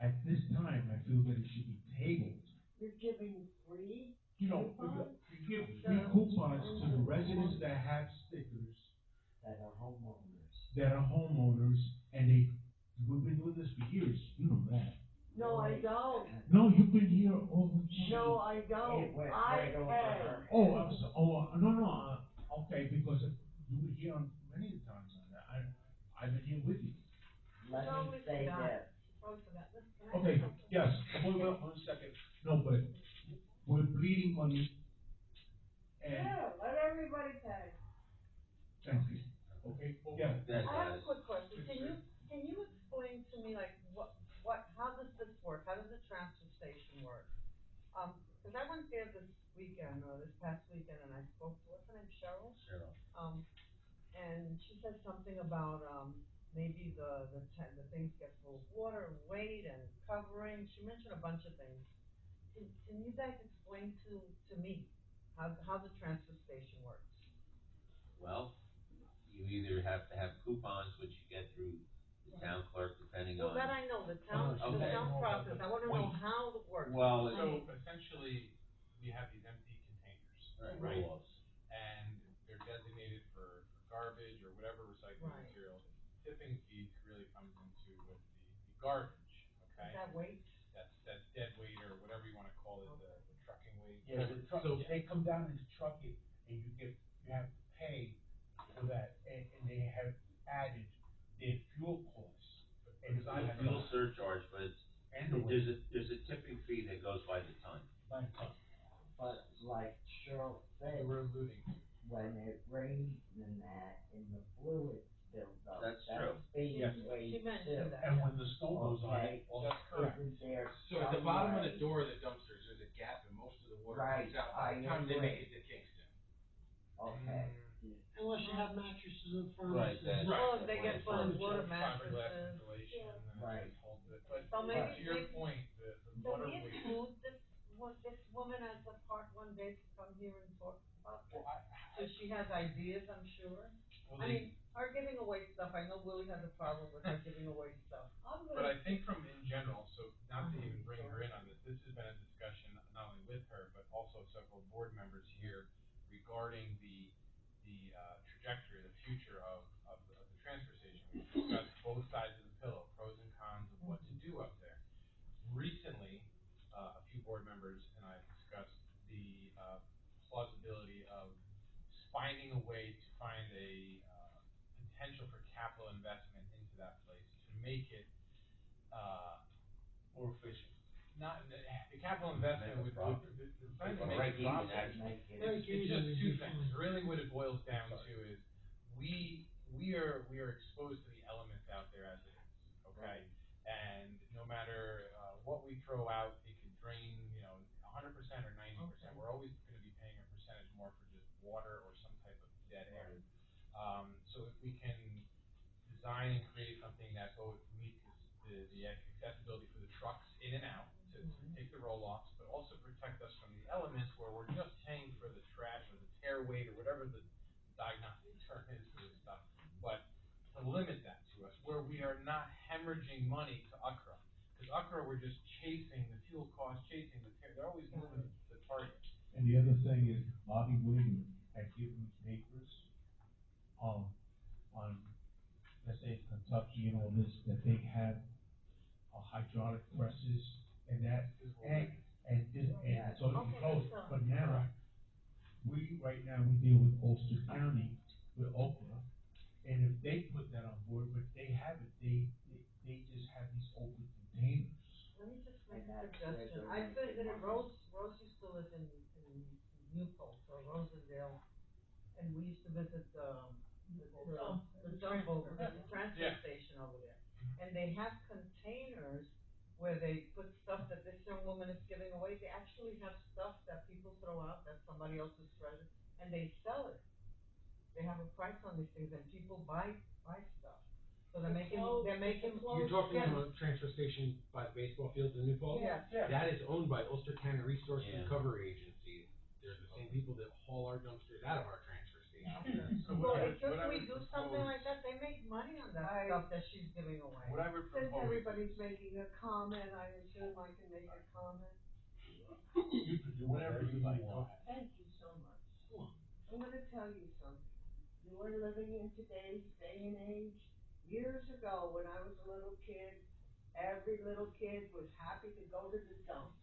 at this time, I feel that it should be tabled. You're giving free You know, coupons? we give free coupons to the residents that have stickers, That are homeowners. and we've been doing this for years, you know that. No, I don't. No, you've been here all the time. No, I don't. It went I right over pay. her. No, okay, because you were here on many times on that, I've been here with you. Let No, me it's say not. this, Okay, yes, wait, 1 second, no, but we're bleeding money, and, Yeah, let everybody pay. thank you, okay, yeah. I have a quick question. Can you explain to me, like, how does this work? How does the transfer station work? Cause I went there this weekend, or this past weekend, and I spoke to, what's her name, Cheryl? Cheryl. And she said something about, maybe the things get full of water, and weight, and covering. She mentioned a bunch of things. Can you guys explain to me how the transfer station works? Well, you either have to have coupons, which you get through the town clerk, depending Well, on. that I know, the town Okay. process. I wanna know how it works. Well, So essentially, we have these empty containers. Right, roll-offs. And they're designated for garbage or whatever recycling Right. material. Tipping fees really comes into with the garbage, okay? Is that weight? That's dead weight or whatever you wanna call it, the trucking weight. Yeah, whatever. the truck, So they come down and truck it, and you have to pay for that, and they have added their fuel costs. And Because I The have fuel surcharge, but it's, And the weight. there's a tipping fee that goes by the ton. but like Cheryl said, we're alluding to. when it rains and that, and the fluid builds up, That's true. being Yes. weighed She mentioned too. that. And when the snow goes on Okay. it, well, That's correct. Isn't there So at the bottom of the some door of the dumpsters, there's a gap and most of the water Right, comes out by the I time they agree. make it to Kingston. way? Okay, Unless you have mattresses in front. Right, that. Well, they get full of furniture. water Fiberglass mattresses. insulation, Right. just holds it. But So maybe- to your maybe- point, the Can butter we weight. include this woman as a part one day to come here and talk about this? Well, So she has ideas, I'm sure. well, I they- mean, her giving away stuff, I know Willie has a problem with her giving away stuff. But I think from in general, so not to even bring her in on this, this has been a discussion not only with her, but also several board members here regarding the trajectory, the future of the transfer station. We've discussed both sides of the pillow, pros and cons of what to do up there. Recently, a few board members and I discussed the plausibility of finding a way to find a potential for capital investment into that place to make it more efficient. not, the capital investment would, trying to Break make it even, profit. actually. make it. Break It's even just would two be things, fine. really what it boils down to is, we are exposed to the elements out there as it is, okay? And no matter, what we throw out, it could drain, 100% or 90%, we're always gonna be paying a percentage more for just water or some type of dead air. So if we can design and create something that both meets the accessibility for the trucks in and out, to take the roll-offs, but also protect us from the elements where we're just paying for the trash or the tear weight or whatever the diagnostic term is for this stuff, but to limit that to us, where we are not hemorrhaging money to UCRA. Because UCRA, we're just chasing the fuel costs, chasing the tear, they're always moving the target. And the other thing is Bobby Williams had given me papers, on, let's say Kentucky and all this, that they have hydraulic presses and that, and so, Okay, oh, so- but now, right now, we deal with Ulster County, with Oprah, and if they put that on board, but they have it, they just have these open containers. Let me just make a suggestion. I visited Rose used to live in Newport, or Rosendale, and we used to visit the transfer station over there. And they have containers where they put stuff that this young woman is giving away. They actually have stuff that people throw out, that somebody else's treasure, and they sell it. They have a price on these things, and people buy stuff. So they're making. You're talking about a transfer station by the baseball fields in New Paltz? Yeah. That is owned by Ulster County Resource Recovery Agency. They're the same people that haul our dumpsters out of our transfer station. Well, if we do something like that, they make money on that stuff that she's giving away. What I would Since propose, everybody's making a comment, I assume I can make a comment. You can do whatever you like, go ahead. Thank you so much. I'm gonna tell you something. You are living in today's day and age. Years ago, when I was a little kid, every little kid was happy to go to the dump.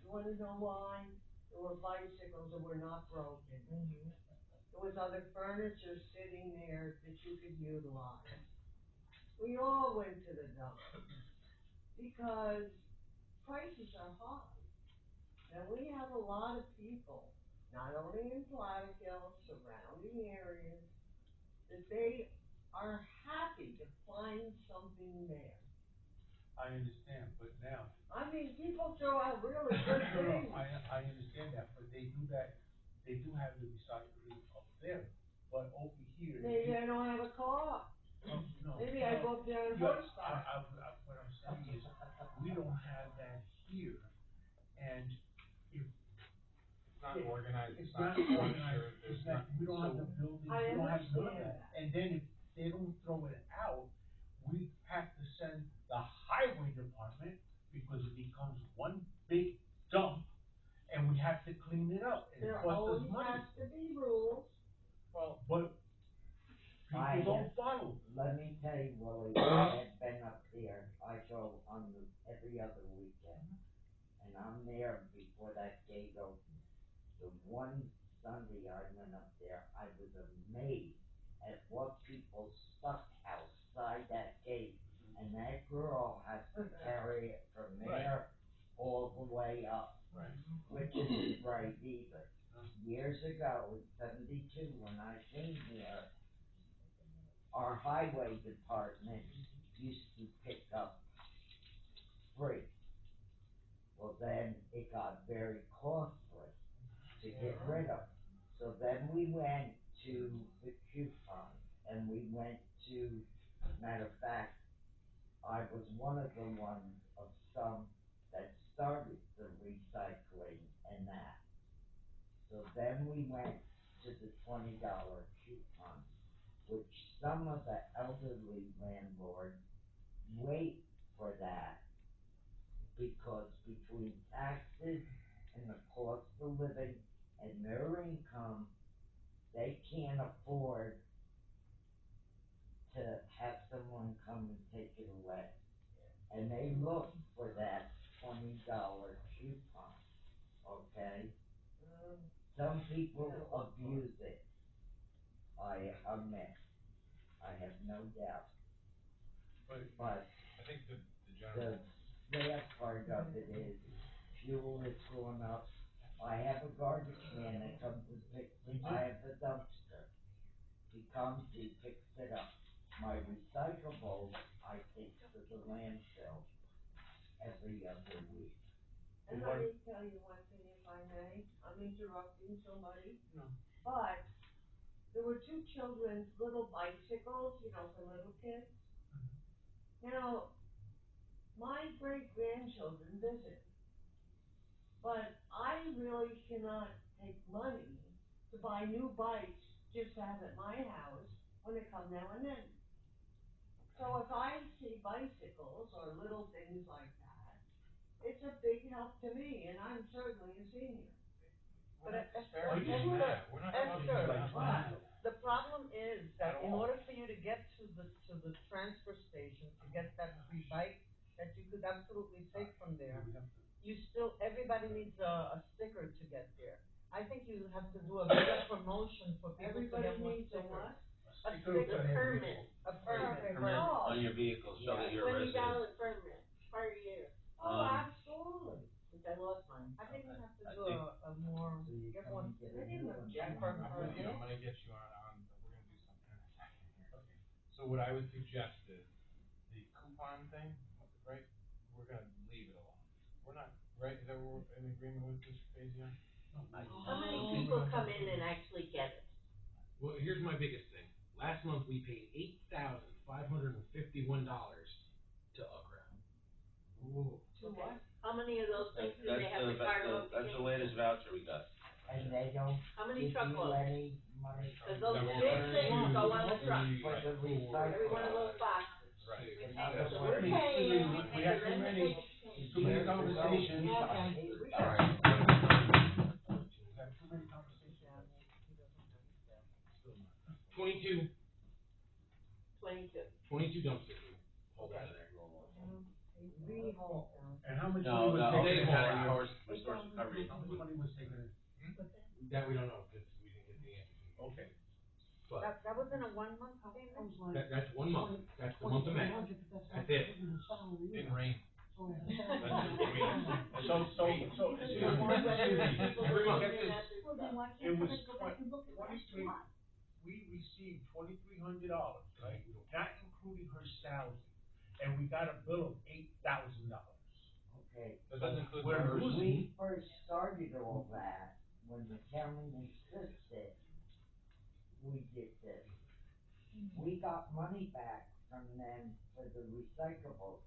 You wanna know why? There were bicycles that were not broken. There was other furniture sitting there that you could utilize. We all went to the dump because prices are high. And we have a lot of people, not only in Plattekill, surrounding areas, that they are happy to find something there. I understand, but now. I mean, people throw out really good things. I understand that, but they do have the recycling up there, but over here. Maybe I don't have a car. No. Maybe I go up there and But push that. what I'm saying is, we don't have that here, and if. it's not organized, it's It's not not organized, structured, there's it's not, we don't have the buildings, we don't have none of that. And then if they don't throw it out, we have to send the highway department, because it becomes one big dump, and we have to clean it up, and it There costs always us money. has to be rules. Well, But I people don't have- follow. Let me tell you, Willie, I have been up there, I go every other weekend, and I'm there before that gate opens. The one Sunday I went up there, I was amazed at what people stuck outside that gate. And that girl has to carry it from there all the way up. Right. Which isn't right either. Years ago, in '72, when I came here, our highway department used to pick up free. Well, then it got very costly to get rid of. So then we went to the coupon, and we went to, matter of fact, I was one of the ones of some that started the recycling and that. So then we went to the $20 coupon, which some of the elderly landlords wait for that because between taxes and the cost of living and their income, they can't afford to have someone come and take it away. And they look for that $20 coupon, okay? Some people abuse it, I admit, I have no doubt. but But I think the the general, sad part of it is, fuel is going up. I have a garbage man that comes and picks it, I have the dumpster. He comes, he picks it up. My recyclables, I take to the landfill every other week. And let me tell you one thing, if I may, I'm interrupting somebody. No. But there were two children's little bicycles, you know, for little kids. Now, my great-grandchildren visit, but I really cannot take money to buy new bikes just to have at my house when they come now and then. So if I see bicycles or little things like that, it's a big help to me, and I'm certainly a senior. we're But not disparaging that, we're not talking about that. The problem is that in order for you to get to the transfer station, to get that free bike that you could absolutely take from there, everybody needs a sticker to get there. I think you have to do a bigger too. The permit. A permit. Permit on your vehicle, show that you're a resident. $20 permit per year. Oh, Um, absolutely. Which I lost mine. I think we have to I do think- a more, So you get come one, and get a maybe new a one. cheaper I'm per with you, day. I'm gonna get you on, we're gonna do something in a second here. So what I would suggest is, the coupon thing, right, we're gonna leave it alone. We're not, right, is that what we're in agreement with, Mr. Fazio? How many people come in and actually get it? Well, here's my biggest thing. Last month, we paid $8,551 to Ugra. Okay. How many of those things That's, do they have to fire up? that's the latest voucher we got. And they don't How give many you truckloads? any money Cause those Number big one, things two, go on the truck. three, for the four. Every one of recycle. those boxes. Right. We In pay, other so words, we're paying. We had too many, too many conversations. Twenty-two 22. dumpsters we hold out of there. Really hold down. And how much No, money was no, taken? They haul out. resource recovery. How much money was taken in? That we don't know, because we didn't get the answer. Okay. But That was in a 1 month payment? that's 1 month. That's the month of May. That's it. Didn't rain. So, excuse me, Every month. get this, Well, then why it can't was somebody go back and look at the last $23 one? we received $2,300, right, not including her salary, and we got a bill of $8,000. Okay. That doesn't include We're the losing. We first started all that, when the county insisted we did this. We got money back from them for the recyclables.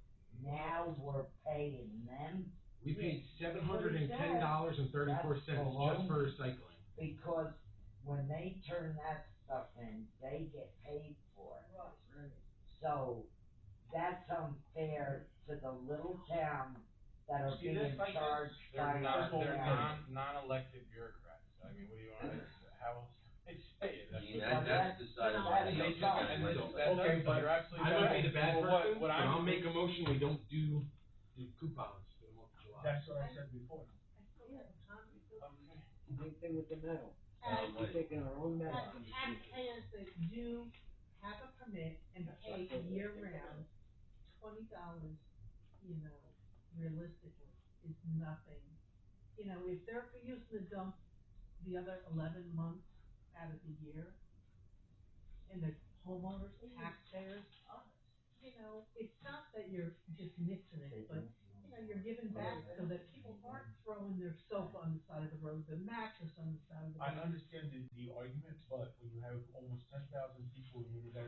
Now we're paying them We paid $710.34 just for recycling. because when they turn that stuff in, they get paid for it. So that's unfair to the little towns that are See, being that's like- charged by They're our they're county. non-elected bureaucrats. I mean, what do you want, how else can I say it? I mean, Well, that's decided by the that's council. fine. Okay, but You're absolutely I right. might be the bad Well, person, what but I'm- I'll make a motion, we don't do the coupons for the month of July. that's what I said before. Same thing with the metal. And- We're taking our own metal. And taxpayers that do have a permit and pay year round, $20, realistically, is nothing. If they're using the dump the other 11 months out of the year, and the homeowners, taxpayers, it's not that you're just mixing it, but, you're giving back so that people aren't throwing their sofa on the side of the road, the mattress on the side of the road. I understand the argument, but when you have almost 10,000 people, you got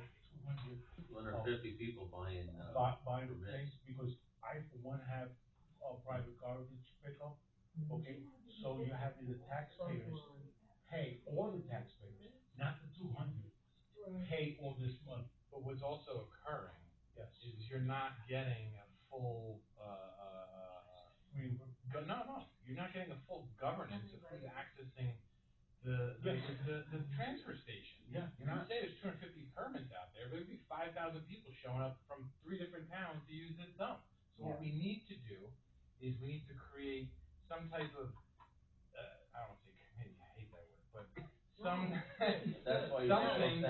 250 people buying, buying permits. things, because I, for one, have a private garbage pickup, okay? So you have the taxpayers pay, all the taxpayers, not the 200, pay all this money. But what's also occurring Yes. is you're not getting a full, you're not getting a full governance of who's accessing the transfer station. Yeah, You know, say there's 250 permits out there, but there'd be 5,000 people showing up from 3 different towns to use this dump. So what we need to do is we need to create some type of, I don't say committee, I hate that word, but some, That's why you're something supposed to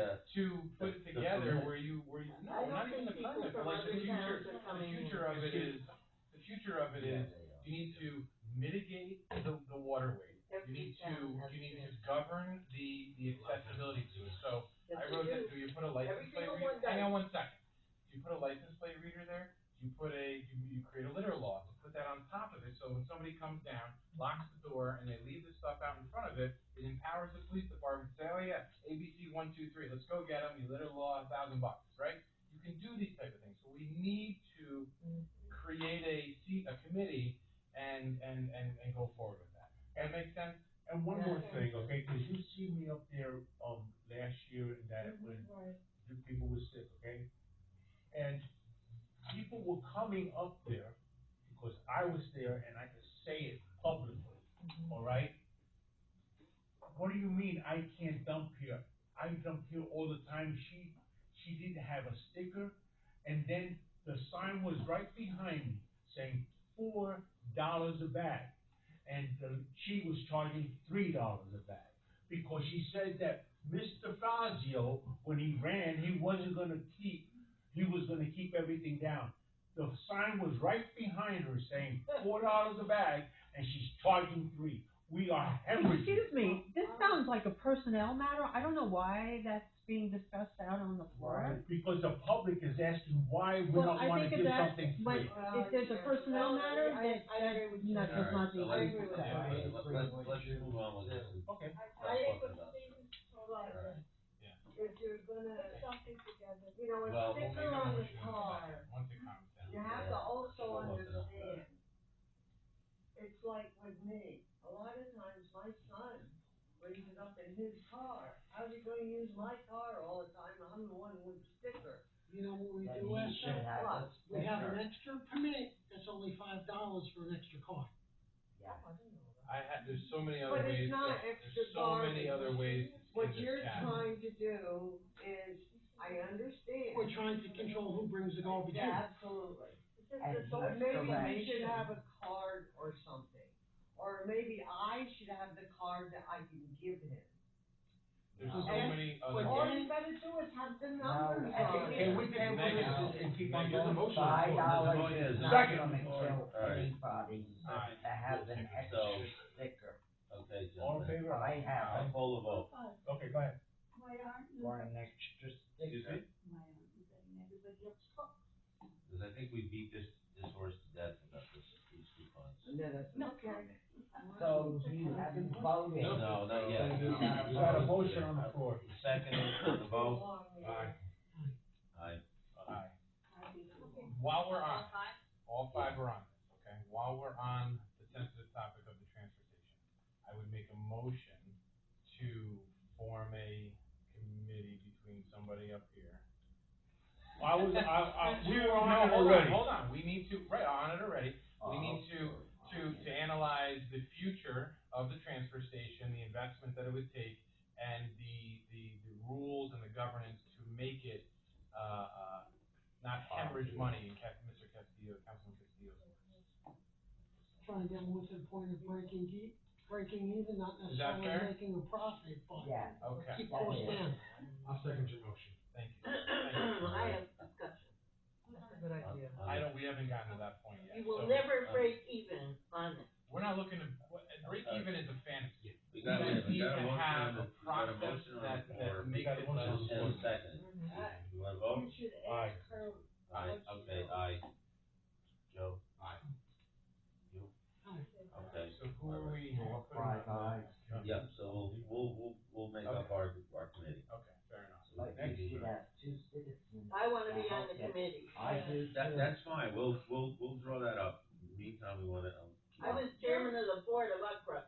have to put it the together permit. where you, I no, not don't even the think people permit, but from like the other future, towns are the coming in. future of it is, you need to mitigate the waterway. You need to govern the accessibility to it. So I wrote that, do you put a license plate reader? Hang on 1 second. Do you put a license plate reader there? Do you you create a litter law to put that on top of it, so when somebody comes down, locks the door, and they leave the stuff out in front of it, it empowers the police department to say, oh yeah, ABC 1, 2, 3, let's go get them, you litter law, $1,000, right? You can do these type of things. So we need to create a committee and go forward with that. That make sense? And one more thing, okay, cause you see me up there, last year, and that when the people were sick, okay? And people were coming up there, because I was there and I could say it publicly, all right? What do you mean I can't dump here? I dump here all the time. She didn't have a sticker, and then the sign was right behind me saying $4 a bag. And she was charging $3 a bag, because she said that Mr. Fazio, when he ran, he was gonna keep everything down. The sign was right behind her saying $4 a bag, and she's charging $3. We are hemorrhaging. Excuse me, this sounds like a personnel matter. I don't know why that's being discussed out on the floor. Because the public is asking why we don't wanna give something free. If there's a personnel matter, that does not So need let's, to be discussed. let's move on with this. Okay. I think what Stephen told us, if you're gonna, Something together. you know, a Well, we'll sticker on the car, Once it calms down. you have to also Almost enough. understand, it's like with me, a lot of times my son brings it up in his car. How's he gonna use my car all the time? I'm the one with the sticker. You know what we Then do, you Esther? should have a We have an sticker. extra permit, that's only $5 for an extra car. Yeah. There's so many But other it's ways, not there's extra so many garbage. other ways to What skin you're this cat. trying to do is, I understand. We're trying to control who brings the garbage in. Yeah, absolutely. And But he's maybe we correct. should have a card or something, or maybe I should have the card that I can give him. There's so And- many But other all ways. you gotta do is have the No, numbers on it. And we can, and keep on going. $5 is not Second. gonna kill Alright. anybody Alright. to have an extra So- sticker. Okay, All in gentlemen, favor? I have I'll call the vote. Okay, go ahead. Why aren't you? for an extra Excuse sticker. me? Why aren't you letting everybody else talk? Because I think we beat this horse to death about these coupons. Okay. So you haven't voted. No, not yet. So you gotta We got a vote. motion on the floor. Second, on the vote, Aye. aye. Aye. I think so. While we're on, all five are on this, okay? While we're on the sensitive topic of the transfer station, I would make a motion to form a committee between somebody up here. We were on it already. Hold on, we need to, right, on it already. We need to analyze the future of the transfer station, the investment that it would take, and the rules and the governance to make it, not hemorrhage money in Mr. Castillo, Councilman Castillo's words. Trying to get them to the point of breaking even, not Is that fair? necessarily making a profit, but Yeah. Okay, keep costs down. I'll second your motion. thank you. Thank you. I have discussion. That's a good idea. We haven't gotten to that point yet. You will So, never break even on it. We're not looking to, break even is a fantasy. We got You we need got a to motion have on the, a we got a process motion on that the floor, makes it less. and a second. You wanna vote? You should Aye. ask her. Aye, okay, aye. Joe? Aye. You? Aye. Okay. So who are we? Five ayes. Yep, so we'll make up our committee. Okay, fair enough. So But next you should meeting- have two citizens. I wanna be on the committee. I do too. That's fine, we'll draw that up. In the meantime, we wanna, I was chairman of the board of UCRA.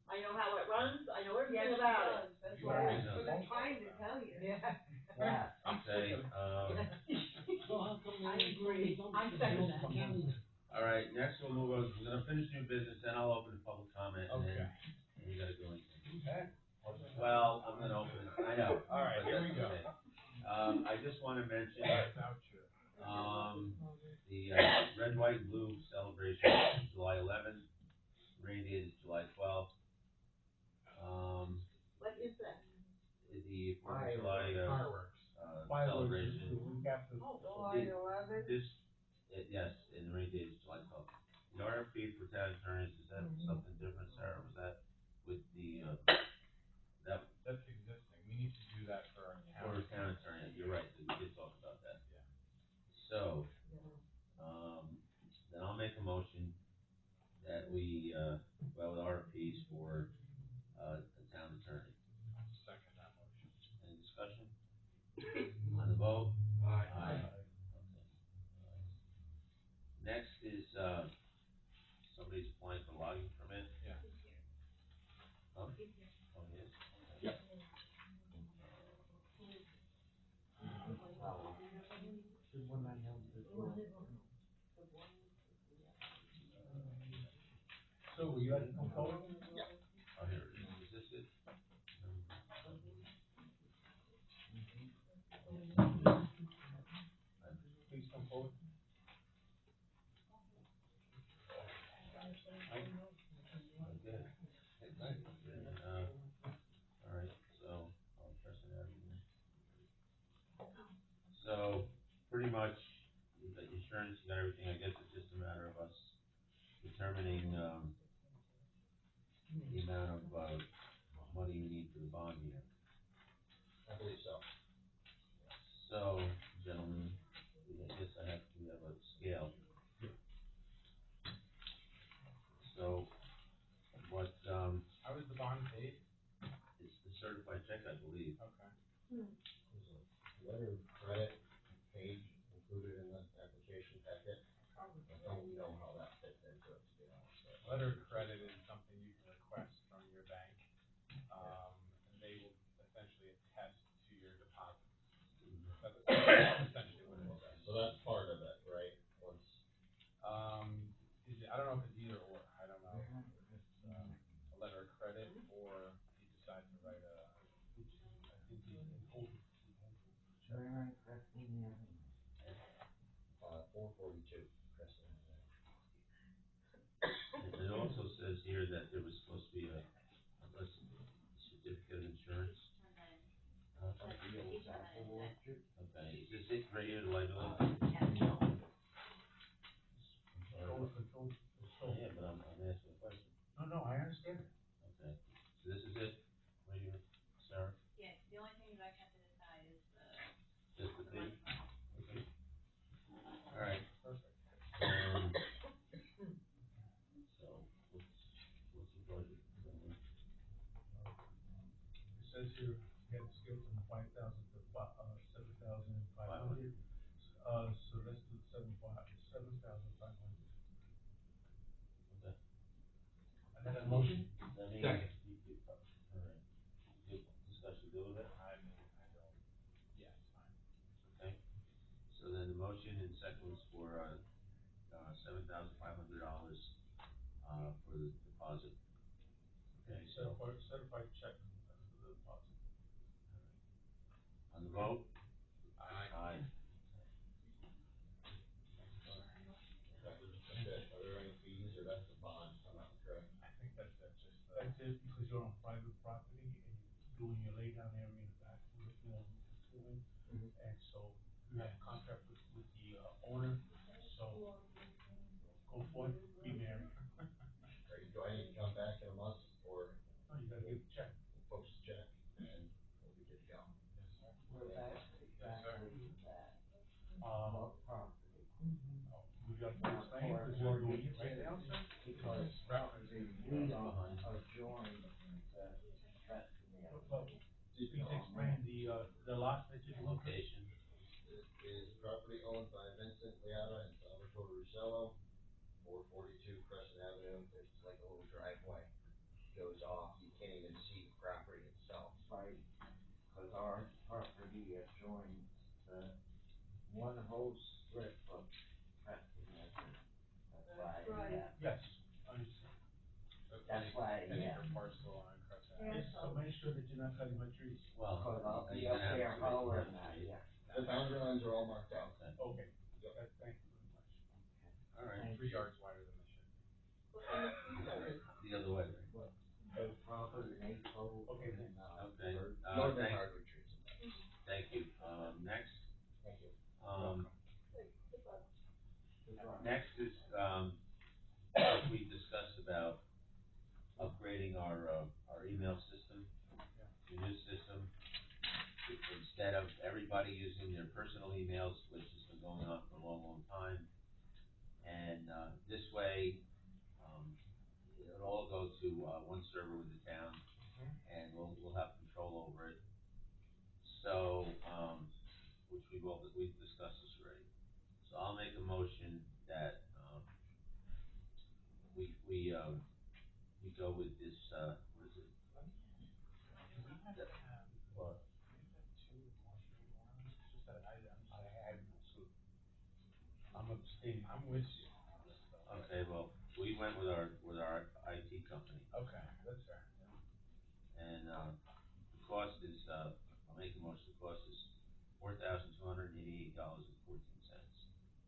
I know how it runs, I know everything Yes, about it. it does. That's Yeah. what I was trying to tell you. Yeah. Yeah. okay, So how come I they agree. don't I do second the that. county? all right, next we'll move on, we're gonna finish new business, then I'll open the public comment, and then we gotta go into. Okay. Well, I'm gonna open it, I know. All right, but here we that's go. okay. I just wanna mention, Voucher. the, red, white, and blue celebration, July 11th, rain date is July 12th. What is that? The Fourth of July, Fireworks. celebration. We got to. July 11th. This, yes, and the rain date is July 12th. The RFP for town attorneys, is that something different, Sarah? Was that with the, That's existing. We need to do that for our for county. town attorney? You're right, we did talk about that. Yeah. So, then I'll make a motion that we, well, with RFPs for, the town attorney. Second that motion. Any discussion? On the vote? Aye. Okay. Next is, somebody's applying for logging permit. Yeah. Oh, oh, yes? Yep. The one I held before. So, would you like to come forward? Oh, here it is. Is this it? Please come forward. Okay. All right, so I'll try much, you got your insurance, you got everything, I guess it's just a matter of us determining, the amount of, money you need for the bond year. I believe so. So, gentlemen, we have a scale. So, what, How is the bond paid? it's the certified check, I believe. Okay. There's a letter of credit page included in the application packet. I don't know how that fits into it, to be honest. Letter of credit is something you can request from your bank, and they will essentially attest to your deposit. That's essentially what it is. So that's part of it, right? Once, I don't know if it's either or, I don't know if it's, a letter of credit, or he decides to write I think he's in over. Crescent Avenue. 442, Crescent Avenue. And it also says here that there was supposed to be a certificate of insurance. Okay, is this it right here, the liability? Yeah, but I'm asking a question. No, I understand it. Okay, so this is it, right here, Sarah? Yes, the only thing that I have to decide is Just the fee? Okay. All right. Perfect. So, what's the budget? It says here, get a scale from 5,000 to 7,500. So let's do 7,500. Okay. And then a motion? That means Second. All right. Good discussion, good with it? I don't, yes, fine. Okay. So then the motion and second was for, $7,500, for the deposit. Okay, so, Certified check for the deposit. on the vote? Aye. Aye. That's it. Are there any fees, or that's the bond, if I'm not correct? I think that's just. That's it, because you're on private property and you're doing your laydown area in the back, and so you have a contract with the owner, so go forth, be merry. Do I need to come back in a month, or No, you gotta give a check. post a check, and we'll be good to go? We're back, exactly that. What property? We got to explain, because you're doing it right now, sir? Because we don't adjoin the Crescent Avenue. Please explain the lot that you're doing. Location. Is property owned by Vincent Leata and Salvatore Russello, 442 Crescent Avenue. It's like a little driveway, goes off, you can't even see the property itself. Right, because our property adjoins the one whole strip of Crescent Avenue. That's why, yeah, Yes, understand. that's why, yeah. Your parcel on Crescent Avenue. So make sure that you're not cutting my trees. Well, Because I'll are be you up gonna have there to hollering make at it? you. The boundary lines are all marked out. Okay. Okay, thank you very much. All right. 3 yards wider than they should be. The other way, right? The property, they told, Okay, and, Okay. Northern Thank- hardwood trees. Thank you. Next. Thank you. Next is, we discussed about upgrading our email system to new system. Instead of everybody using their personal emails, which has been going on for a long, long time. And, this way, it'll all go to, one server with the town, and we'll have control over it. So, which we've discussed this already. So I'll make a motion that, we go with this, what is it? What? I'm abstaining, I'm with you. Okay, well, we went with our IT company, Okay, that's fair. and, the cost is, I'll make a motion, the cost is $4,288.14.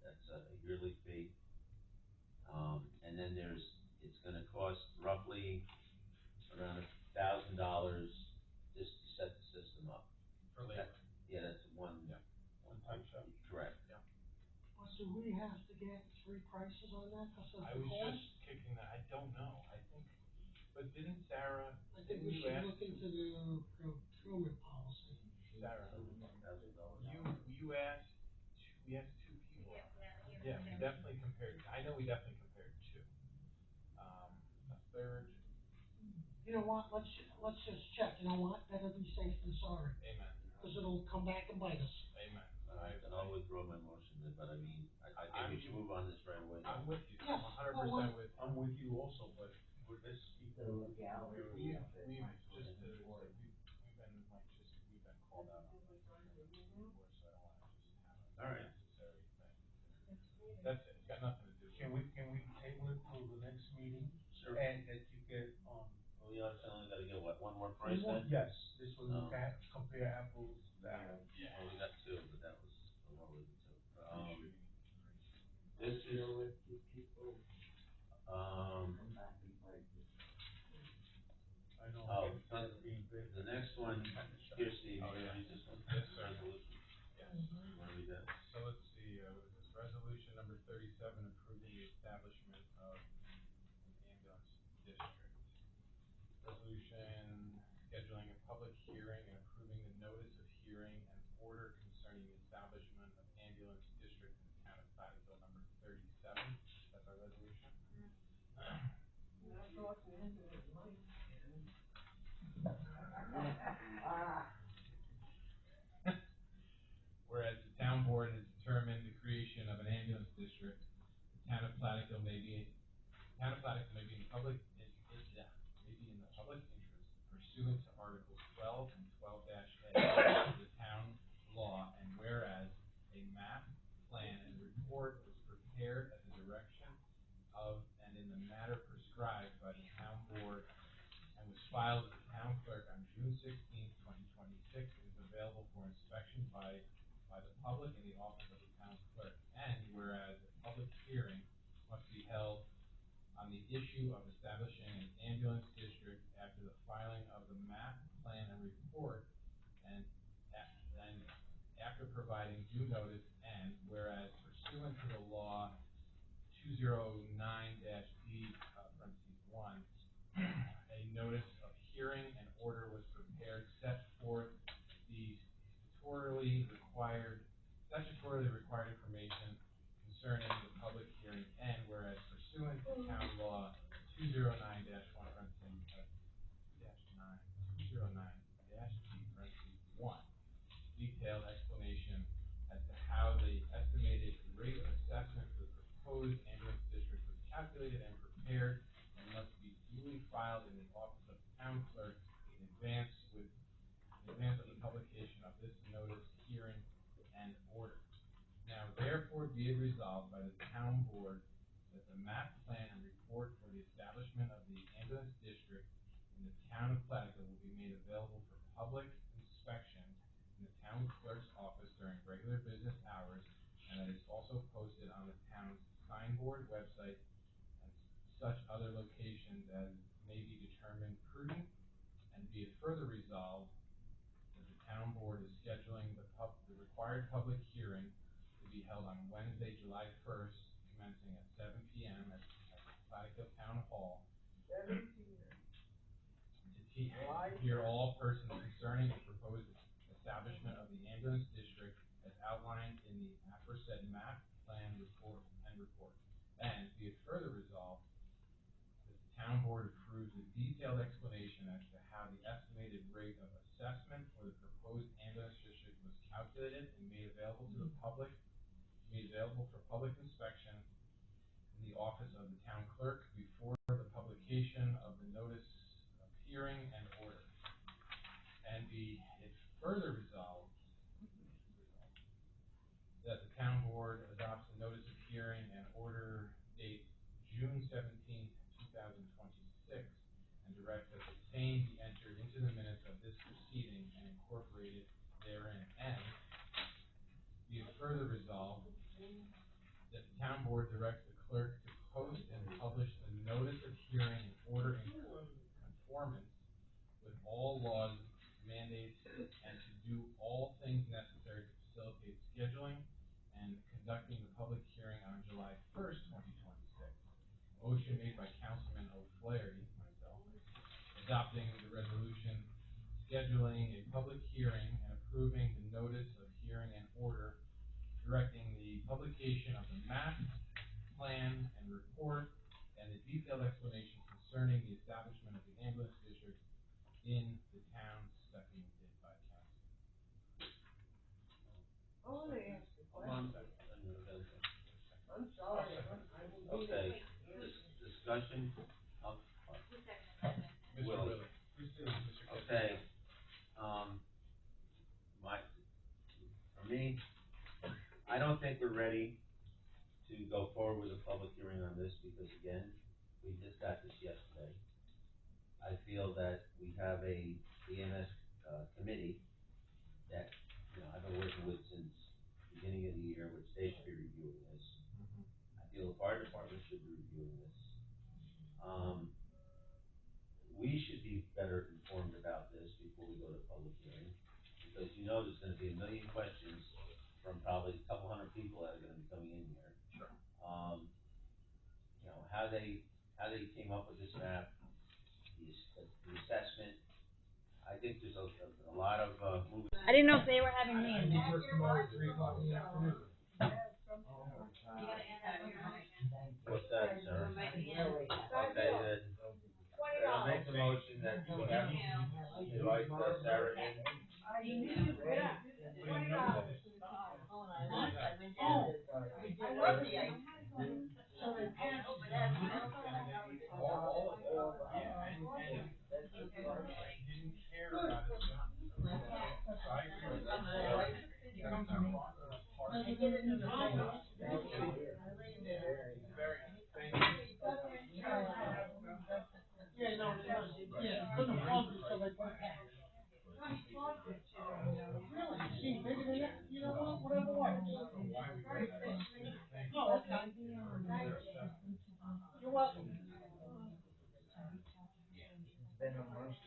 That's a yearly fee. And then it's gonna cost roughly around $1,000 just to set the system up. For labor. Yeah, that's one. Yeah. One time shot. Correct. Yeah. do we have to get three prices on that, cause of I the was cost? just kicking that, I don't know, I think, but didn't Sarah, I think didn't we you should ask, look into the procurement policy. Sarah, you asked, we asked two people. Yeah, we definitely compared, I know we definitely compared two. A third, You know what, let's just check, you know what, better be safe than sorry, amen, cause it'll come back and bite us. amen. And I'll withdraw my motion, but I mean, I think we should move on this right away. I'm with you, Yes, I'm 100% well, with you. I'm with you also, but with this, The legality We've, of it. we've might be just, important. we've been called out on this before, so I don't wanna just have All a right. necessary thing. That's it, it's got nothing to do with it. can we table it till the next meeting? Sure. And that you get, Well, we also only gotta get what, one more price then? yes, this one No. you can compare apples to apples. Well, we got two, but that was, we'll leave it to. This is, Realistic people come back and bite us. I know. Oh, it's being big. the next one, here, Steve, you Oh, wanna yeah. read this one? Yes, sir. Resolution. Yes. You wanna read that? So let's see, what is this, resolution number 37, approving the establishment of an ambulance district. Resolution scheduling a public hearing and approving the notice of hearing and order concerning the establishment of ambulance district in the town of Platteville, number 37, that's our resolution. Whereas the town board has determined the creation of an ambulance district, the town of Platteville may be in the public, may be in the public interest pursuant to Articles 12 and 12-A of the town law, and whereas a map, plan, and report was prepared at the direction of and in the manner prescribed by the town board and was filed with the town clerk on June 16th, 2026, and is available for inspection by the public in the office of the town clerk. And whereas a public hearing must be held on the issue of establishing an ambulance district after the filing of the map, plan, and report, and after providing due notice, and whereas pursuant to the law 209-D, parentheses 1, a notice of hearing and order was prepared, set forth the statutorily required information concerning the public hearing, and whereas pursuant to town law 209-1, detailed explanation as to how the estimated rate of assessment for the proposed ambulance district was calculated and prepared, and must be duly filed in the office of the town clerk in advance of the publication of this notice, hearing, and order. Now therefore be it resolved by the town board that the map, plan, and report for the establishment of the ambulance district in the town of Platteville will be made available for public inspection in the town clerk's office during regular business hours, and that is also posted on the town's signboard website and such other locations as may be determined prudent, and be it further resolved that the town board is scheduling the required public hearing to be held on Wednesday, July 1st, commencing at 7 p.m. at Platteville Town Hall. To hear all persons concerning the proposed establishment of the ambulance district as outlined in the aforesaid map, plan, report. And be it further resolved that the town board approves a detailed explanation as to how the estimated rate of assessment for the proposed ambulance district was calculated and made available to the public, for public inspection in the office of the town clerk before the publication of the notice of hearing and order. And be it further resolved that the town board adopts the notice of hearing and order date June 17th, 2026, and directs that the same be entered into the minutes of this proceeding and incorporated therein. And be it further resolved that the town board directs the clerk to post and publish the notice of hearing and order in conformance with all laws, mandates, and to do all things necessary to facilitate scheduling and conducting the public hearing July 1st, 2026. Motion made by Councilman O'Flaherty, myself, adopting the resolution, scheduling a public hearing and approving the notice of hearing and order, directing the publication of the map, plan, and report, and the detailed explanation concerning the establishment of the ambulance district in the town seconded by council. I wanna ask a Hold question. on. I'm sorry, Okay, discussion, Who seconded that? Mr. Willie. Mr. Okay, for me, I don't think we're ready to go forward with a public hearing on this, because again, we just got this yesterday. I feel that we have a EMS, committee that, I've been working with since the beginning of the year, which they should be reviewing this. I feel the fire department should be reviewing this. We should be better informed about this before we go to public hearing, because there's gonna be a million questions from probably a couple hundred people that are gonna be coming in here. Sure. How they came up with this map, the assessment, I think there's a lot of, moving. I didn't know if they were having meetings. What's that, sir? Okay, then, I'll make the motion that we have, invite Sarah in. Didn't care about it. So I agree with that. It comes across as hard. Very, thank you. Yeah, no, yeah, put them on so they put it. Really, see, maybe they, whatever works. No, okay. You're welcome. Been almost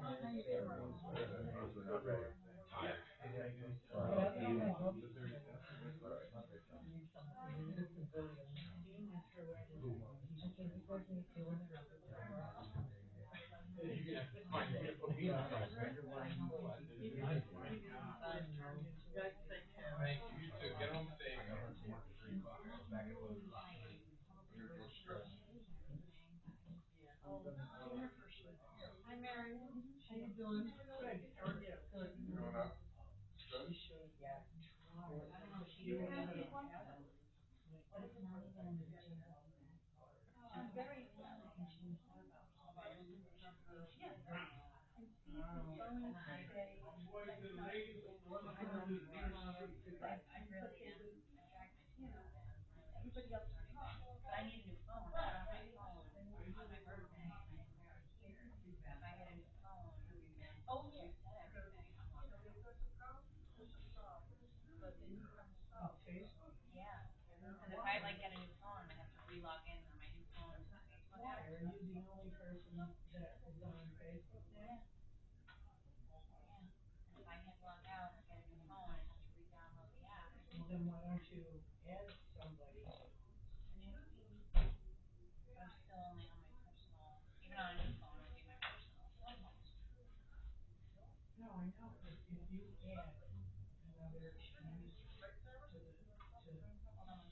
Thank you. You too. Get home safe. Back at Lowe's. You're stressed. Hi, Mary. How you doing? Good. How are you? Good. Growing up. Good. Everybody else is but I need a new phone. I don't have a phone on my birthday. If I get a new phone, oh yeah, everything. Yeah, and if I get a new phone, I have to re-log in on my new phone to Facebook. Why, are you the only person that is on Facebook now? Yeah, and if I can't log out or get a new phone, I have to re-download the app. Well, then why don't you add somebody? I'm still only on my personal, even on a new phone, I'll do my personal cell phones. No, I know, but if you add another user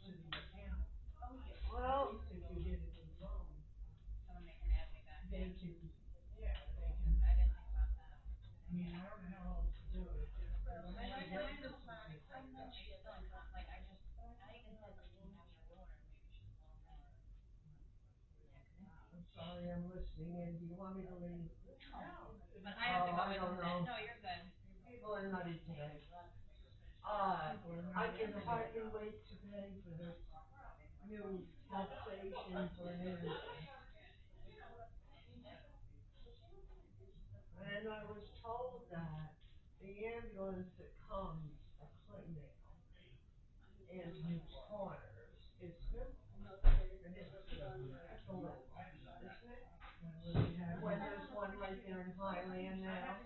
to the account. Oh, yeah. Well, at least if you get a new phone, Someone they can add me back they in. can, yeah, they can, I didn't think about that. I mean, I don't know how else to do it. I'm sorry, I'm listening, and do you want me to leave? But I have to go I in don't today. know. No, you're good. People are nutty today. I can hardly wait to pay for this new taxation for an energy. And I was told that the ambulance that comes to Clydale and New Corners is good. And it's a little, isn't it? When there's one right there in Highland now.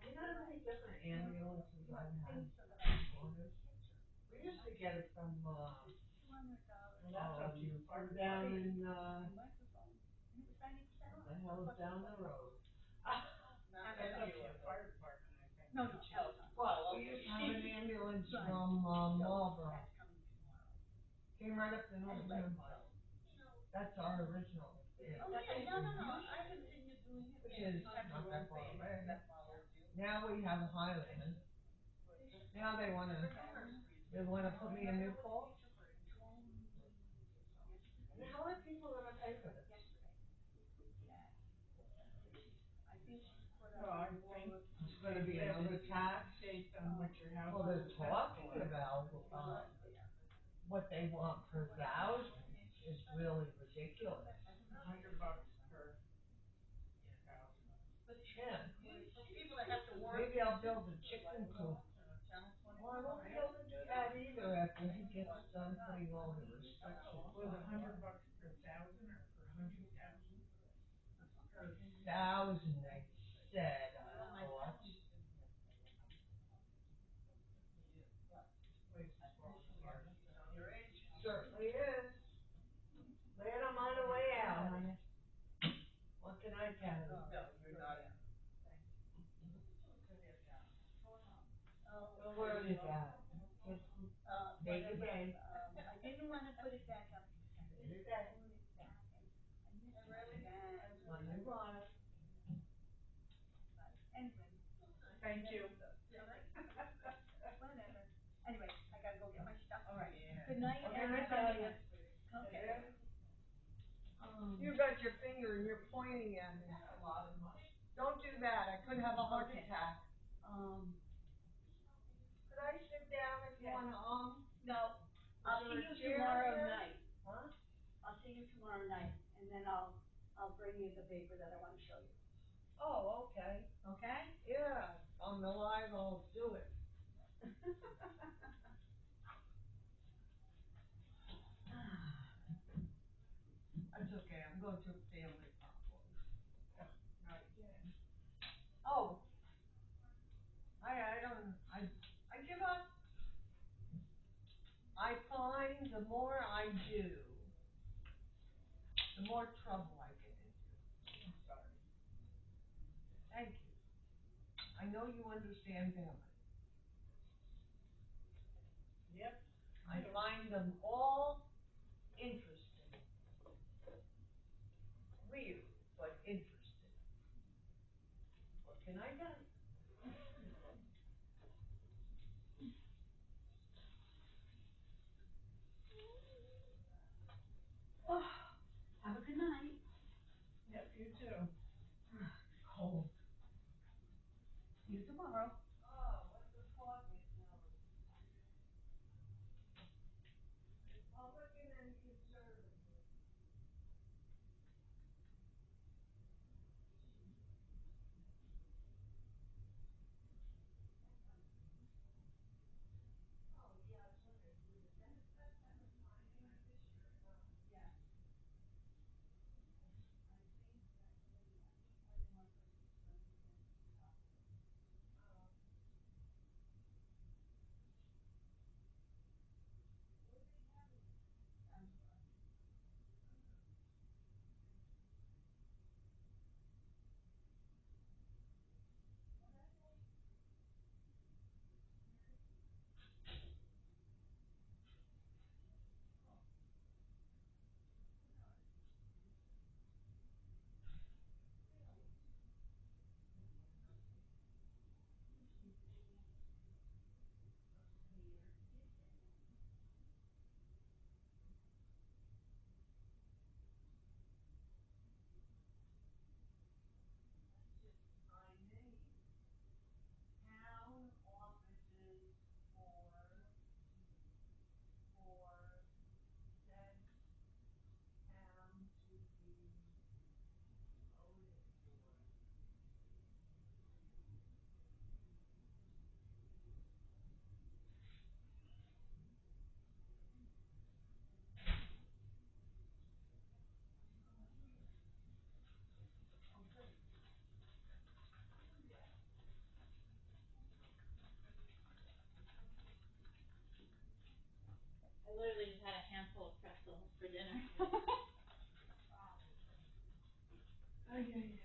You know how many different ambulances I've had in Corners? We used to get it from, $200. that's up to you, from down in, Microphone, and it was 90% off. the hell is down the road? That's up to you. Fire department, I think. No, no, Peloton. Well, we used to have an ambulance from, Marlboro, That's coming tomorrow. came right up the North Turnpike. That's our original. Oh, yeah, no, I continue doing it. Which is not that far away. Now we have a Highland. Now they wanna put me in New Paltz? And how are people gonna pay for this? I think she put Well, I up. think it's gonna be another tax. Based on what your house. Well, they're talking about, what they want per thousand is really ridiculous. $100 per house. Yeah. People that have to work. Maybe I'll build a chicken coop. Well, I won't be able to do that either after he gets done putting all the restrictions. Was $100 per thousand or per 100,000? Per thousand, they said, I thought. Certainly is. Glad I'm on the way out, honey. What can I tell you? No, you're not. Where is that? Take it again. I didn't wanna put it back up. Take it again. When you want it. Anyway. Thank you. Whatever. Anyway, I gotta go get my stuff. All right. Good night, What can I everybody. tell you? Okay. You got your finger and you're pointing at me. Don't do that, I could have a heart Okay. attack. Could I sit down if you wanna, No, I'll Is there see a you chair tomorrow here? night. Huh? I'll see you tomorrow night, and then I'll bring you the paper that I wanna show you. Oh, okay. Okay? Yeah, on the live, I'll do it. That's okay, I'm going through family problems. Not again. Oh. I give up. I find the more I do, the more trouble I get into. I'm sorry. Thank you. I know you understand family. Yep. I find them all interesting. Weird, but interesting. What can I do? Have a good night. Yep, you too. Cold. See you tomorrow. Republican and conservative. Ay, ay,